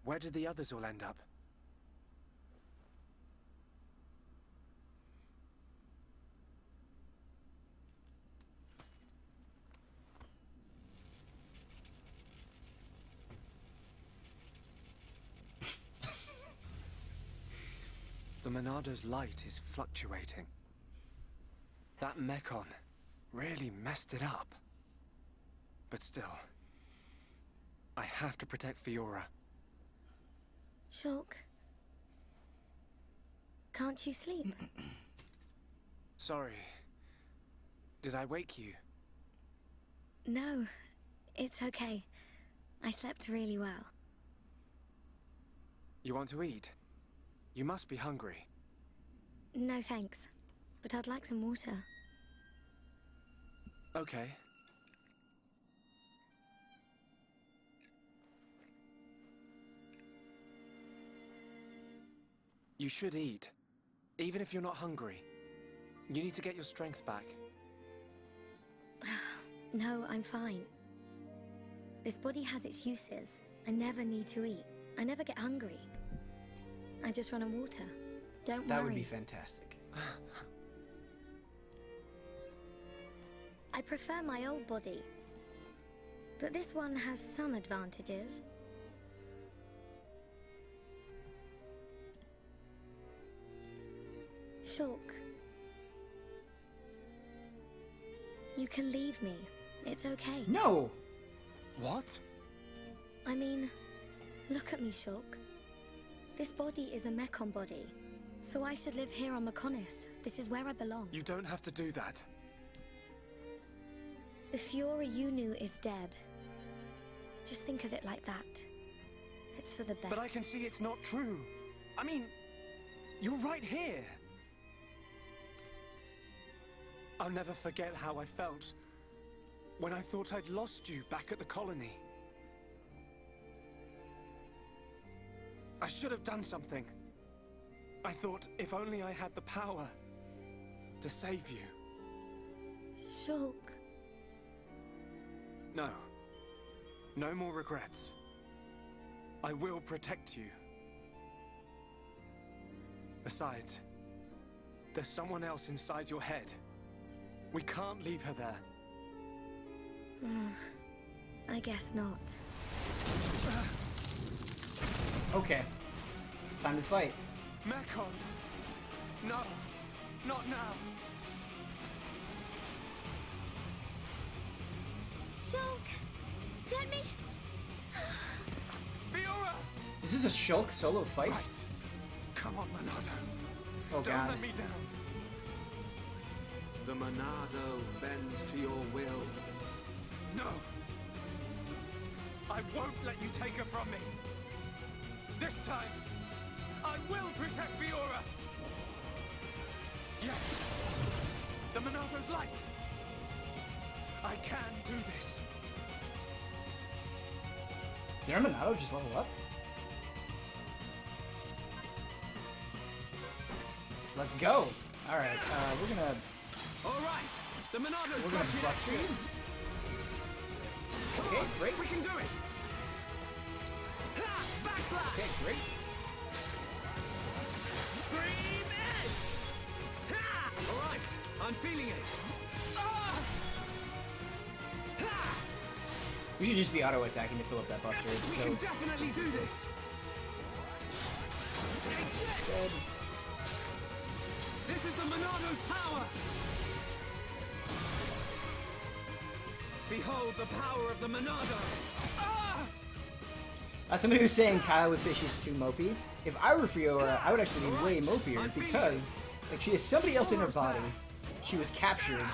Where did the others all end up? The Monado's light is fluctuating. That Mechon really messed it up. But still, I have to protect Fiora. Shulk. Can't you sleep? Sorry. Did I wake you? No, it's okay. I slept really well. You want to eat? You must be hungry. No thanks, but I'd like some water. Okay. You should eat, even if you're not hungry. You need to get your strength back. No, I'm fine. This body has its uses. I never need to eat. I never get hungry. I just run on water. Don't worry. That would be fantastic. I prefer my old body. But this one has some advantages. Shulk. You can leave me. It's okay. No! What? I mean, look at me, Shulk. This body is a Mechon body. So I should live here on Mechonis. This is where I belong. You don't have to do that. The Fiora you knew is dead. Just think of it like that. It's for the best. But I can see it's not true. I mean, you're right here. I'll never forget how I felt when I thought I'd lost you back at the colony. I should have done something. I thought if only I had the power to save you. Shulk. No. No more regrets. I will protect you. Besides, there's someone else inside your head. We can't leave her there. I guess not. Okay. Time to fight. Mechon! No! Not now! Shulk! Let me... Fiora! Is this a Shulk solo fight? Right. Come on, Monado. Oh Don't god. let me down. The Monado bends to your will. No! I won't let you take her from me! This time, I will protect Fiora! Yes! The Monado's light! I can do this! Did our Monado just level up? Let's go! Alright, we're gonna... Alright! The Monado's We're gonna bust you. Okay, great. We can do it! Ha! Backslash! Okay, great. Stream edge! Ha! Alright, I'm feeling it. Ah! Ha! We should just be auto-attacking to fill up that buster. We can definitely do this! Instead. This is the Monado's power! Behold the power of the Monado! Ah! As somebody who's saying Kyle would say she's too mopey, if I were Fiora, I would actually be way mopier because like she has somebody else in her body. She was captured.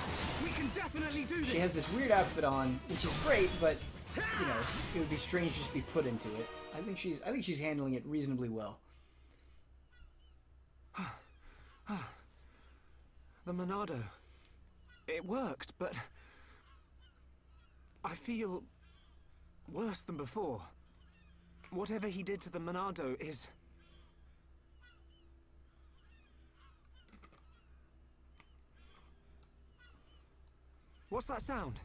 We can definitely do this. She has this weird outfit on, which is great, but you know, it would be strange just to be put into it. I think she's handling it reasonably well. The Monado. It worked, but I feel worse than before. Whatever he did to the Monado is... What's that sound?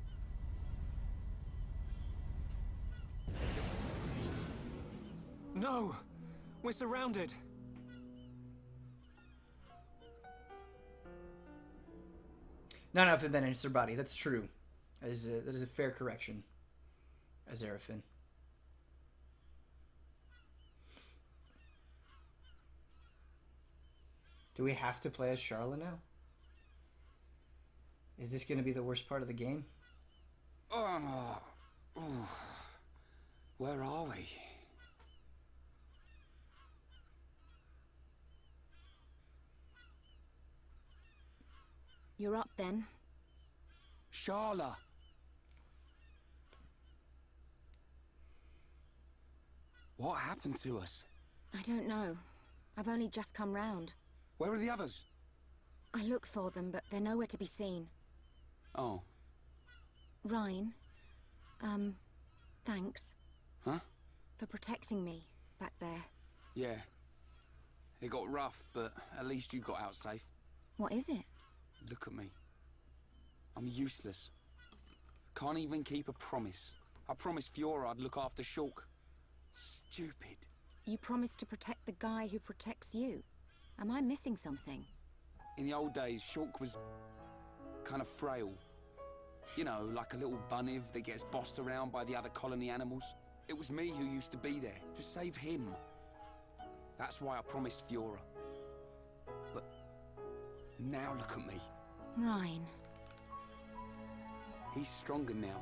No! We're surrounded! Not enough been in her body. That's true. That is a fair correction. Azerafin. Do we have to play as Charla now? Is this going to be the worst part of the game? Where are we? You're up then. Charla! What happened to us? I don't know. I've only just come round. Where are the others? I look for them, but they're nowhere to be seen. Oh. Ryan, thanks. Huh? For protecting me back there. Yeah. It got rough, but at least you got out safe. What is it? Look at me. I'm useless. Can't even keep a promise. I promised Fiora I'd look after Shulk. Stupid. You promised to protect the guy who protects you. Am I missing something? In the old days, Shulk was kind of frail. You know, like a little bunniv that gets bossed around by the other colony animals. It was me who used to be there, to save him. That's why I promised Fiora. But now look at me. Ryan. He's stronger now.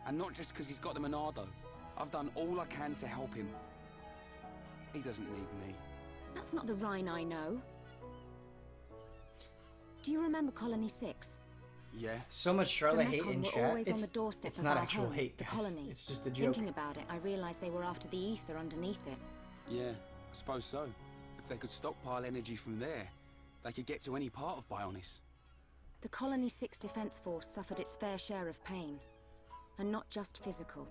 And not just because he's got the Monado. I've done all I can to help him. He doesn't need me. That's not the Rhine I know. Do you remember Colony 6? Yeah. So much Charlotte hate Mechon in were chat. always on the doorstep It's of not our actual home, hate, the guys. colony. It's just a joke. Thinking about it, I realized they were after the ether underneath it. Yeah, I suppose so. If they could stockpile energy from there, they could get to any part of Bionis. The Colony 6 Defense Force suffered its fair share of pain. And not just physical.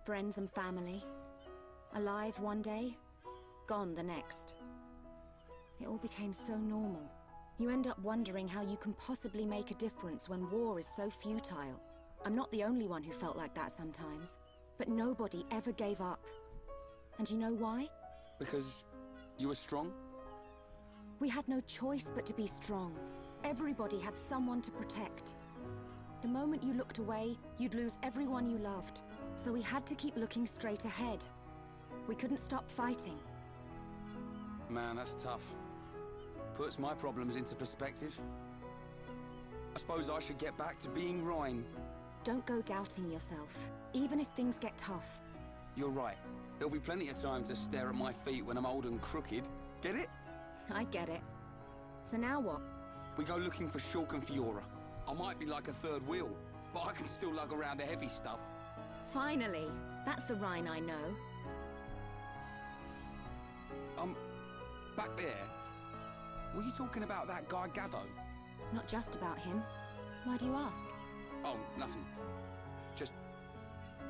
Friends and family. Alive one day, gone the next. It all became so normal. You end up wondering how you can possibly make a difference when war is so futile. I'm not the only one who felt like that sometimes. But nobody ever gave up. And you know why? Because you were strong? We had no choice but to be strong. Everybody had someone to protect. The moment you looked away, you'd lose everyone you loved. So we had to keep looking straight ahead. We couldn't stop fighting. Man, that's tough. Puts my problems into perspective. I suppose I should get back to being Rhine. Don't go doubting yourself, even if things get tough. You're right. There'll be plenty of time to stare at my feet when I'm old and crooked. Get it? I get it. So now what? We go looking for Shulk and Fiora. I might be like a third wheel, but I can still lug around the heavy stuff. Finally! That's the Rhine I know. Back there, were you talking about that guy Gaddo? Not just about him. Why do you ask? Oh, nothing. Just,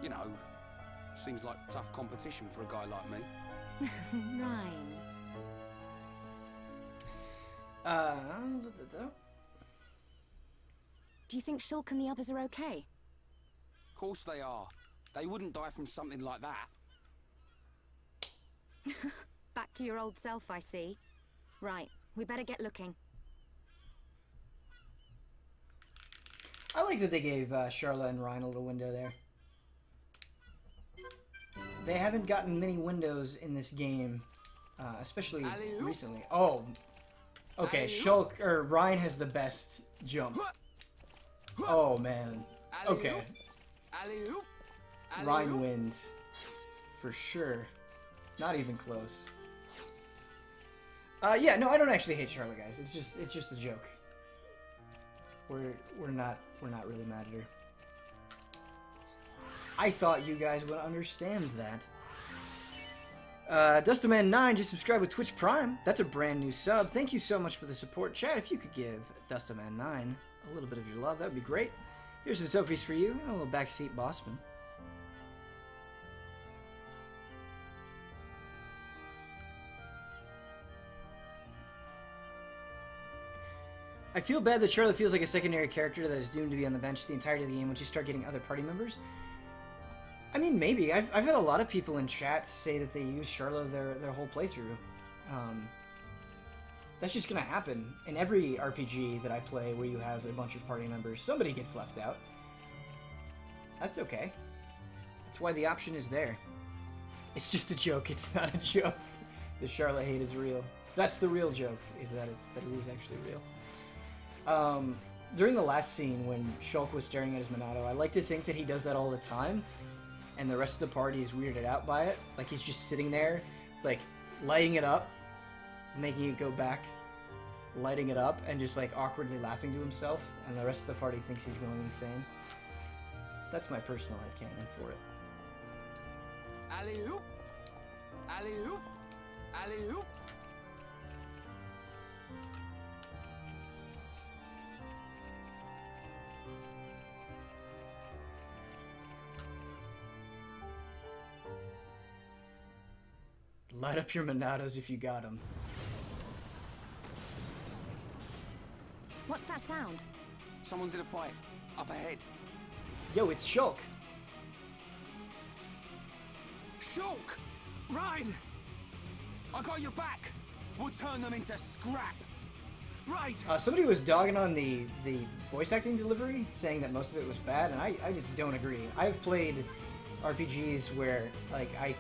you know, seems like tough competition for a guy like me. Rhine. Do you think Shulk and the others are okay? Of course they are. They wouldn't die from something like that. Back to your old self, I see. Right, we better get looking. I like that they gave Charla and Rhine a little window there. They haven't gotten many windows in this game, especially recently. Oh, okay. Shulk or Rhine has the best jump. Oh man. Okay. Rhine wins for sure. Not even close. Yeah, no, I don't actually hate Charlotte, guys. It's just a joke. We're not really mad at her. I thought you guys would understand that. Dustaman9 just subscribed with Twitch Prime. That's a brand new sub. Thank you so much for the support, chat. If you could give Dustaman9 a little bit of your love, that would be great. Here's some Sophies for you, and a little backseat Bossman. I feel bad that Charlotte feels like a secondary character that is doomed to be on the bench the entirety of the game once you start getting other party members. I mean, maybe. I've had a lot of people in chat say that they use Charlotte their whole playthrough. That's just gonna happen. In every RPG that I play where you have a bunch of party members, somebody gets left out. That's okay. That's why the option is there. It's just a joke, it's not a joke. The Charlotte hate is real. That's the real joke, is that it is actually real. During the last scene when Shulk was staring at his Monado, I like to think that he does that all the time, and the rest of the party is weirded out by it. Like he's just sitting there, like, lighting it up, making it go back, lighting it up, and just like awkwardly laughing to himself, and the rest of the party thinks he's going insane. That's my personal headcanon for it. Alley-oop! Alley-oop! Alley-oop! Light up your Monados if you got them. What's that sound? Someone's in a fight. Up ahead. Yo, it's Shulk. Shulk! Rhine! I got your back. We'll turn them into scrap. Right. Somebody was dogging on the voice acting delivery, saying that most of it was bad, and I just don't agree. I've played RPGs where like I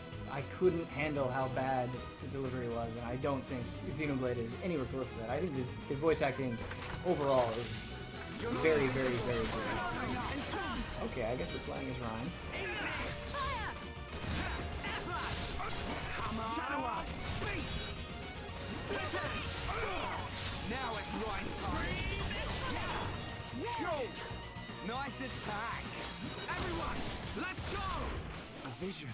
couldn't handle how bad the delivery was, and I don't think Xenoblade is anywhere close to that. I think the voice acting overall is very, very, very good. Okay, I guess we're playing as Rhine. Shadow up! Beat! Split edge! Now it's right time! Cool! Nice attack! Everyone, let's go! A vision.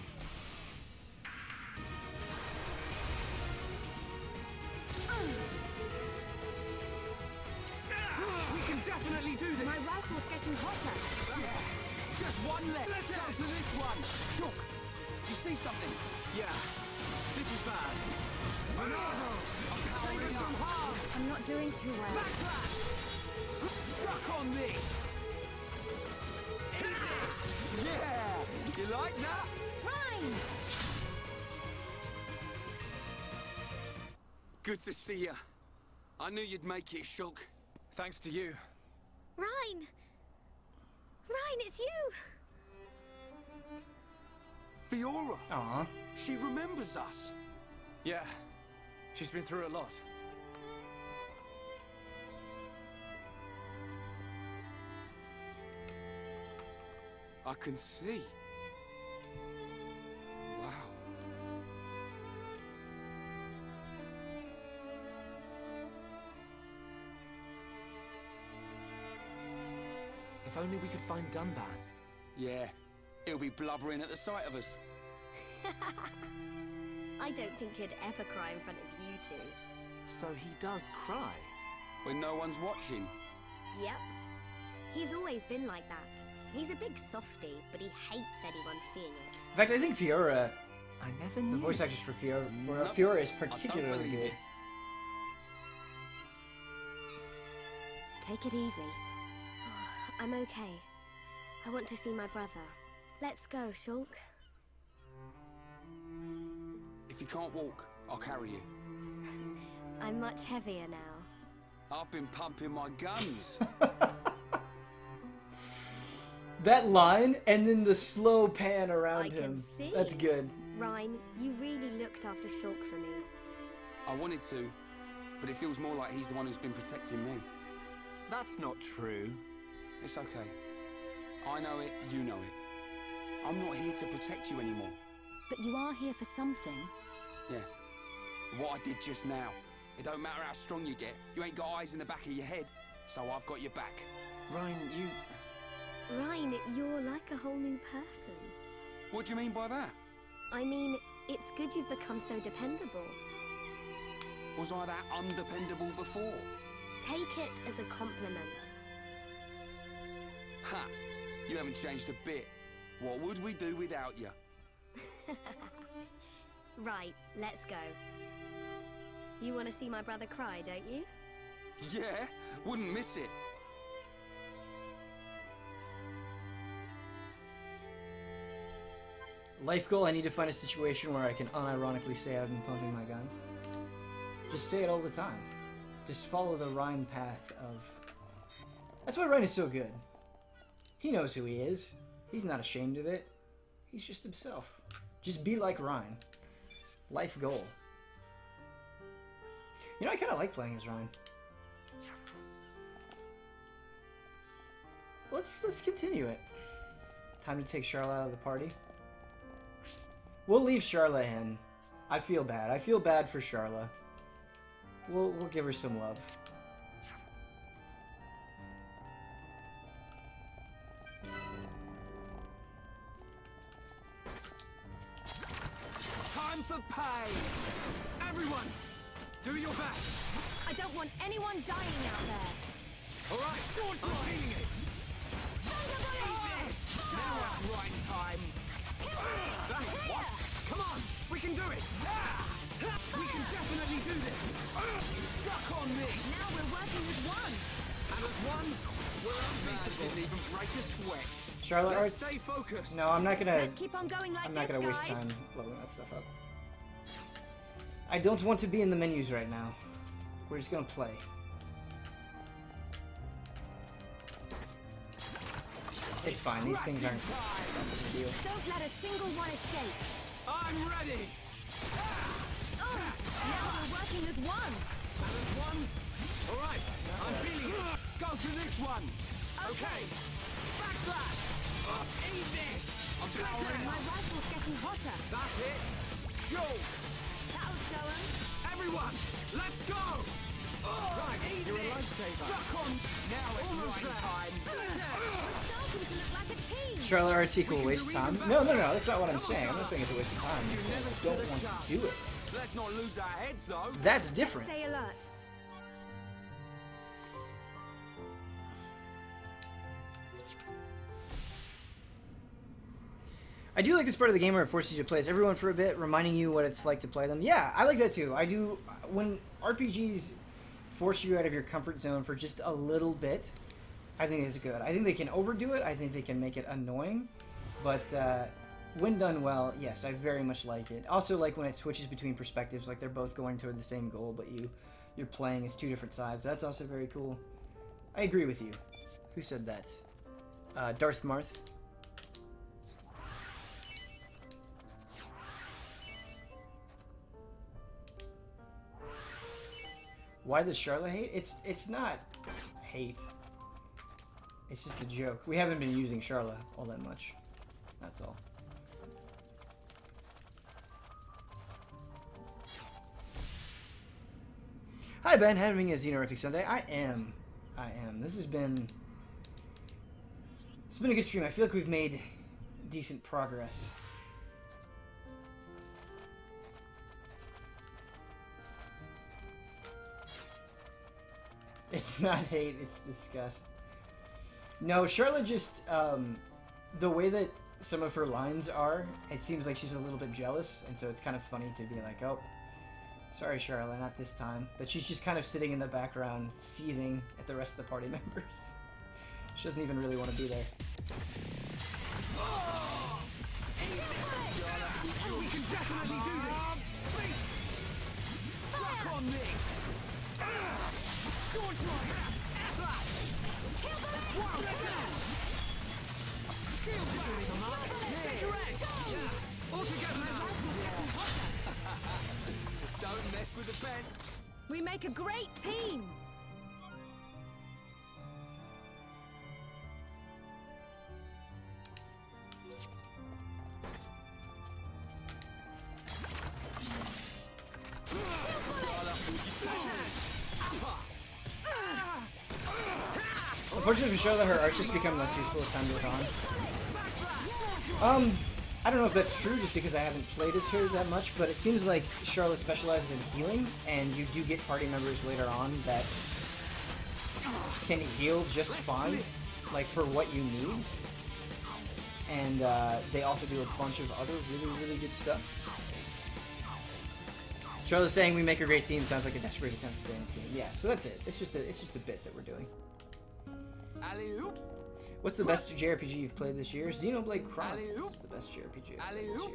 We can definitely do this! My rifle's getting hotter. Yeah! Just one left! Go for this one! Shook! You see something? Yeah. This is bad. Monado! I'm powering up! I'm not doing too well. Backlash! Suck on this! Eat this! Yeah! You like that? Rhyme! Good to see you. I knew you'd make it, Shulk. Thanks to you. Rhine! Rhine, it's you! Fiora! Aww. She remembers us. Yeah. She's been through a lot. I can see. Wow. If only we could find Dunban. Yeah. He'll be blubbering at the sight of us. I don't think he'd ever cry in front of you two. So he does cry? When no one's watching. Yep. He's always been like that. He's a big softie, but he hates anyone seeing it. In fact, I think Fiora, I never knew. the voice actress for Fiora, Nope. Fiora is I don't particularly believe good. it. Take it easy. I'm okay. I want to see my brother. Let's go, Shulk. If you can't walk, I'll carry you. I'm much heavier now. I've been pumping my guns. That line, and then the slow pan around I him. can see. That's good. Rhine, you really looked after Shulk for me. I wanted to, but it feels more like he's the one who's been protecting me. That's not true. It's okay. I know it, you know it. I'm not here to protect you anymore. But you are here for something. Yeah. What I did just now. It don't matter how strong you get, you ain't got eyes in the back of your head. So I've got your back. Ryan, you... Rhine, you're like a whole new person. What do you mean by that? I mean, it's good you've become so dependable. Was I that undependable before? Take it as a compliment. Ha! You haven't changed a bit. What would we do without you? Right, let's go. You want to see my brother cry, don't you? Yeah, wouldn't miss it. Life goal, I need to find a situation where I can unironically say I've been pumping my guns. Just say it all the time. Just follow the Rhine path of... That's why Rhine is so good. He knows who he is. He's not ashamed of it. He's just himself. Just be like Rhine. Life goal. You know, I kind of like playing as Rhine. Let's continue it. Time to take Charlotte out of the party. We'll leave Charlotte in. I feel bad. I feel bad for Charlotte. We'll give her some love. Time for pay! Everyone, do your best! I don't want anyone dying out there. Alright, I'm feeling it! Now it's right time. What? Come on, we can do it! We can definitely do this! Suck on this! Now we're working as one. And as one, we're unbeatable. Didn't even break a sweat. Charlotte Let's Arts. stay focused. No, I'm not gonna. Let's keep on going like I'm not this, gonna waste guys. time blowing that stuff up. I don't want to be in the menus right now. We're just gonna play. It's fine. These things aren't that big of a deal. Don't let a single one escape. I'm ready! Now we're working as one. And as one, alright, I'm feeling it. Go for this one! Okay! Backslash! Eat this! I'm powering My up! rifle's getting hotter. That's it! Joel! That'll show 'em. Everyone, let's go! Right, you're a lifesaver. Stuck on. Now it's right time. Starting to look like a team. Charlotte RT will waste time. No, that's not what I'm saying. I'm not saying it's a waste of time. I'm saying I don't want to do it. Let's not lose our heads, though. That's different. Stay alert. I do like this part of the game where it forces you to play as everyone for a bit, reminding you what it's like to play them. Yeah, I like that too. I do. When RPGs force you out of your comfort zone for just a little bit, I think it's good. I think they can overdo it. I think they can make it annoying. But when done well, yes, I very much like it. Also like when it switches between perspectives, like they're both going toward the same goal, but you're playing as two different sides. That's also very cool. I agree with you. Who said that? Darth Marth. Why does Charlotte hate? It's not hate. It's just a joke. We haven't been using Charlotte all that much. That's all. Hi Ben, having a Xenorific Sunday. I am. This has been... It's been a good stream. I feel like we've made decent progress. It's not hate, it's disgust. No, Charlotte just, the way that some of her lines are, it seems like she's a little bit jealous, and so it's kind of funny to be like, oh, sorry Charlotte, not this time. But she's just kind of sitting in the background, seething at the rest of the party members. She doesn't even really want to be there. We can definitely do this! Suck on this! Don't mess with the best. We make a great team. Unfortunately, to show that her arts just become less useful as time goes on. I don't know if that's true, just because I haven't played as her that much, but it seems like Charlotte specializes in healing, and you do get party members later on that can heal just fine, like for what you need. And they also do a bunch of other really, really good stuff. Charlotte's saying we make a great team sounds like a desperate attempt to stay in the team. Yeah, so that's it. It's just a bit that we're doing. Alley-oop. What's the best JRPG you've played this year? Xenoblade Chronicles is the best JRPG I've played this year.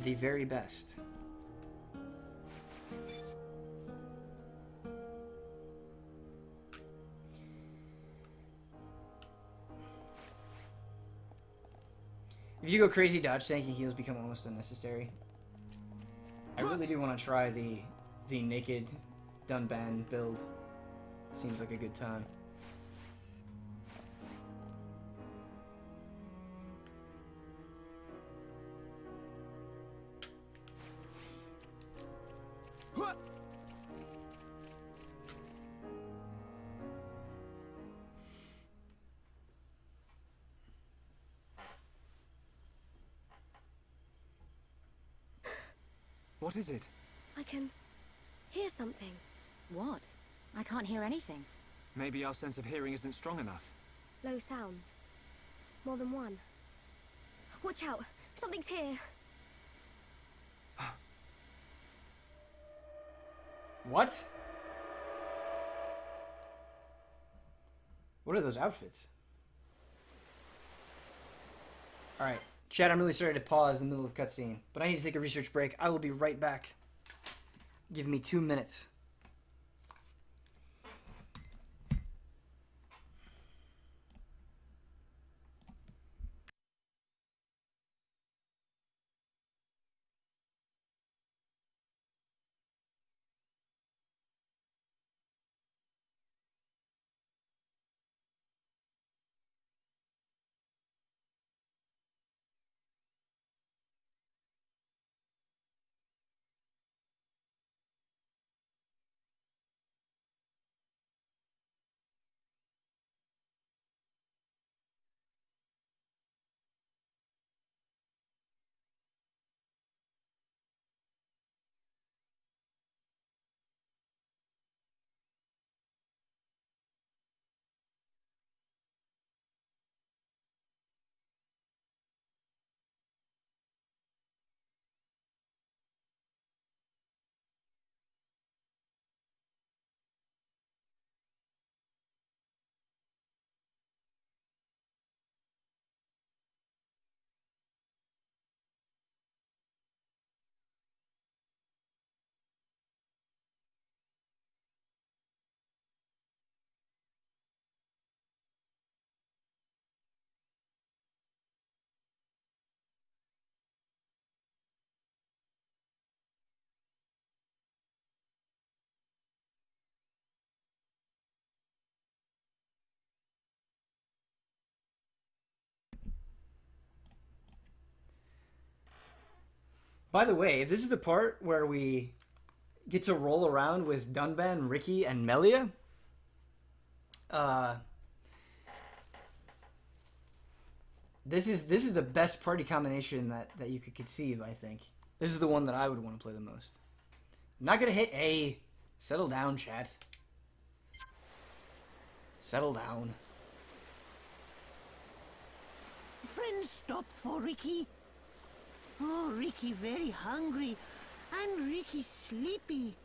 The very best. If you go crazy, dodge tanking heals become almost unnecessary. I really do want to try the naked Dunban build. Seems like a good time. What is it? I can hear something. What? I can't hear anything. Maybe our sense of hearing isn't strong enough. Low sounds. More than one. Watch out! Something's here! What? What are those outfits? Alright. Chat, I'm really sorry to pause in the middle of cutscene, but I need to take a research break. I will be right back. Give me 2 minutes. By the way, this is the part where we get to roll around with Dunban, Ricky, and Melia. This is the best party combination that you could conceive, I think. This is the one that I would want to play the most. I'm not gonna hit A. Settle down, chat. Settle down. Friends stop for Ricky. Oh, Ricky very hungry. And Ricky sleepy.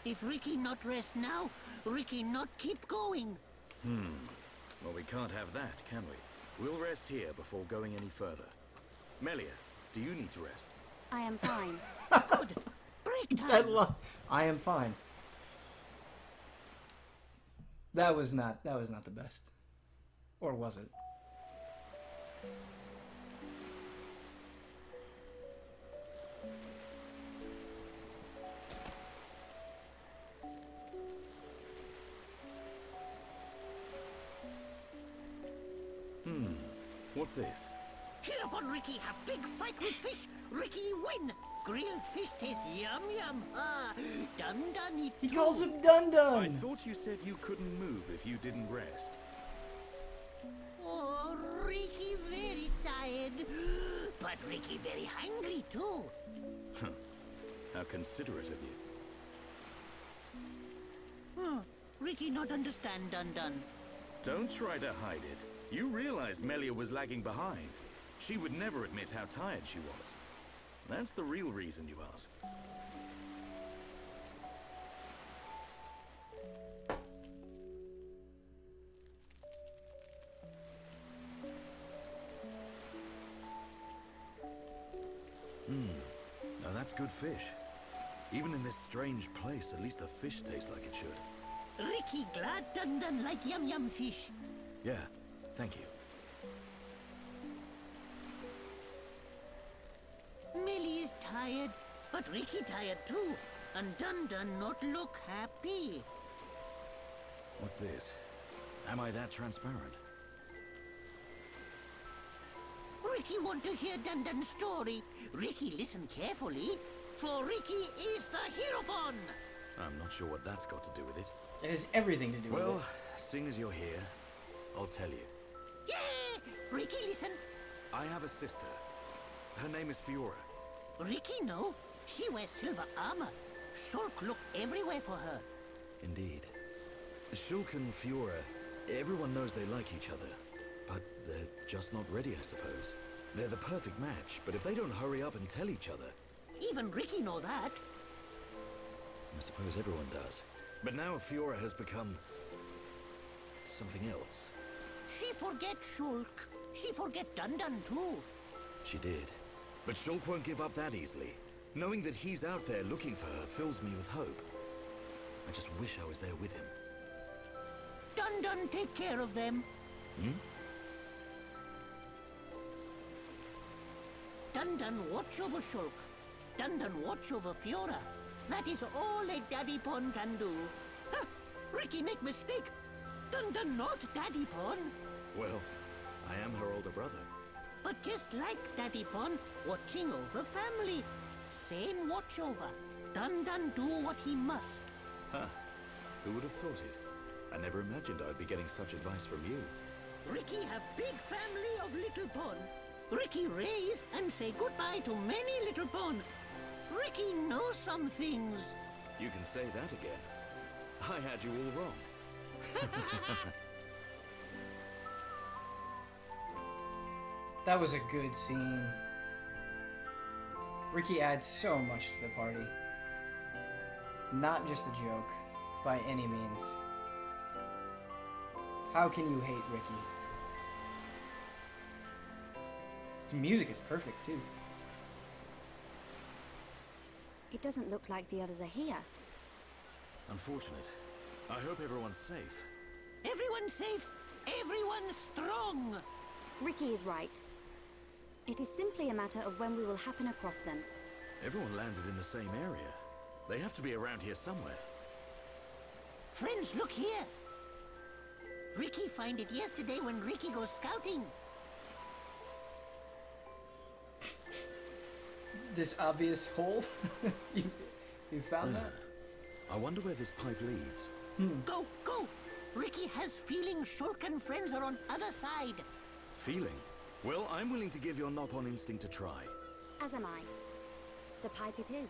If Ricky not rest now, Ricky not keep going. Well, we can't have that, can we? We'll rest here before going any further. Melia, do you need to rest? I am fine. Good. Break time. I am fine. That was not the best. Or was it? What's this? Heropon Ricky have big fight with fish. Ricky win. Grilled fish taste yum yum. Ah, Dun Dun eat. He calls him Dun Dun. I thought you said you couldn't move if you didn't rest. Oh, Ricky very tired. But Ricky very hungry too. How considerate of you. Ricky not understand Dun Dun. Don't try to hide it. You realized Melia was lagging behind. She would never admit how tired she was. That's the real reason, you ask. Now that's good fish. Even in this strange place, at least the fish tastes like it should. Ricky glad Dun Dun like yum yum fish. Yeah, thank you. Millie is tired, but Ricky tired too. And Dun Dun not look happy. What's this? Am I that transparent? Ricky want to hear Dun Dun's story. Ricky listen carefully, for Ricky is the Heropon. I'm not sure what that's got to do with it. It has everything to do with it. Well, seeing as you're here, I'll tell you. Yeah! Ricky listen. I have a sister. Her name is Fiora. Ricky know. She wears silver armor. Shulk look everywhere for her. Indeed. Shulk and Fiora, everyone knows they like each other. But they're just not ready, I suppose. They're the perfect match, but if they don't hurry up and tell each other... Even Ricky know that. I suppose everyone does. But now Fiora has become... something else. She forget Shulk. She forget Dun Dun too. She did. But Shulk won't give up that easily. Knowing that he's out there looking for her fills me with hope. I just wish I was there with him. Dun Dun take care of them. Dun Dun watch over Shulk. Dun Dun watch over Fiora. That is all a Daddy Pon can do. Ha! Ricky make mistake. Dun Dun not Daddy Pon. Well, I am her older brother. But just like Daddy Pon, watching over family. Same watch over. Dun Dun do what he must. Huh. Who would have thought it? I never imagined I'd be getting such advice from you. Ricky have big family of little Pon. Ricky raise and say goodbye to many little Pon. Ricky knows some things. You can say that again. I had you all wrong. That was a good scene. Ricky adds so much to the party. Not just a joke, by any means. How can you hate Ricky? His music is perfect, too. It doesn't look like the others are here. Unfortunate. I hope everyone's safe. Everyone safe, everyone strong. Ricky is right. It is simply a matter of when we will happen across them. Everyone landed in the same area. They have to be around here somewhere. Friends, look here. Ricky find it yesterday when Ricky goes scouting. this obvious hole. you found that? I wonder where this pipe leads. Go, go! Ricky has feeling Shulk and friends are on other side. Feeling? Well, I'm willing to give your knock-on instinct a try. As am I. The pipe it is.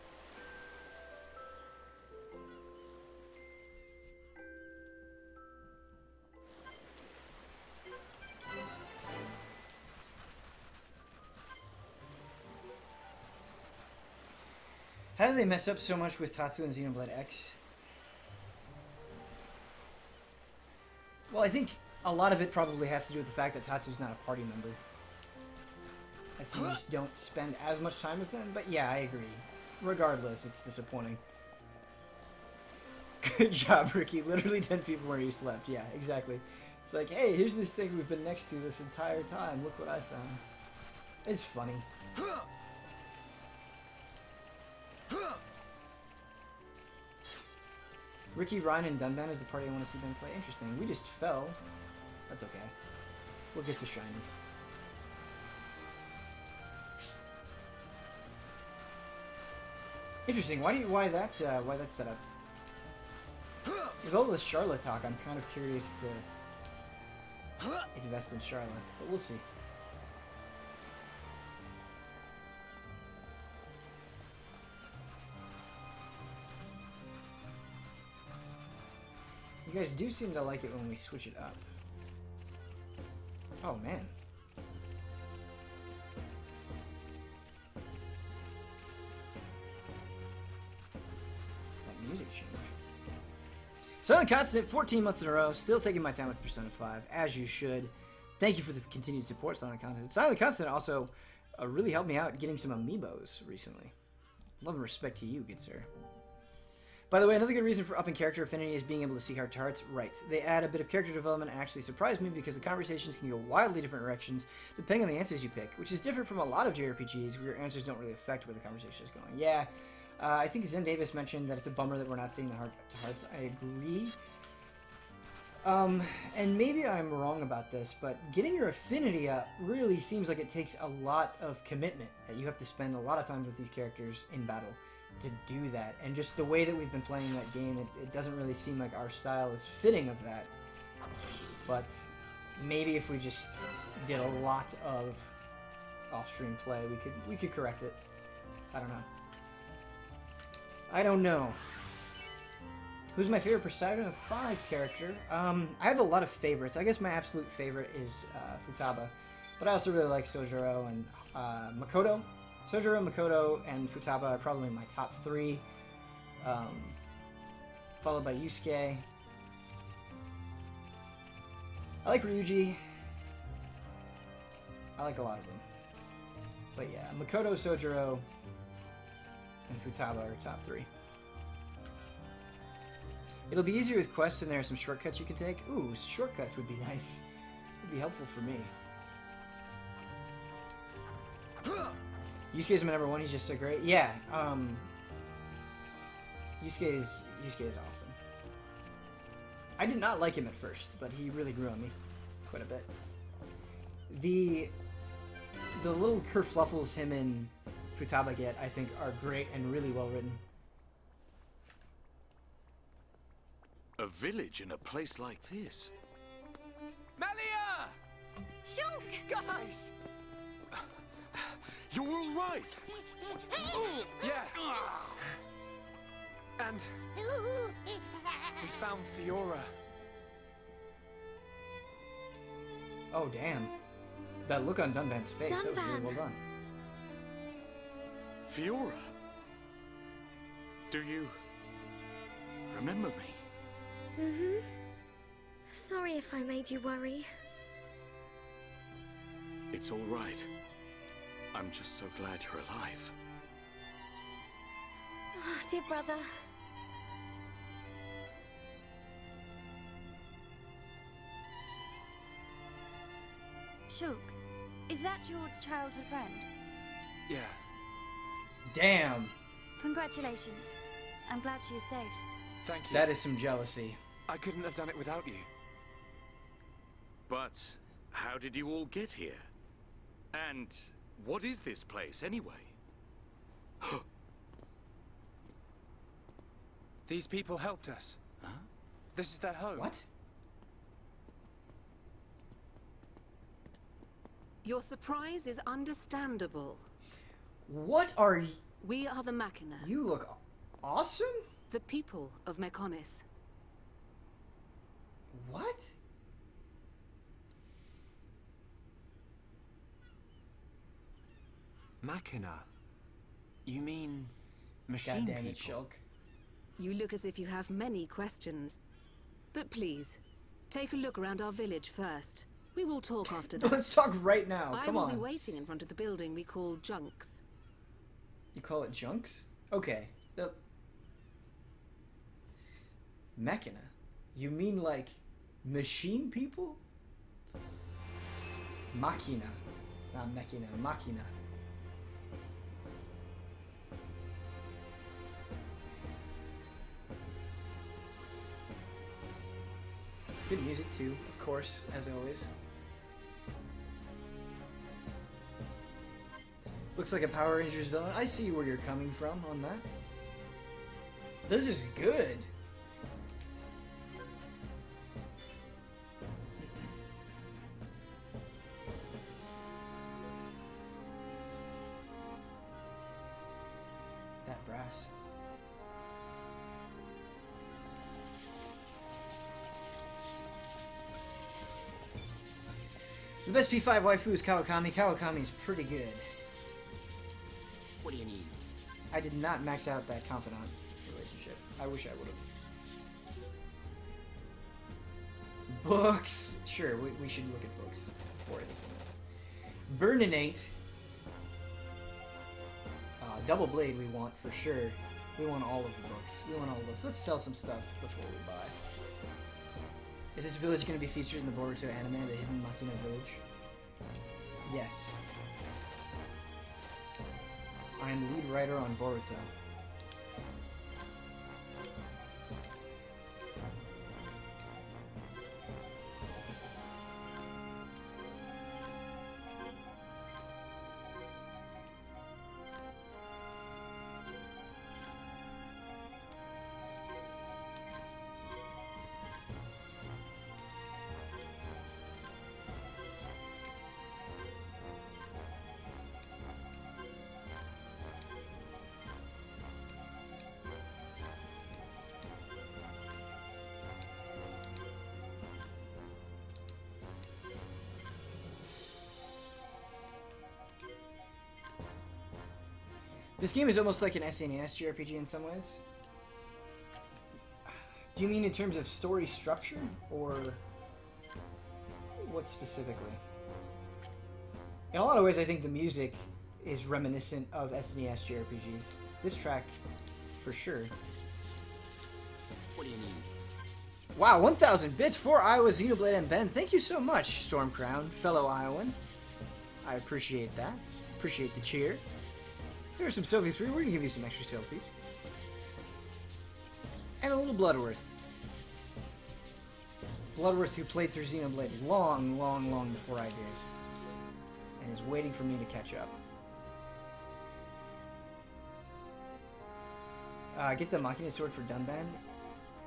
How do they mess up so much with Tatsu and Xenoblade X? Well, I think a lot of it probably has to do with the fact that Tatsu's not a party member. That you just don't spend as much time with him, but yeah, I agree. Regardless, it's disappointing. Good job, Ricky. Literally 10 people where you slept. Yeah, exactly. It's like, hey, here's this thing we've been next to this entire time. Look what I found. It's funny. Ricky, Ryan, and Dunban is the party I want to see them play. Interesting. We just fell. That's okay. We'll get the shinies. Interesting. Why that set up? With all this Charlotte talk, I'm kind of curious to invest in Charlotte, but we'll see. You guys do seem to like it when we switch it up. Oh man. That music change. Silent Constant, 14 months in a row, still taking my time with Persona 5, as you should. Thank you for the continued support, Silent Constant. Silent Constant also really helped me out getting some amiibos recently. Love and respect to you, good sir. By the way, another good reason for upping character affinity is being able to see heart to hearts. Right. They add a bit of character development and actually surprised me because the conversations can go wildly different directions depending on the answers you pick, which is different from a lot of JRPGs where your answers don't really affect where the conversation is going. Yeah, I think Zen Davis mentioned that it's a bummer that we're not seeing the heart to hearts. I agree. And maybe I'm wrong about this, but getting your affinity up really seems like it takes a lot of commitment. That you have to spend a lot of time with these characters in battle to do that, and just the way that we've been playing that game, it doesn't really seem like our style is fitting of that. But maybe if we just did a lot of off-stream play, we could correct it. I don't know. Who's my favorite Persona 5 character? I have a lot of favorites. I guess my absolute favorite is Futaba, but I also really like Sojiro and Makoto. Sojiro, Makoto, and Futaba are probably my top 3, followed by Yusuke. I like Ryuji. I like a lot of them. But yeah, Makoto, Sojiro, and Futaba are top 3. It'll be easier with quests, and there are some shortcuts you can take. Ooh, shortcuts would be nice. Would be helpful for me. Yusuke's my number 1. He's just so great. Yeah, Yusuke is awesome. I did not like him at first, but he really grew on me quite a bit. The little kerfluffles him and Futaba get, I think, are great and really well written. A village in a place like this. Melia! Shulk! Guys! You're all right. Yeah. And we found Fiora. Oh damn! That look on Dunban's face, that was really well done. Fiora? Do you remember me? Mm-hmm. Sorry if I made you worry. It's all right. I'm just so glad you're alive. Oh, dear brother. Shulk, is that your childhood friend? Yeah. Damn! Congratulations. I'm glad she is safe. Thank you. That is some jealousy. I couldn't have done it without you. But how did you all get here? And what is this place, anyway? These people helped us. Huh? This is their home. What? Your surprise is understandable. What are you? We are the Machina. You look awesome? The people of Mechonis. What? Machina? You mean machine God damn it, people? Shulk. You look as if you have many questions. But please, take a look around our village first. We will talk after that. Let's talk right now. I Come will on. be waiting in front of the building we call Junks. You call it junks? Okay. Mechina? You mean like machine people? Machina. Not Mechina. Machina. Good music too, of course, as always. Looks like a Power Rangers villain. I see where you're coming from on that. This is good. That brass. The best P5 waifu is Kawakami. Kawakami is pretty good. What do you need? I did not max out that confidant relationship. I wish I would have. Books! Sure, we should look at books before anything else. Burninate. Double Blade we want for sure. We want all of the books. We want all the books. Let's sell some stuff before we buy. Is this village going to be featured in the Boruto anime, the Hidden Machina Village? Yes. I am the lead writer on Boruto. This game is almost like an SNES JRPG in some ways. Do you mean in terms of story structure, or what specifically? In a lot of ways, I think the music is reminiscent of SNES JRPGs. This track, for sure. What do you need? Wow, 1,000 bits for Iowa, Xenoblade, and Ben. Thank you so much, Stormcrown, fellow Iowan. I appreciate that. Appreciate the cheer. There are some selfies for you. We're going to give you some extra selfies. And a little Bloodworth. Bloodworth, who played through Xenoblade long, long, long before I did. And is waiting for me to catch up. Get the Machina sword for Dunban.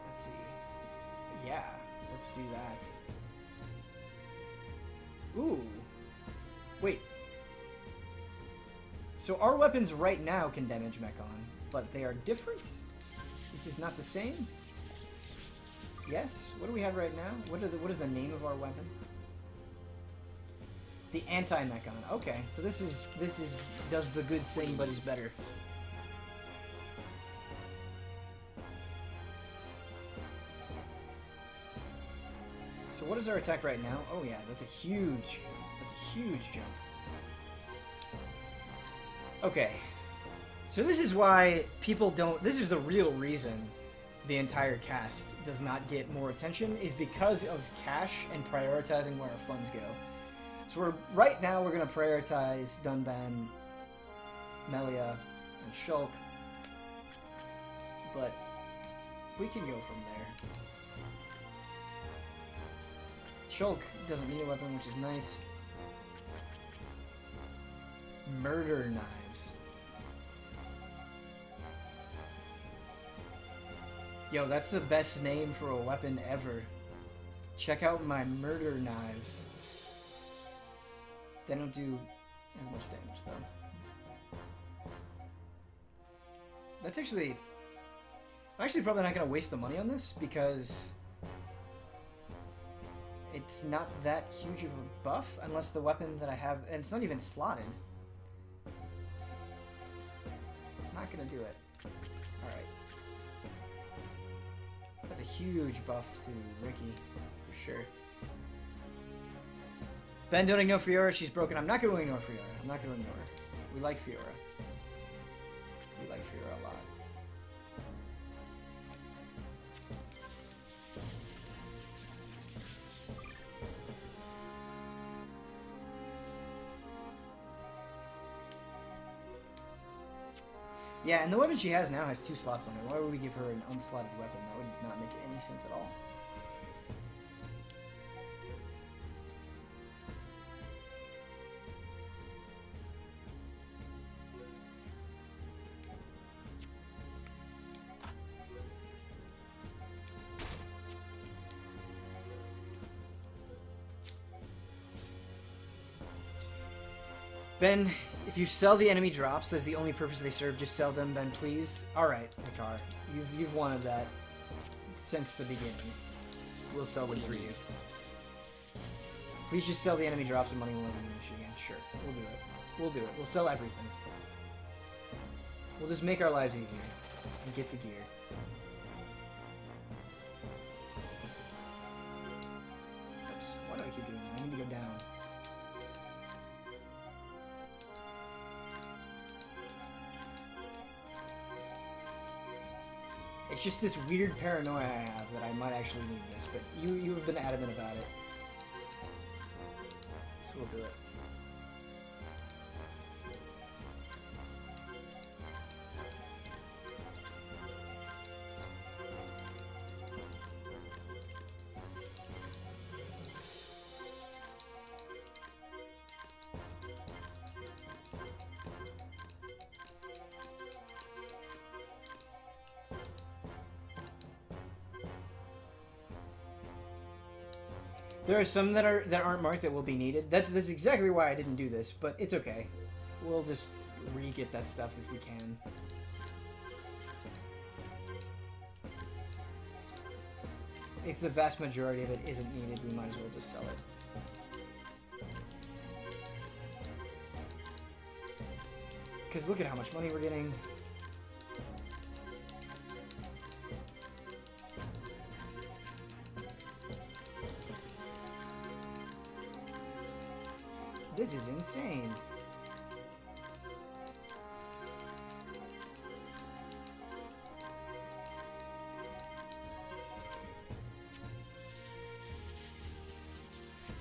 Let's see. Yeah, let's do that. Ooh. Wait. So our weapons right now can damage Mechon, but they are different? This is not the same? Yes? What do we have right now? What is the name of our weapon? The anti-Mechon. Okay, so this is does the good thing but is better. So what is our attack right now? Oh yeah, that's a huge jump. Okay, so this is why people don't... This is the real reason the entire cast does not get more attention, is because of cash and prioritizing where our funds go. So right now we're going to prioritize Dunban, Melia, and Shulk, but we can go from there. Shulk doesn't need a weapon, which is nice. Murder knives. Yo, that's the best name for a weapon ever. Check out my murder knives. They don't do as much damage, though. That's actually... I'm actually probably not going to waste the money on this, because... it's not that huge of a buff, unless the weapon that I have... and it's not even slotted. Not going to do it. Alright. That's a huge buff to Ricky, for sure. Ben, don't ignore Fiora. She's broken. I'm not going to ignore Fiora. I'm not going to ignore her. We like Fiora. We like Fiora a lot. Yeah, and the weapon she has now has 2 slots on it. Why would we give her an unslotted weapon? That would not make any sense at all. Ben, if you sell the enemy drops, that's the only purpose they serve. Just sell them, Ben, please. Alright, Mikar. You've wanted that since the beginning. We'll sell them for you. Please just sell the enemy drops and money will never be an issue again. Sure, we'll do it. We'll do it. We'll sell everything. We'll just make our lives easier. And get the gear. Oops, why do I keep doing that? I need to go down. It's just this weird paranoia I have that I might actually need this, but you have been adamant about it. So we'll do it. There are some that aren't marked that will be needed. That's exactly why I didn't do this, but it's okay. We'll just re-get that stuff if we can. If the vast majority of it isn't needed, we might as well just sell it. Because look at how much money we're getting. This is insane.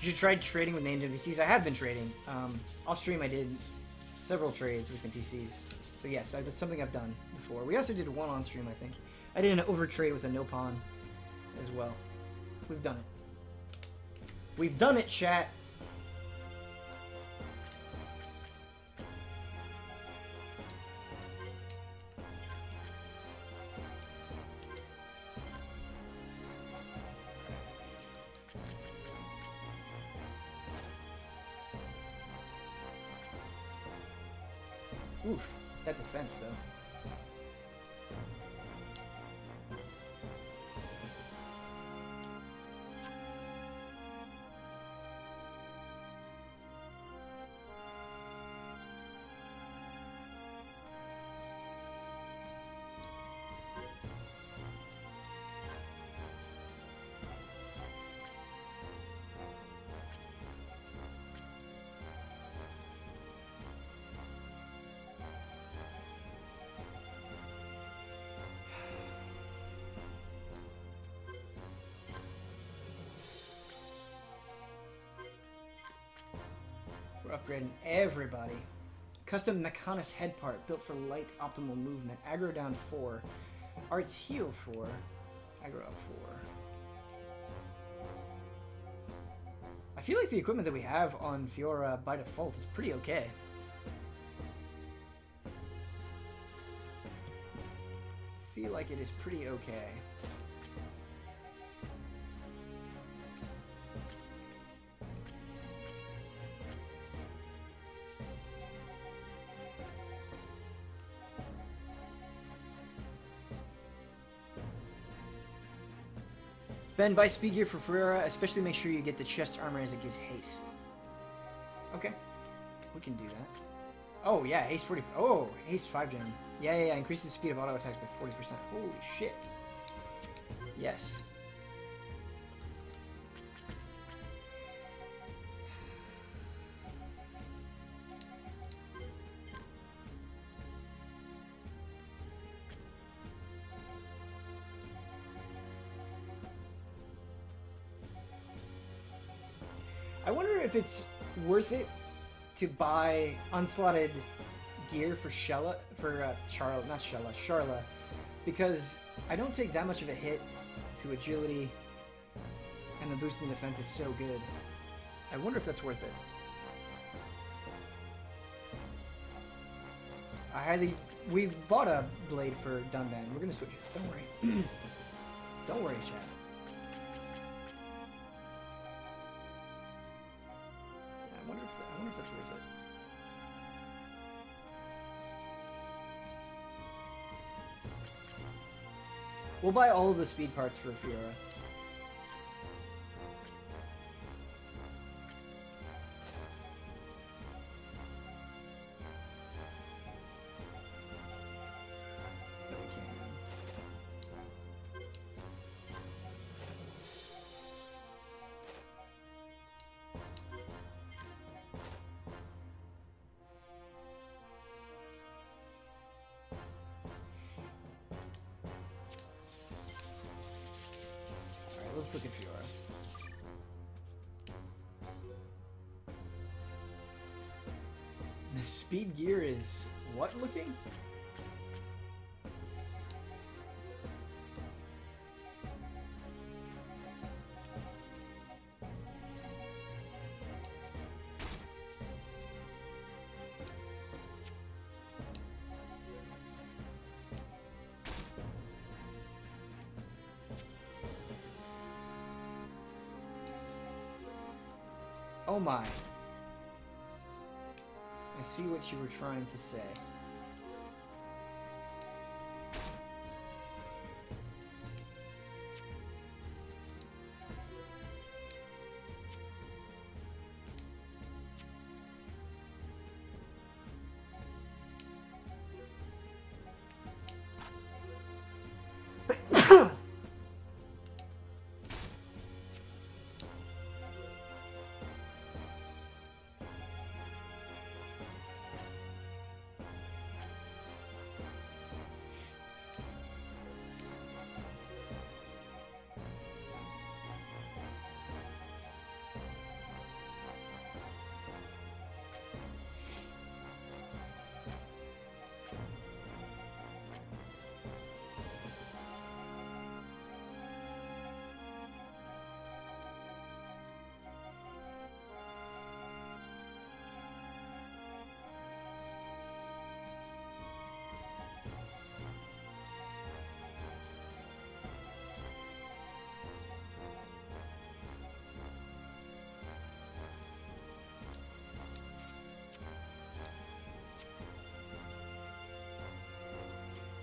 You should try trading with named NPCs. I have been trading. Off stream I did several trades with NPCs. So yes, that's something I've done before. We also did one on stream, I think. I did an overtrade with a no pawn as well. We've done it. We've done it, chat. Oof, that defense though. We're upgrading everybody. Custom Mechonis head part built for light optimal movement. Aggro down 4. Arts heal 4. Aggro up 4. I feel like the equipment that we have on Fiora by default is pretty okay. feel like it is pretty okay. Ben, buy speed gear for Fiora, especially make sure you get the chest armor as it gives haste. Okay, we can do that. Oh yeah, haste 40. Oh, haste 5 gen. Yeah. Increase the speed of auto attacks by 40%. Holy shit. Yes. I wonder if it's worth it to buy unslotted gear for Charla, because I don't take that much of a hit to agility, and the boost in defense is so good. I wonder if that's worth it. We bought a blade for Dunban. We're gonna switch it. Don't worry. Don't worry, chat. I wonder if that's worth it. We'll buy all of the speed parts for Fiora. No, we can't. Let's look at Fiora. The speed gear is what looking? Oh my. I see what you were trying to say.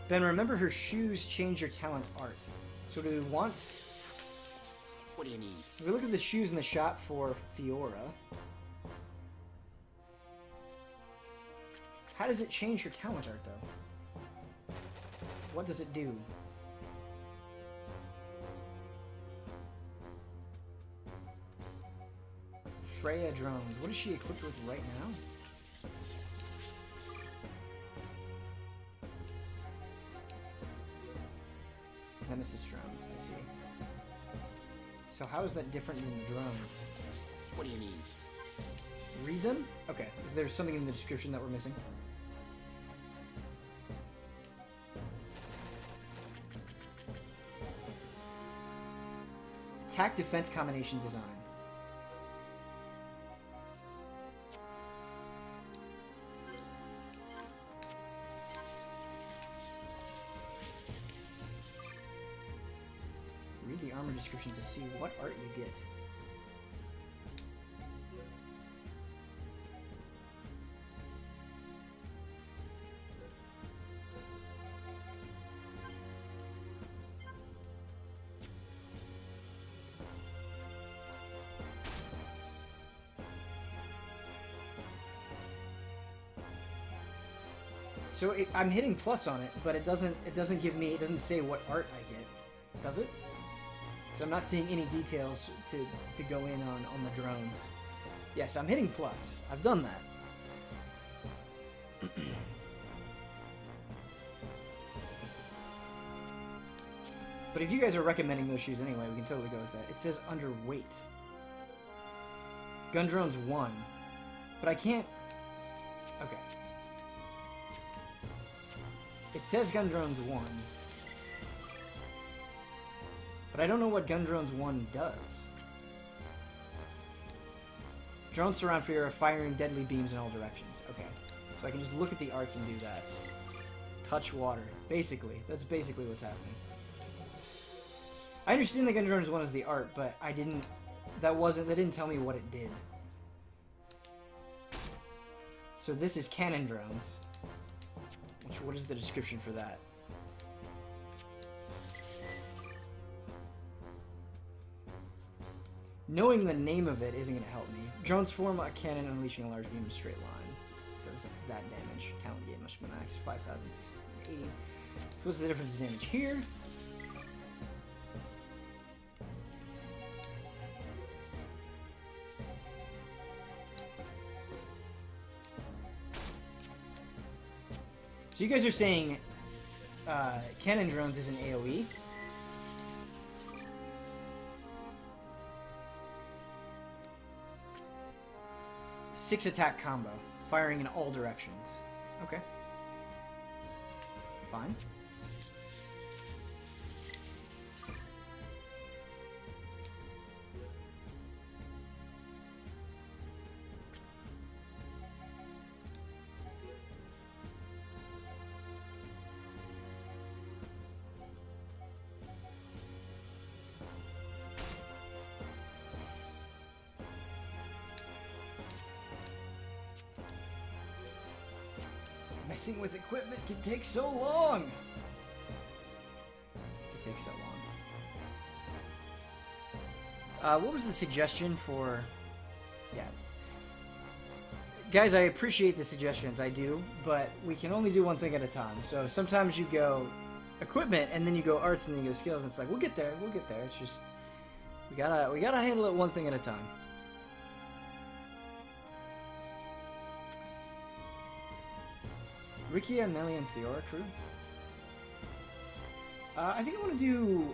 Ben, remember her shoes change your talent art. So do we want... What do you need? So if we look at the shoes in the shop for Fiora. How does it change your talent art, though? What does it do? Freya drones. What is she equipped with right now? Nemesis drones, I see. So how is that different than the drones? What do you need? Read them? Okay. Is there something in the description that we're missing? Attack defense combination design. armor description to see what art you get. So I'm hitting plus on it, but it doesn't give me, it doesn't say what art I get, does it? So I'm not seeing any details to go in on the drones. Yes, I'm hitting plus. I've done that. But if you guys are recommending those shoes anyway, we can totally go with that. It says underweight. Gun drones 1. But I can't... Okay. It says Gun Drones 1. But I don't know what Gun Drones 1 does. Drones surround Fiora, firing deadly beams in all directions. Okay. So I can just look at the arts and do that. Touch water. Basically. That's basically what's happening. I understand that Gun Drones 1 is the art, but I didn't... That didn't tell me what it did. So this is cannon drones. What is the description for that? Knowing the name of it isn't going to help me. Drones form a cannon unleashing a large beam in a straight line. Does that damage? Talent gain must be max 5,680. So what's the difference in damage here? So you guys are saying cannon drones is an AoE? Six attack combo, firing in all directions. Okay. Fine. Messing with equipment can take so long. It can take so long. What was the suggestion for... Yeah. Guys, I appreciate the suggestions, I do, but we can only do one thing at a time. So sometimes you go equipment, and then you go arts, and then you go skills, and it's like, we'll get there, we'll get there. It's just... We gotta handle it one thing at a time. Ricky, Amelie, and Fiora crew. I think I want to do...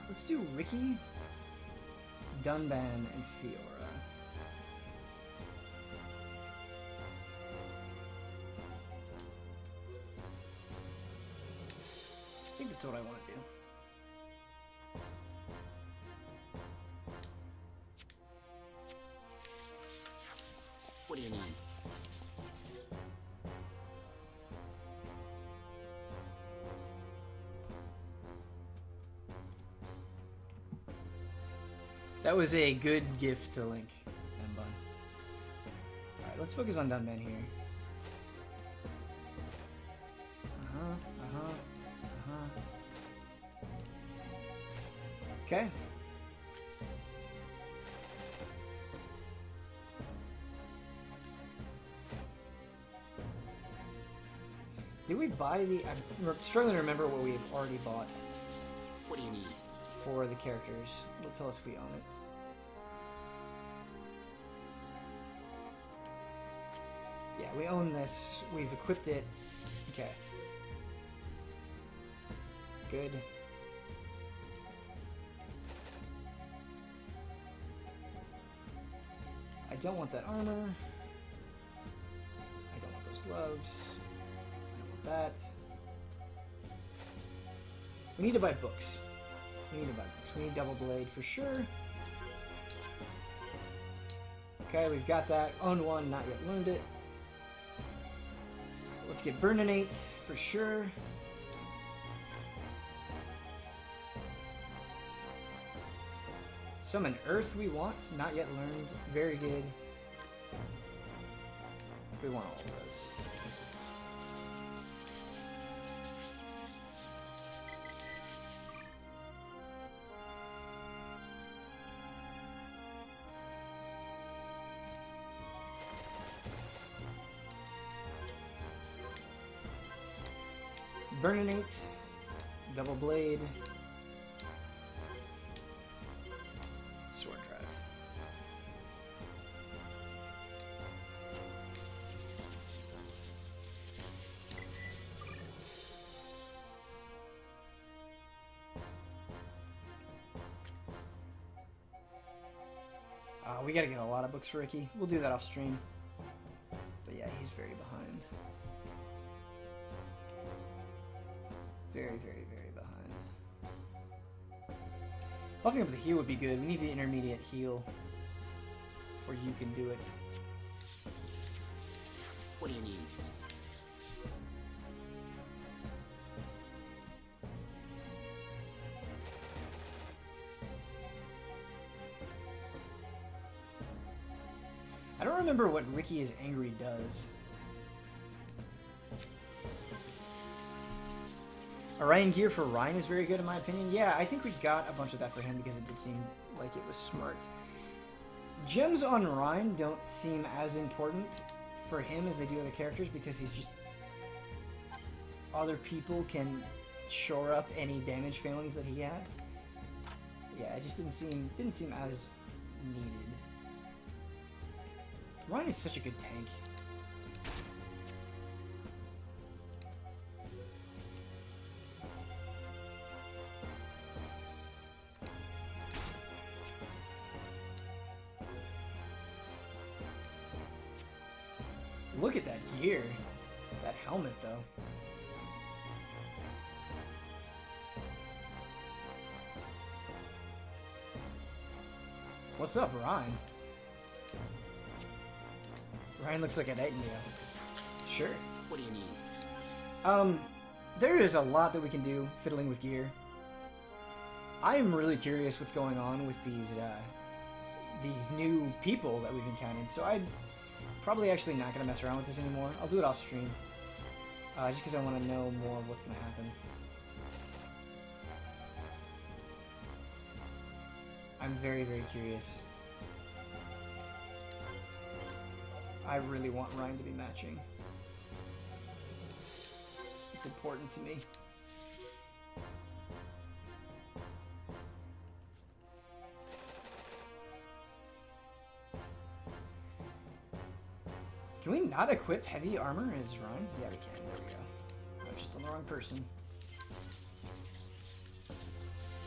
let's do Ricky, Dunban, and Fiora. I think that's what I want to do. What do you need? That was a good gift to Link and Bun. Alright, let's focus on Dunban here. Okay. Did we buy the... I'm struggling to remember what we've already bought. What do you need? For the characters. It'll tell us if we own it. Yeah, we own this. We've equipped it. Okay. Good. I don't want that armor. I don't want those gloves. I don't want that. We need to buy books. We need to buy books. We need double blade for sure. Okay, we've got that. Owned one, not yet learned it. Let's get Burninate for sure. Summon Earth we want, not yet learned. Very good. We want all of those. Burninate, double blade, sword drive. We gotta get a lot of books for Ricky. We'll do that off stream. But yeah, he's very behind. Very, very, very behind. Buffing up the heal would be good. We need the intermediate heal before you can do it. What do you need? I don't remember what Ricky is Angry does. Orion gear for Ryan is very good in my opinion. Yeah, I think we got a bunch of that for him because it did seem like it was smart. Gems on Ryan don't seem as important for him as they do other characters because he's just... Other people can shore up any damage failings that he has. Yeah, it just didn't seem as needed. Ryan is such a good tank. Look at that gear. That helmet, though. What's up, Ryan? Ryan looks like an Etnio. Sure. What do you need? There is a lot that we can do fiddling with gear. I am really curious what's going on with these new people that we've encountered, so I'm probably actually not going to mess around with this anymore. I'll do it off stream. Just because I want to know more of what's going to happen. I'm very, very curious. I really want Ryan to be matching. It's important to me. Can we not equip heavy armor as Ryan? Yeah, we can. There we go. I'm just on the wrong person.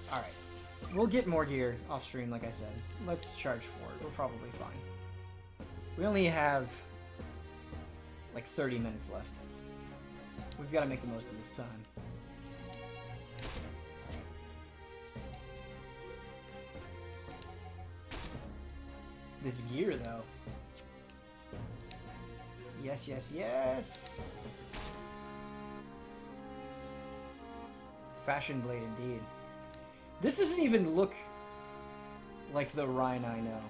Alright. We'll get more gear off stream, like I said. Let's charge for it. We're probably fine. We only have like 30 minutes left. We've got to make the most of this time. This gear, though. Yes, yes, yes. Fashion blade, indeed. This doesn't even look like the Ryan I know.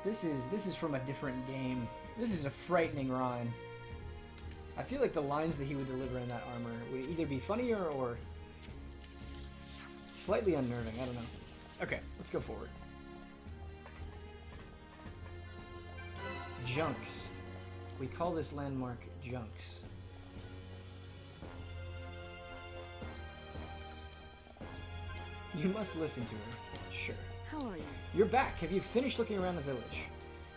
This is from a different game. This is a frightening Ryan. I feel like the lines that he would deliver in that armor would either be funnier or slightly unnerving. I don't know. Okay, let's go forward. Junks. We call this landmark Junks. You must listen to her. Sure. How are you? You're back. Have you finished looking around the village?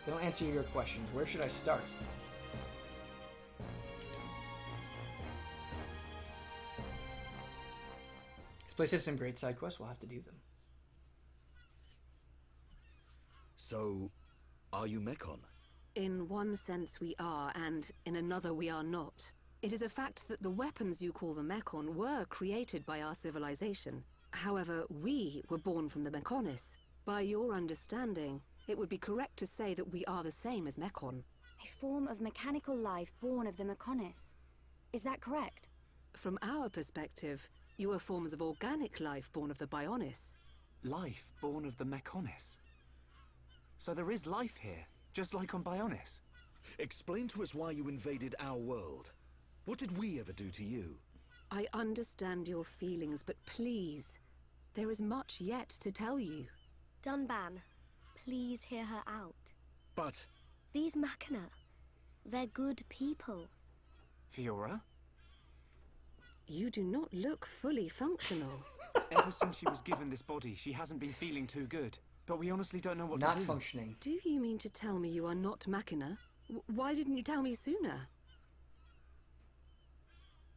Then I'll answer your questions. Where should I start? This place has some great side quests. We'll have to do them. So, are you Mechon? In one sense we are, and in another we are not. It is a fact that the weapons you call the Mechon were created by our civilization. However, we were born from the Mechonis. By your understanding, it would be correct to say that we are the same as Mechon. A form of mechanical life born of the Mechonis. Is that correct? From our perspective, you are forms of organic life born of the Bionis. Life born of the Mechonis. So there is life here, just like on Bionis. Explain to us why you invaded our world. What did we ever do to you? I understand your feelings, but please, there is much yet to tell you. Dunban, please hear her out. But... These Machina, they're good people. Fiora? You do not look fully functional. Ever since she was given this body, she hasn't been feeling too good. But we honestly don't know what to do. Not functioning. Do you mean to tell me you are not Machina? Why didn't you tell me sooner?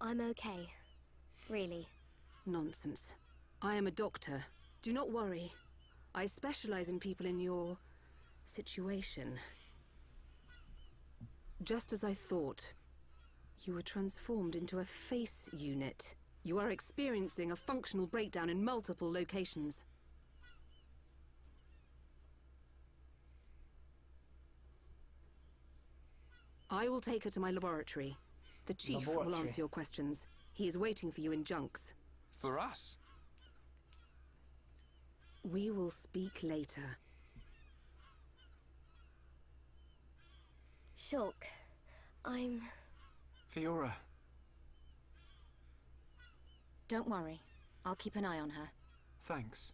I'm okay. Really. Nonsense. I am a doctor. Do not worry. I specialize in people in your... situation. Just as I thought. You were transformed into a face unit. You are experiencing a functional breakdown in multiple locations. I will take her to my laboratory. The Chief will answer your questions. He is waiting for you in Junks. For us? We will speak later. Shulk, I'm... Fiora. Don't worry. I'll keep an eye on her. Thanks.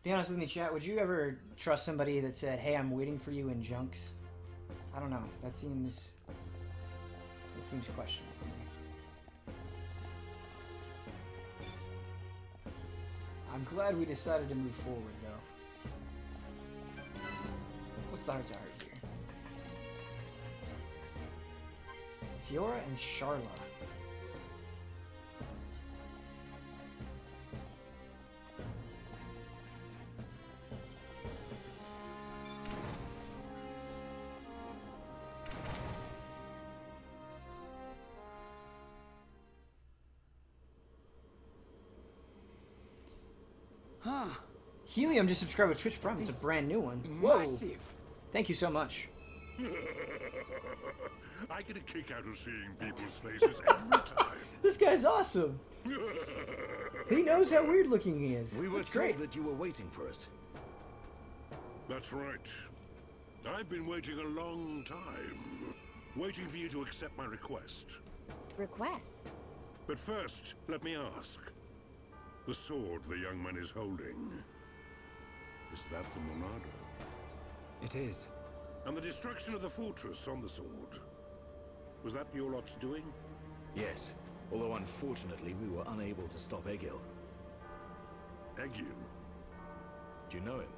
Be honest with me, chat. Would you ever trust somebody that said, "Hey, I'm waiting for you in Junks"? I don't know. That seems questionable to me. I'm glad we decided to move forward, though. What's the heart to heart here? Fiora and Sharla. Helium just subscribed with Twitch Prime. It's a brand new one. Whoa! Massive. Thank you so much. I get a kick out of seeing people's faces every time. This guy's awesome. He knows how weird looking he is. We were That's told great. that you were waiting for us. That's right. I've been waiting a long time. Waiting for you to accept my request. Request? But first, let me ask. The sword the young man is holding. Is that the Monado? It is. And the destruction of the fortress on the sword. Was that your lot's doing? Yes. Although unfortunately we were unable to stop Egil. Egil? Do you know him?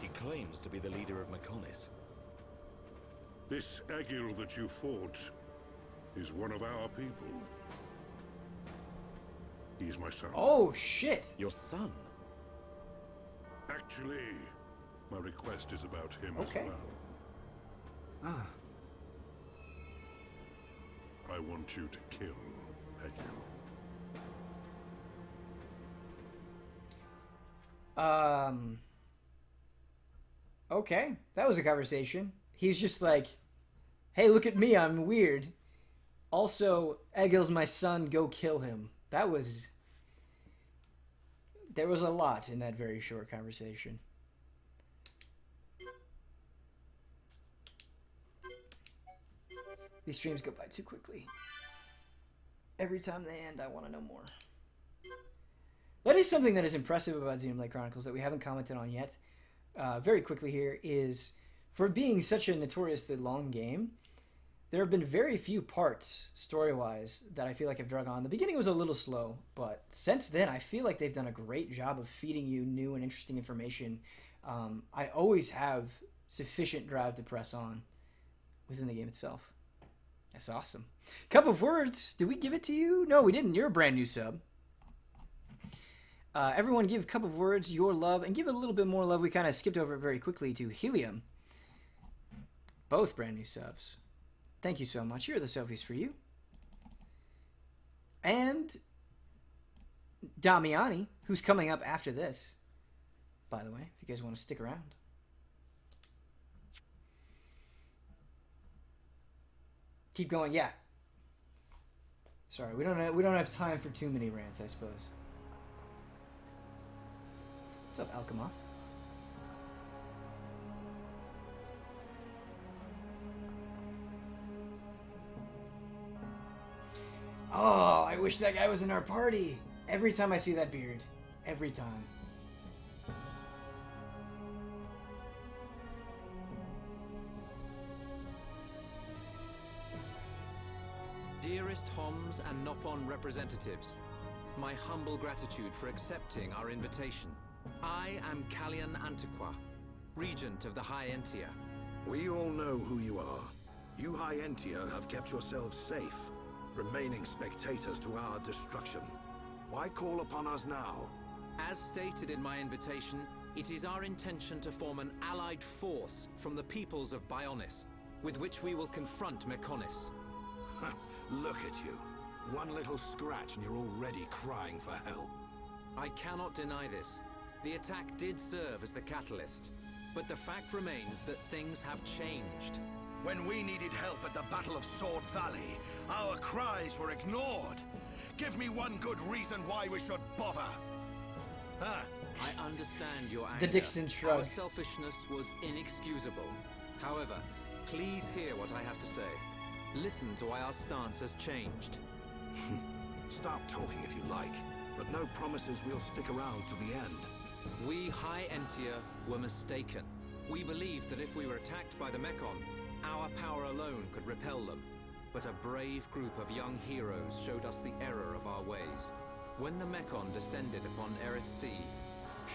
He claims to be the leader of Mechonis. This Egil that you fought is one of our people. He's my son. Oh, shit! Your son? Actually, my request is about him as Okay. well. Ah. I want you to kill Egil. Okay, that was a conversation. He's just like, "Hey, look at me, I'm weird. Also, Egil's my son, go kill him." There was a lot in that very short conversation. These streams go by too quickly. Every time they end, I want to know more. That is something that is impressive about Xenoblade Chronicles that we haven't commented on yet. Very quickly here is, for being such a notoriously long game, there have been very few parts, story-wise, that I feel like have drug on. The beginning was a little slow, but since then, I feel like they've done a great job of feeding you new and interesting information. I always have sufficient drive to press on within the game itself. That's awesome. Cup of Words, did we give it to you? No, we didn't. You're a brand new sub. Everyone give Cup of Words your love, and give it a little bit more love. We kind of skipped over it very quickly to Helium. Both brand new subs. Thank you so much. Here are the selfies for you. And Damiani, who's coming up after this, by the way, if you guys want to stick around. Keep going, yeah. Sorry, we don't have time for too many rants, I suppose. What's up, Alchemoth? Oh, I wish that guy was in our party. Every time I see that beard. Every time. Dearest Homs and Nopon representatives, my humble gratitude for accepting our invitation. I am Kallian Antiqua, Regent of the High Entia. We all know who you are. You High Entia have kept yourselves safe, remaining spectators to our destruction. Why call upon us now? As stated in my invitation, it is our intention to form an allied force from the peoples of Bionis, with which we will confront Mechonis. Look at you. One little scratch and you're already crying for help. I cannot deny this. The attack did serve as the catalyst, but the fact remains that things have changed. When we needed help at the Battle of Sword Valley, our cries were ignored. Give me one good reason why we should bother. I understand your anger. The Dixon shrug. Our selfishness was inexcusable. However, please hear what I have to say. Listen to why our stance has changed. Stop talking if you like, but no promises we'll stick around to the end. We High Entia were mistaken. We believed that if we were attacked by the Mechon, our power alone could repel them. But a brave group of young heroes showed us the error of our ways. When the Mechon descended upon Aerith Sea,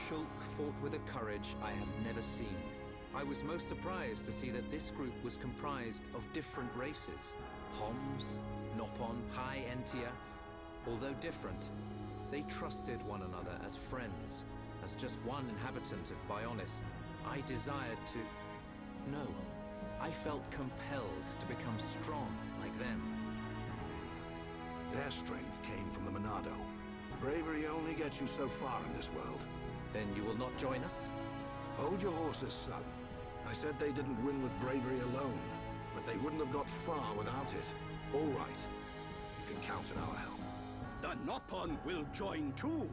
Shulk fought with a courage I have never seen. I was most surprised to see that this group was comprised of different races. Homs, Nopon, High Entia. Although different, they trusted one another as friends. As just one inhabitant of Bionis, I desired to... No, I felt compelled to become strong like them. Their strength came from the Monado. Bravery only gets you so far in this world. Then you will not join us? Hold your horses, son. I said they didn't win with bravery alone, but they wouldn't have got far without it. All right. You can count on our help. The Nopon will join too.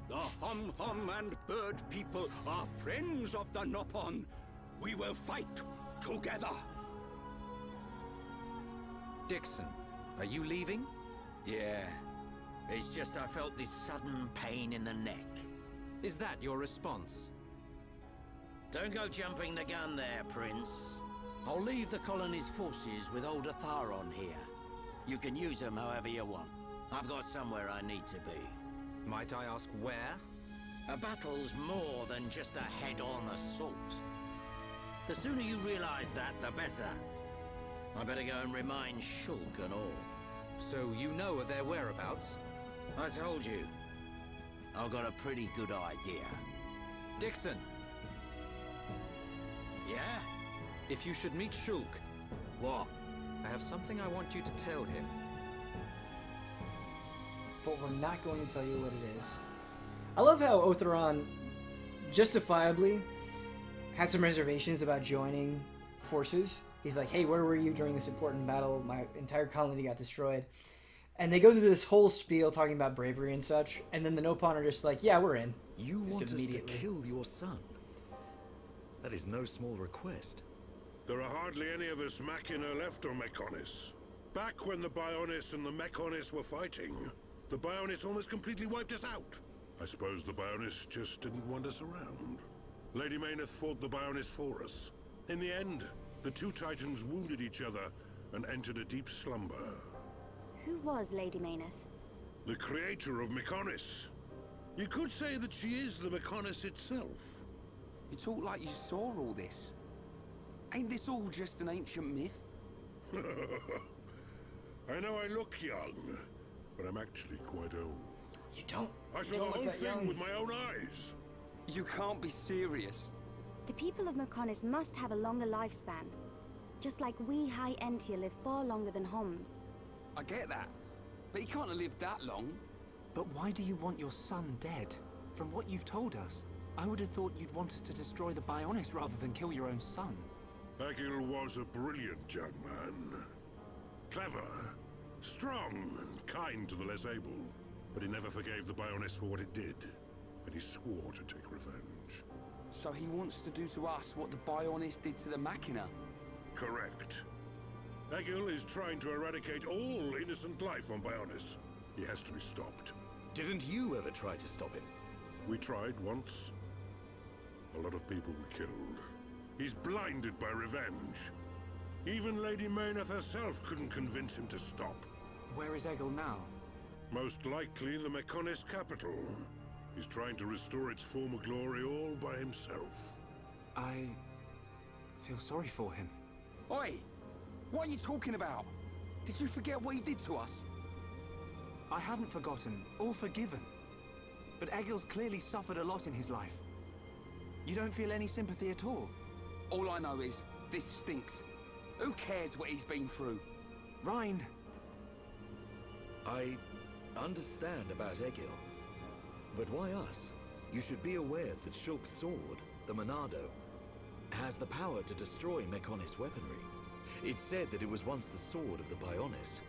The Hom-Hom and Bird people are friends of the Nopon. We will fight together. Dixon, are you leaving? Yeah. It's just I felt this sudden pain in the neck. Is that your response? Don't go jumping the gun there, Prince. I'll leave the colony's forces with old Atharon here. You can use them however you want. I've got somewhere I need to be. Might I ask where? A battle's more than just a head-on assault. The sooner you realize that, the better. I better go and remind Shulk and all. So you know of their whereabouts? I told you. I've got a pretty good idea. Dixon! Yeah? If you should meet Shulk... What? I have something I want you to tell him. But we're not going to tell you what it is. I love how Otheron justifiably had some reservations about joining forces. He's like, hey, where were you during this important battle? My entire colony got destroyed. And they go through this whole spiel talking about bravery and such, and then the Nopon are just like, yeah, we're in. You want us to kill your son? That is no small request. There are hardly any of us Machina left on Mechonis. Back when the Bionis and the Mechonis were fighting, the Bionis almost completely wiped us out. I suppose the Bionis just didn't want us around. Lady Mayneth fought the Bionis for us. In the end, the two titans wounded each other and entered a deep slumber. Who was Lady Mayneth? The creator of Mechonis. You could say that she is the Mechonis itself. You talk like you saw all this. Ain't this all just an ancient myth? I know I look young, but I'm actually quite old. You don't. I saw the whole thing with my own eyes. You can't be serious. The people of Mechonis must have a longer lifespan. Just like we High Entia live far longer than Homs. I get that, but he can't have lived that long. But why do you want your son dead? From what you've told us, I would have thought you'd want us to destroy the Bionis rather than kill your own son. Egil was a brilliant young man. Clever, strong, and kind to the less able. But he never forgave the Bionis for what it did, and he swore to take revenge. So he wants to do to us what the Bionis did to the Machina? Correct. Egil is trying to eradicate all innocent life on Bionis. He has to be stopped. Didn't you ever try to stop him? We tried once. A lot of people were killed. He's blinded by revenge. Even Lady Mayneth herself couldn't convince him to stop. Where is Egil now? Most likely the Mechonis capital. He's trying to restore its former glory all by himself. I feel sorry for him. Oi! What are you talking about? Did you forget what he did to us? I haven't forgotten or forgiven. But Egil's clearly suffered a lot in his life. You don't feel any sympathy at all? All I know is, this stinks. Who cares what he's been through? Rhine! I understand about Egil. But why us? You should be aware that Shulk's sword, the Monado, has the power to destroy Mechonis weaponry. It's said that it was once the sword of the Bionis.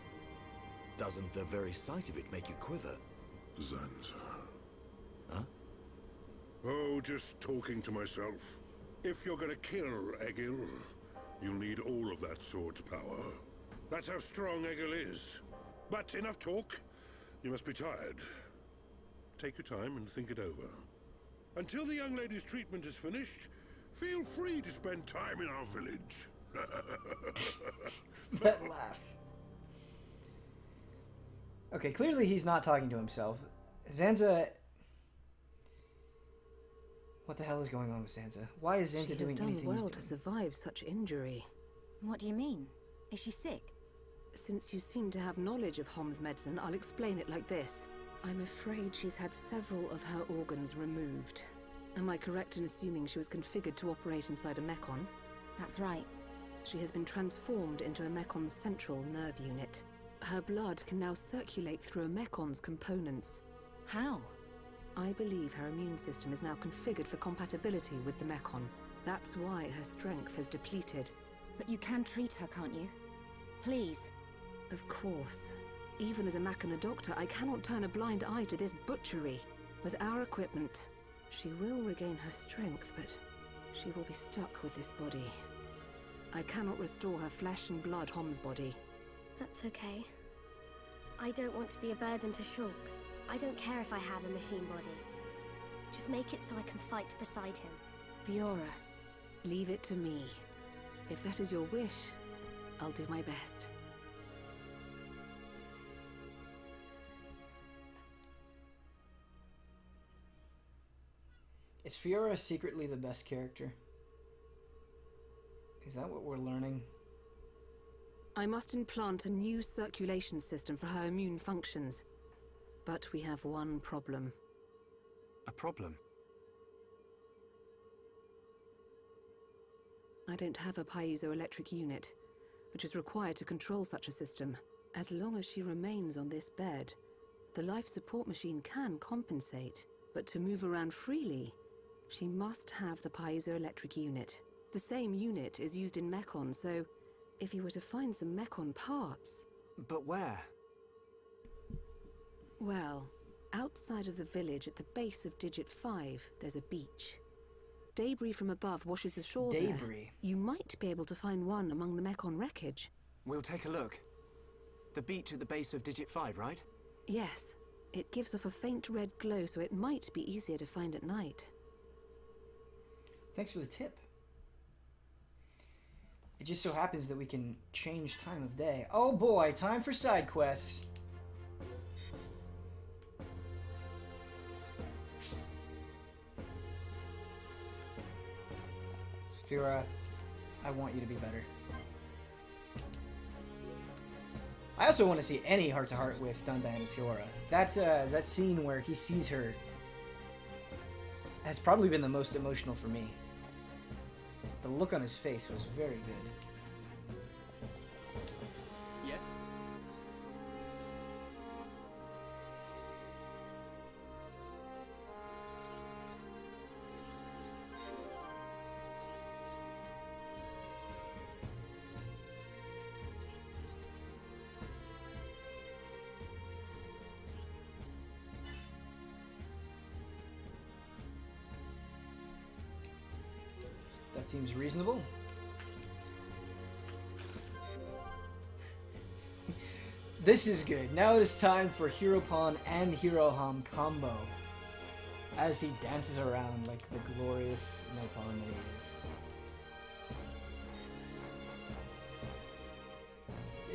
Doesn't the very sight of it make you quiver? Zanza. Huh? Oh, just talking to myself. If you're gonna kill Egil, you'll need all of that sword's power. That's how strong Egil is. But enough talk. You must be tired. Take your time and think it over. Until the young lady's treatment is finished, feel free to spend time in our village. That laugh. Okay, clearly he's not talking to himself. Zanza... What the hell is going on with Zanza? Why is Zanza doing anything She has done well he's to doing? survive such injury. What do you mean? Is she sick? Since you seem to have knowledge of Hom's medicine, I'll explain it like this. I'm afraid she's had several of her organs removed. Am I correct in assuming she was configured to operate inside a Mechon? That's right. She has been transformed into a Mechon's central nerve unit. Her blood can now circulate through a Mechon's components. How? I believe her immune system is now configured for compatibility with the Mechon. That's why her strength has depleted. But you can treat her, can't you? Please. Of course. Even as a Machina doctor, I cannot turn a blind eye to this butchery. With our equipment, she will regain her strength, but she will be stuck with this body. I cannot restore her flesh and blood Hom's body. That's okay. I don't want to be a burden to Shulk. I don't care if I have a machine body. Just make it so I can fight beside him. Fiora, leave it to me. If that is your wish, I'll do my best. Is Fiora secretly the best character? Is that what we're learning? I must implant a new circulation system for her immune functions. But we have one problem. A problem? I don't have a piezoelectric unit, which is required to control such a system. As long as she remains on this bed, the life support machine can compensate. But to move around freely, she must have the piezoelectric unit. The same unit is used in Mechon, so if you were to find some Mechon parts... But where? Well, outside of the village at the base of Digit 5, there's a beach. Debris from above washes the shore there. Debris? You might be able to find one among the Mechon wreckage. We'll take a look. The beach at the base of Digit 5, right? Yes. It gives off a faint red glow, so it might be easier to find at night. Thanks for the tip. It just so happens that we can change time of day. Oh boy, time for side quests. Fiora, I want you to be better. I also want to see any heart-to-heart with Dunban and Fiora. That scene where he sees her has probably been the most emotional for me. The look on his face was very good. Yes? Seems reasonable. This is good. Now it is time for Heropon and Heroham combo. As he dances around like the glorious Mechon that he is.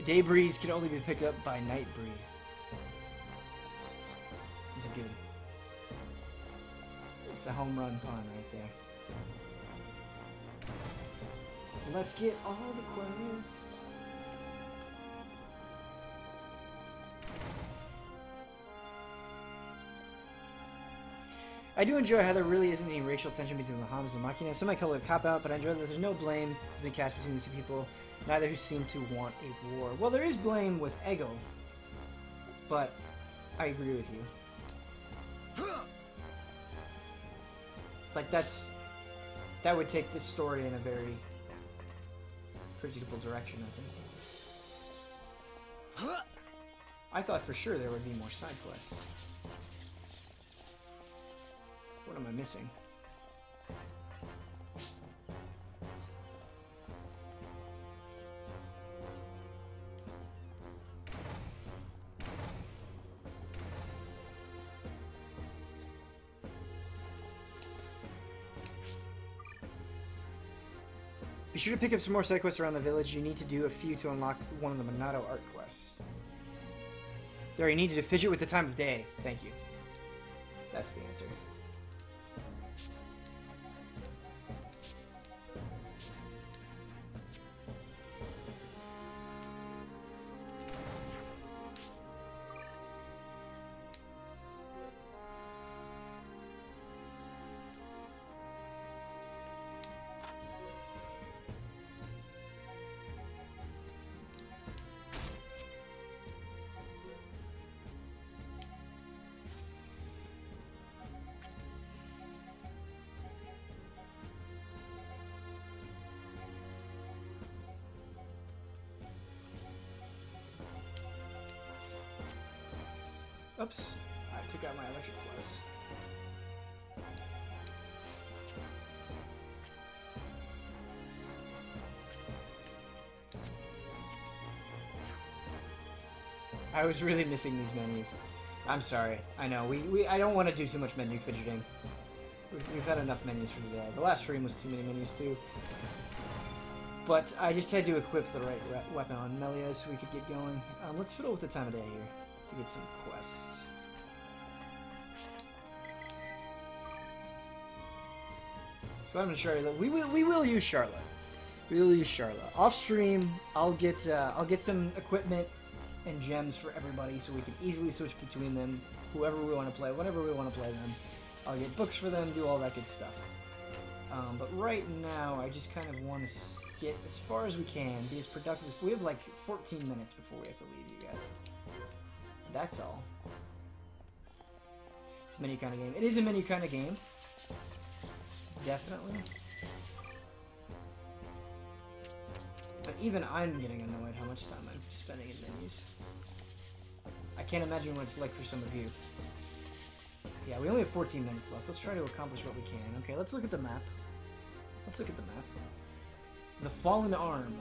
Day breeze can only be picked up by night breeze. This is good. It's a home run pun right there. Let's get all the quests. I do enjoy how there really isn't any racial tension between the Hams and the Machina. Some might call it a cop-out, but I enjoy that there's no blame being cast between these two people, neither who seem to want a war. Well, there is blame with Egil, but I agree with you. Like, that would take this story in a very predictable direction, I think. I thought for sure there would be more side quests. What am I missing? Be sure to pick up some more side quests around the village. You need to do a few to unlock one of the Monado art quests. There, you need to fidget with the time of day. Thank you. That's the answer. Oops, I took out my electric plus. I was really missing these menus. I'm sorry. I know. I don't want to do too much menu fidgeting. We've had enough menus for today. The last stream was too many menus too. But I just had to equip the right weapon on Melia so we could get going. Let's fiddle with the time of day here to get some quests. So I'm gonna show you that we will use Charlotte. We will use Charlotte. Off stream, I'll get some equipment and gems for everybody so we can easily switch between them, whoever we want to play, whenever we want to play them. I'll get books for them, do all that good stuff. But right now, I just kind of want to get as far as we can, be as productive as... We have like 14 minutes before we have to leave, you guys. That's all. It's a menu kind of game. It is a menu kind of game. Definitely. But even I'm getting annoyed how much time I'm spending in menus. I can't imagine what it's like for some of you. Yeah, we only have 14 minutes left. Let's try to accomplish what we can. Okay, let's look at the map. Let's look at the map. The Fallen Arm.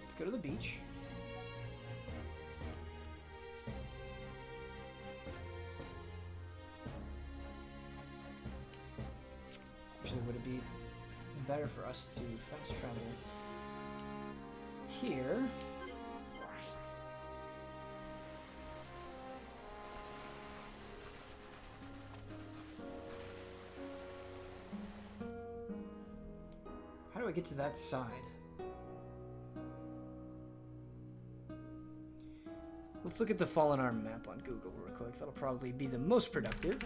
Let's go to the beach. Actually, would it be better for us to fast travel here? How do I get to that side? Let's look at the Fallen Arm map on Google real quick. That'll probably be the most productive.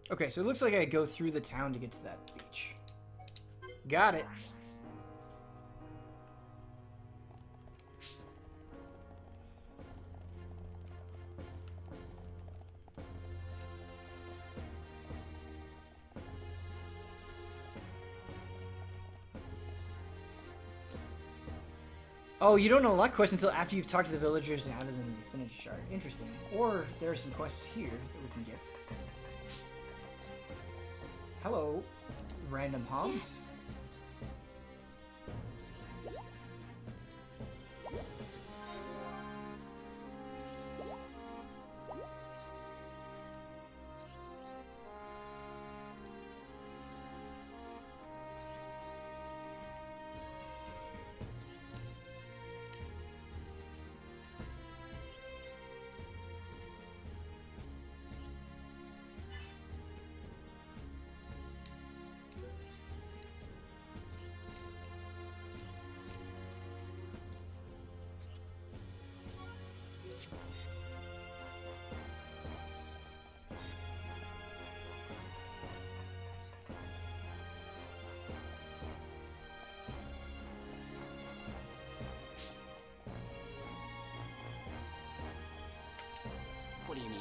Okay, so it looks like I go through the town to get to that beach. Got it. Oh, you don't unlock quests until after you've talked to the villagers and added them to the affinity chart. Interesting. Or there are some quests here that we can get. Hello, random hogs. What do you need?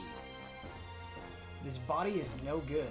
This body is no good.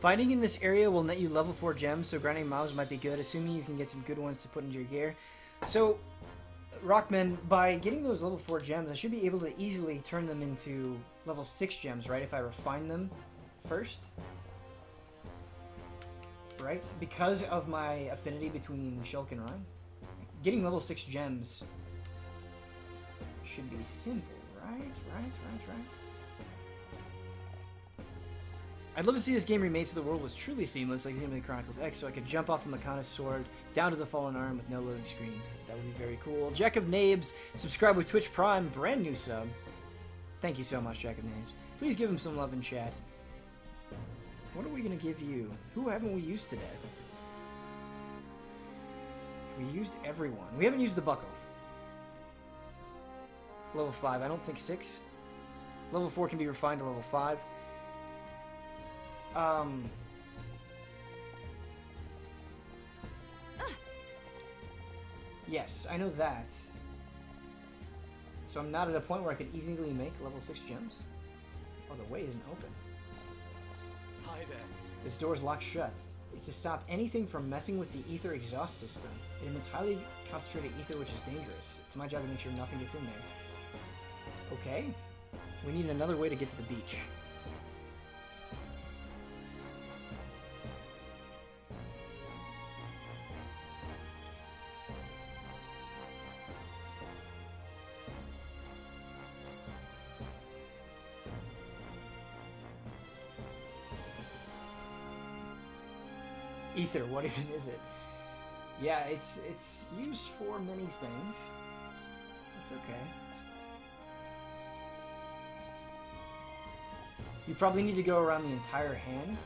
Fighting in this area will net you level 4 gems, so grinding mobs might be good, assuming you can get some good ones to put into your gear. So, Rockman, by getting those level 4 gems, I should be able to easily turn them into level 6 gems, right? If I refine them first. Right? Because of my affinity between Shulk and Rhyme. Getting level 6 gems should be simple, right? I'd love to see this game remade so the world was truly seamless, like Xenoblade Chronicles X, so I could jump off the Mechonis sword down to the fallen arm with no loading screens. That would be very cool. Jack of Nabes, subscribe with Twitch Prime, brand new sub. Thank you so much, Jack of Nabes. Please give him some love in chat. What are we gonna give you? Who haven't we used today? We used everyone. We haven't used the buckle. Level 5. I don't think 6. Level 4 can be refined to level 5. Yes, I know that. So I'm not at a point where I could easily make level 6 gems. Oh, the way isn't open. Hi there. This door's locked shut. It's to stop anything from messing with the ether exhaust system. It emits highly concentrated ether, which is dangerous. It's my job to make sure nothing gets in there. Okay. We need another way to get to the beach. Ether, what even is it? Yeah, it's used for many things. It's okay. You probably need to go around the entire hand.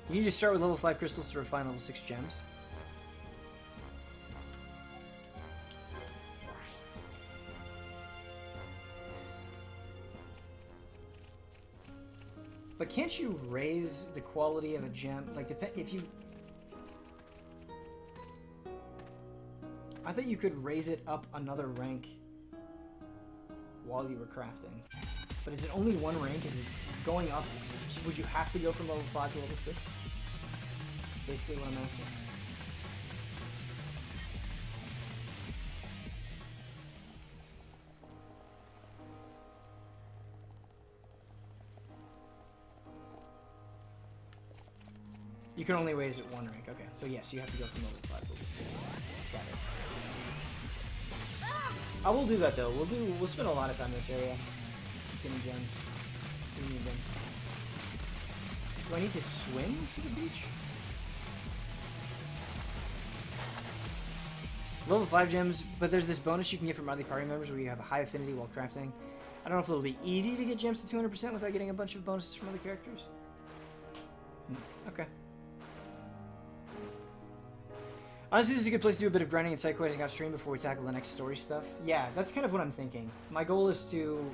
You need to start with level 5 crystals to refine level 6 gems. But can't you raise the quality of a gem? Like, if you... I thought you could raise it up another rank while you were crafting. But is it only one rank? Is it going up? Would you have to go from level 5 to level 6? That's basically what I'm asking. You can only raise it one rank. Okay, so yes, you have to go from level 5 to level 6. Got it. I will do that though. We'll spend a lot of time in this area getting gems. We need them. Do I need to swim to the beach? Level 5 gems, but there's this bonus you can get from other party members where you have a high affinity while crafting. I don't know if it'll be easy to get gems to 200% without getting a bunch of bonuses from other characters. Okay. Honestly, this is a good place to do a bit of grinding and side questing off stream before we tackle the next story stuff. Yeah, that's kind of what I'm thinking. My goal is to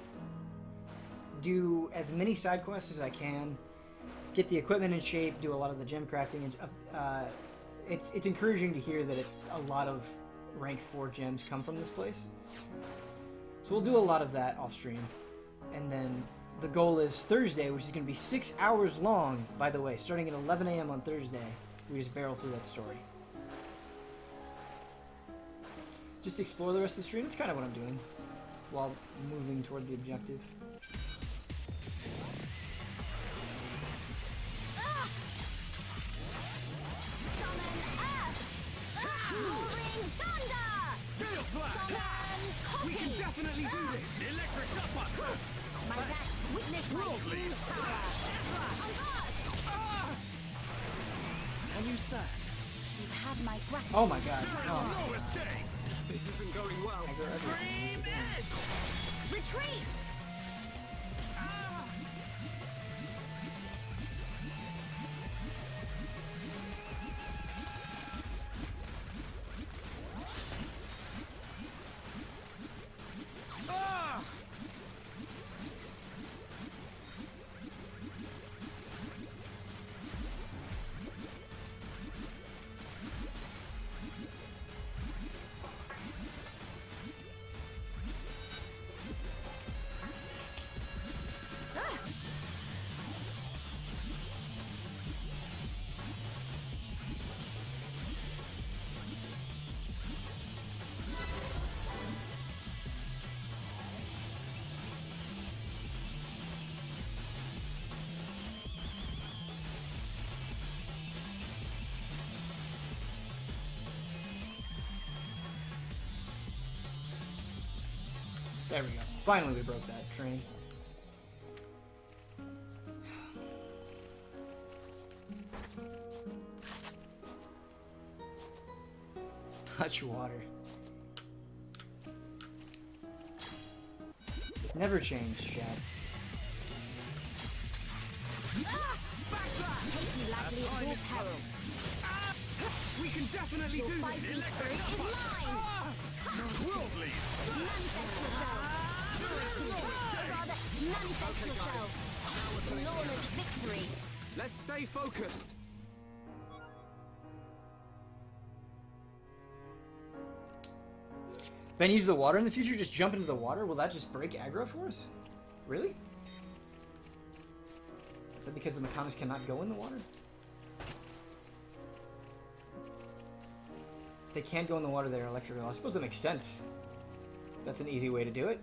do as many side quests as I can, get the equipment in shape, do a lot of the gem crafting, and it's encouraging to hear that a lot of rank 4 gems come from this place. So we'll do a lot of that off stream, and then the goal is Thursday, which is going to be 6 hours long, by the way, starting at 11 a.m. on Thursday. We just barrel through that story. Just explore the rest of the stream. It's kind of what I'm doing while moving toward the objective. We can definitely do this! Electric Cutbuster! My back, witness my true power! Can you stand? You have my gratitude. Oh my god. No escape! This isn't going well. Dream Edge! Retreat! There we go. Finally we broke that train. Touch water. Never change, Chad. We can definitely do this! Electric Cutbuster! Worldly! Manifest yourself! Flawless victory! Let's stay focused. Ben, use the water in the future? Just jump into the water? Will that just break aggro for us? Really? Is that because the Mechonis cannot go in the water? They can't go in the water, they're electrical. I suppose that makes sense. That's an easy way to do it.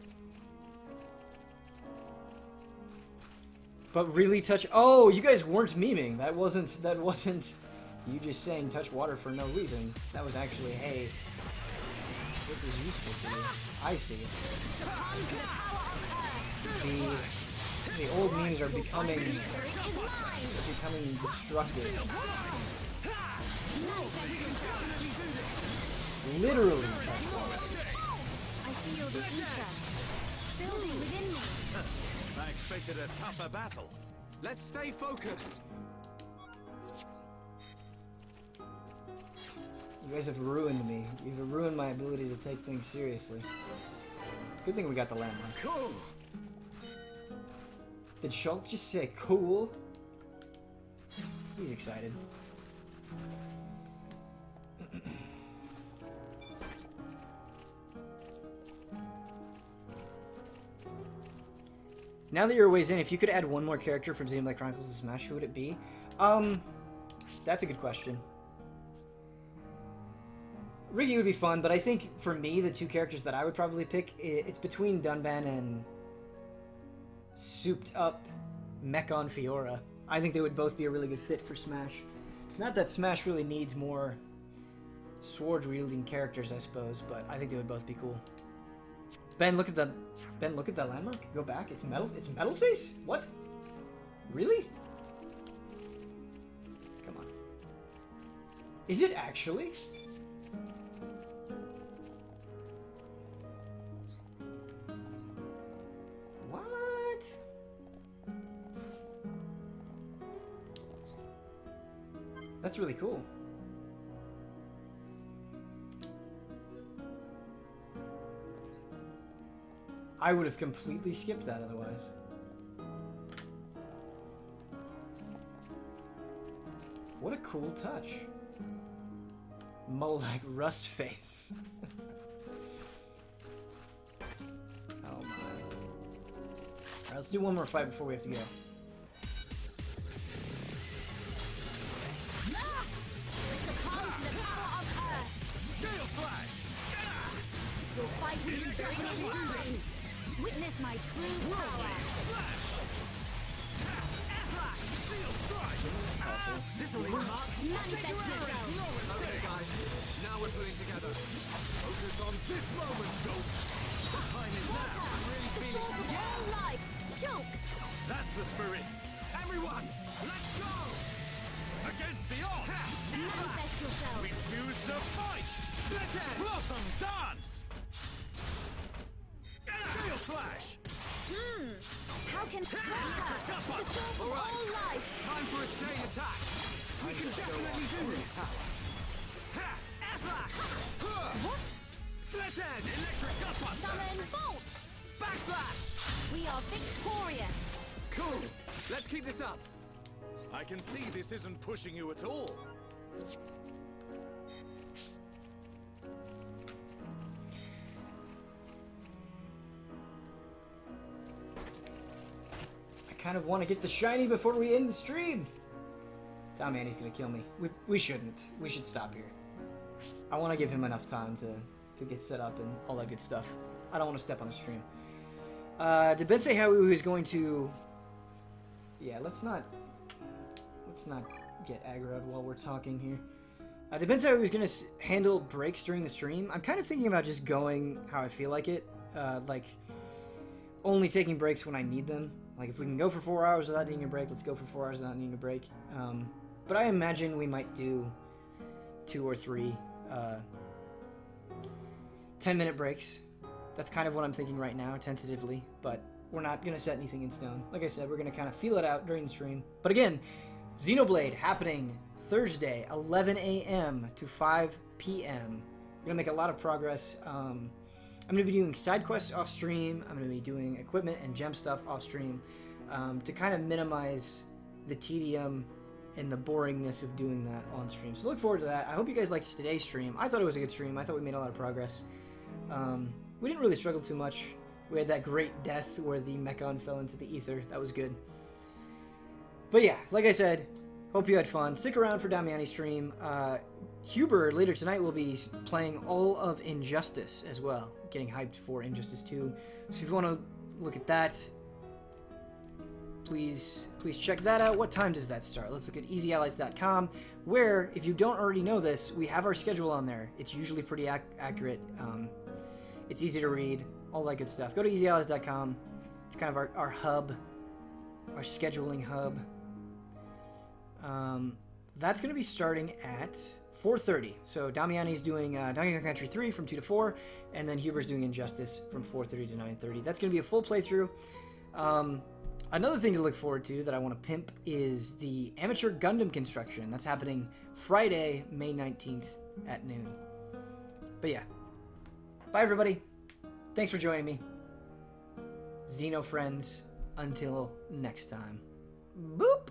But really touch... Oh, you guys weren't memeing. That wasn't you just saying touch water for no reason. That was actually, hey, this is useful to me. I see. The old memes are becoming destructive. Literally touch water. I feel the ether building within me. I expected a tougher battle. Let's stay focused. You guys have ruined me. You've ruined my ability to take things seriously. Good thing we got the landmark. Cool. Did Schultz just say cool? He's excited. Now that you're a ways in, if you could add one more character from Xenoblade Chronicles to Smash, who would it be? That's a good question. Riki would be fun, but I think for me, the two characters that I would probably pick, it's between Dunban and souped up Mechon Fiora. I think they would both be a really good fit for Smash. Not that Smash really needs more sword-wielding characters, I suppose, but I think they would both be cool. Ben, look at the... Ben, look at that landmark. Go back. It's metal. It's Metal Face? What? Really? Come on. Is it actually? What? That's really cool. I would have completely skipped that otherwise. What a cool touch. Mo like rust face. Oh my. Alright, let's do one more fight before we have to go. You'll fight till you die. Witness my true power. This'll work. Manifest yourself. Okay, guys. Now we're pulling together. Focus on this moment, Shulk. The time is now. I'm really The feeling source of all life. Shulk. That's the spirit. Everyone, let's go! Against the odds! Manifest yourself. We choose to fight! Split it! Blossom dance! Gale slash! How can the source of all life? Time for a chain attack! We can definitely do this! What? Split end! Electric gutbuster! Summon Bolt! Backslash! We are victorious! Cool! Let's keep this up! I can see this isn't pushing you at all. I kind of want to get the shiny before we end the stream. Tom Andy's gonna kill me. We shouldn't. We should stop here. I want to give him enough time to get set up and all that good stuff. I don't want to step on a stream. Did Ben say how he was going to... Yeah, let's not get aggroed while we're talking here. Did Ben say how he was going to handle breaks during the stream? I'm kind of thinking about just going how I feel like it. Like, only taking breaks when I need them. Like, if we can go for 4 hours without needing a break, let's go for 4 hours without needing a break. But I imagine we might do 2 or 3 10-minute breaks. That's kind of what I'm thinking right now, tentatively, but we're not going to set anything in stone. Like I said, we're going to kind of feel it out during the stream. But again, Xenoblade happening Thursday, 11 a.m. to 5 p.m. We're going to make a lot of progress. I'm going to be doing side quests off stream. I'm going to be doing equipment and gem stuff off stream to kind of minimize the tedium and the boringness of doing that on stream. So look forward to that. I hope you guys liked today's stream. I thought it was a good stream. I thought we made a lot of progress. We didn't really struggle too much. We had that great death where the Mechon fell into the ether. That was good. But yeah, like I said, hope you had fun. Stick around for Damiani's stream. Huber later tonight will be playing all of Injustice as well. Getting hyped for Injustice 2. So if you want to look at that, please check that out. What time does that start? Let's look at easyallies.com, where, if you don't already know this, we have our schedule on there. It's usually pretty accurate. It's easy to read, all that good stuff. Go to easyallies.com. It's kind of our hub, our scheduling hub. That's going to be starting at 4:30. So Damiani's doing Donkey Kong Country 3 from 2 to 4, and then Huber's doing Injustice from 4:30 to 9:30. That's going to be a full playthrough. Another thing to look forward to that I want to pimp is the Amateur Gundam Construction. That's happening Friday, May 19th at noon. But yeah. Bye, everybody. Thanks for joining me. Xeno friends, until next time. Boop!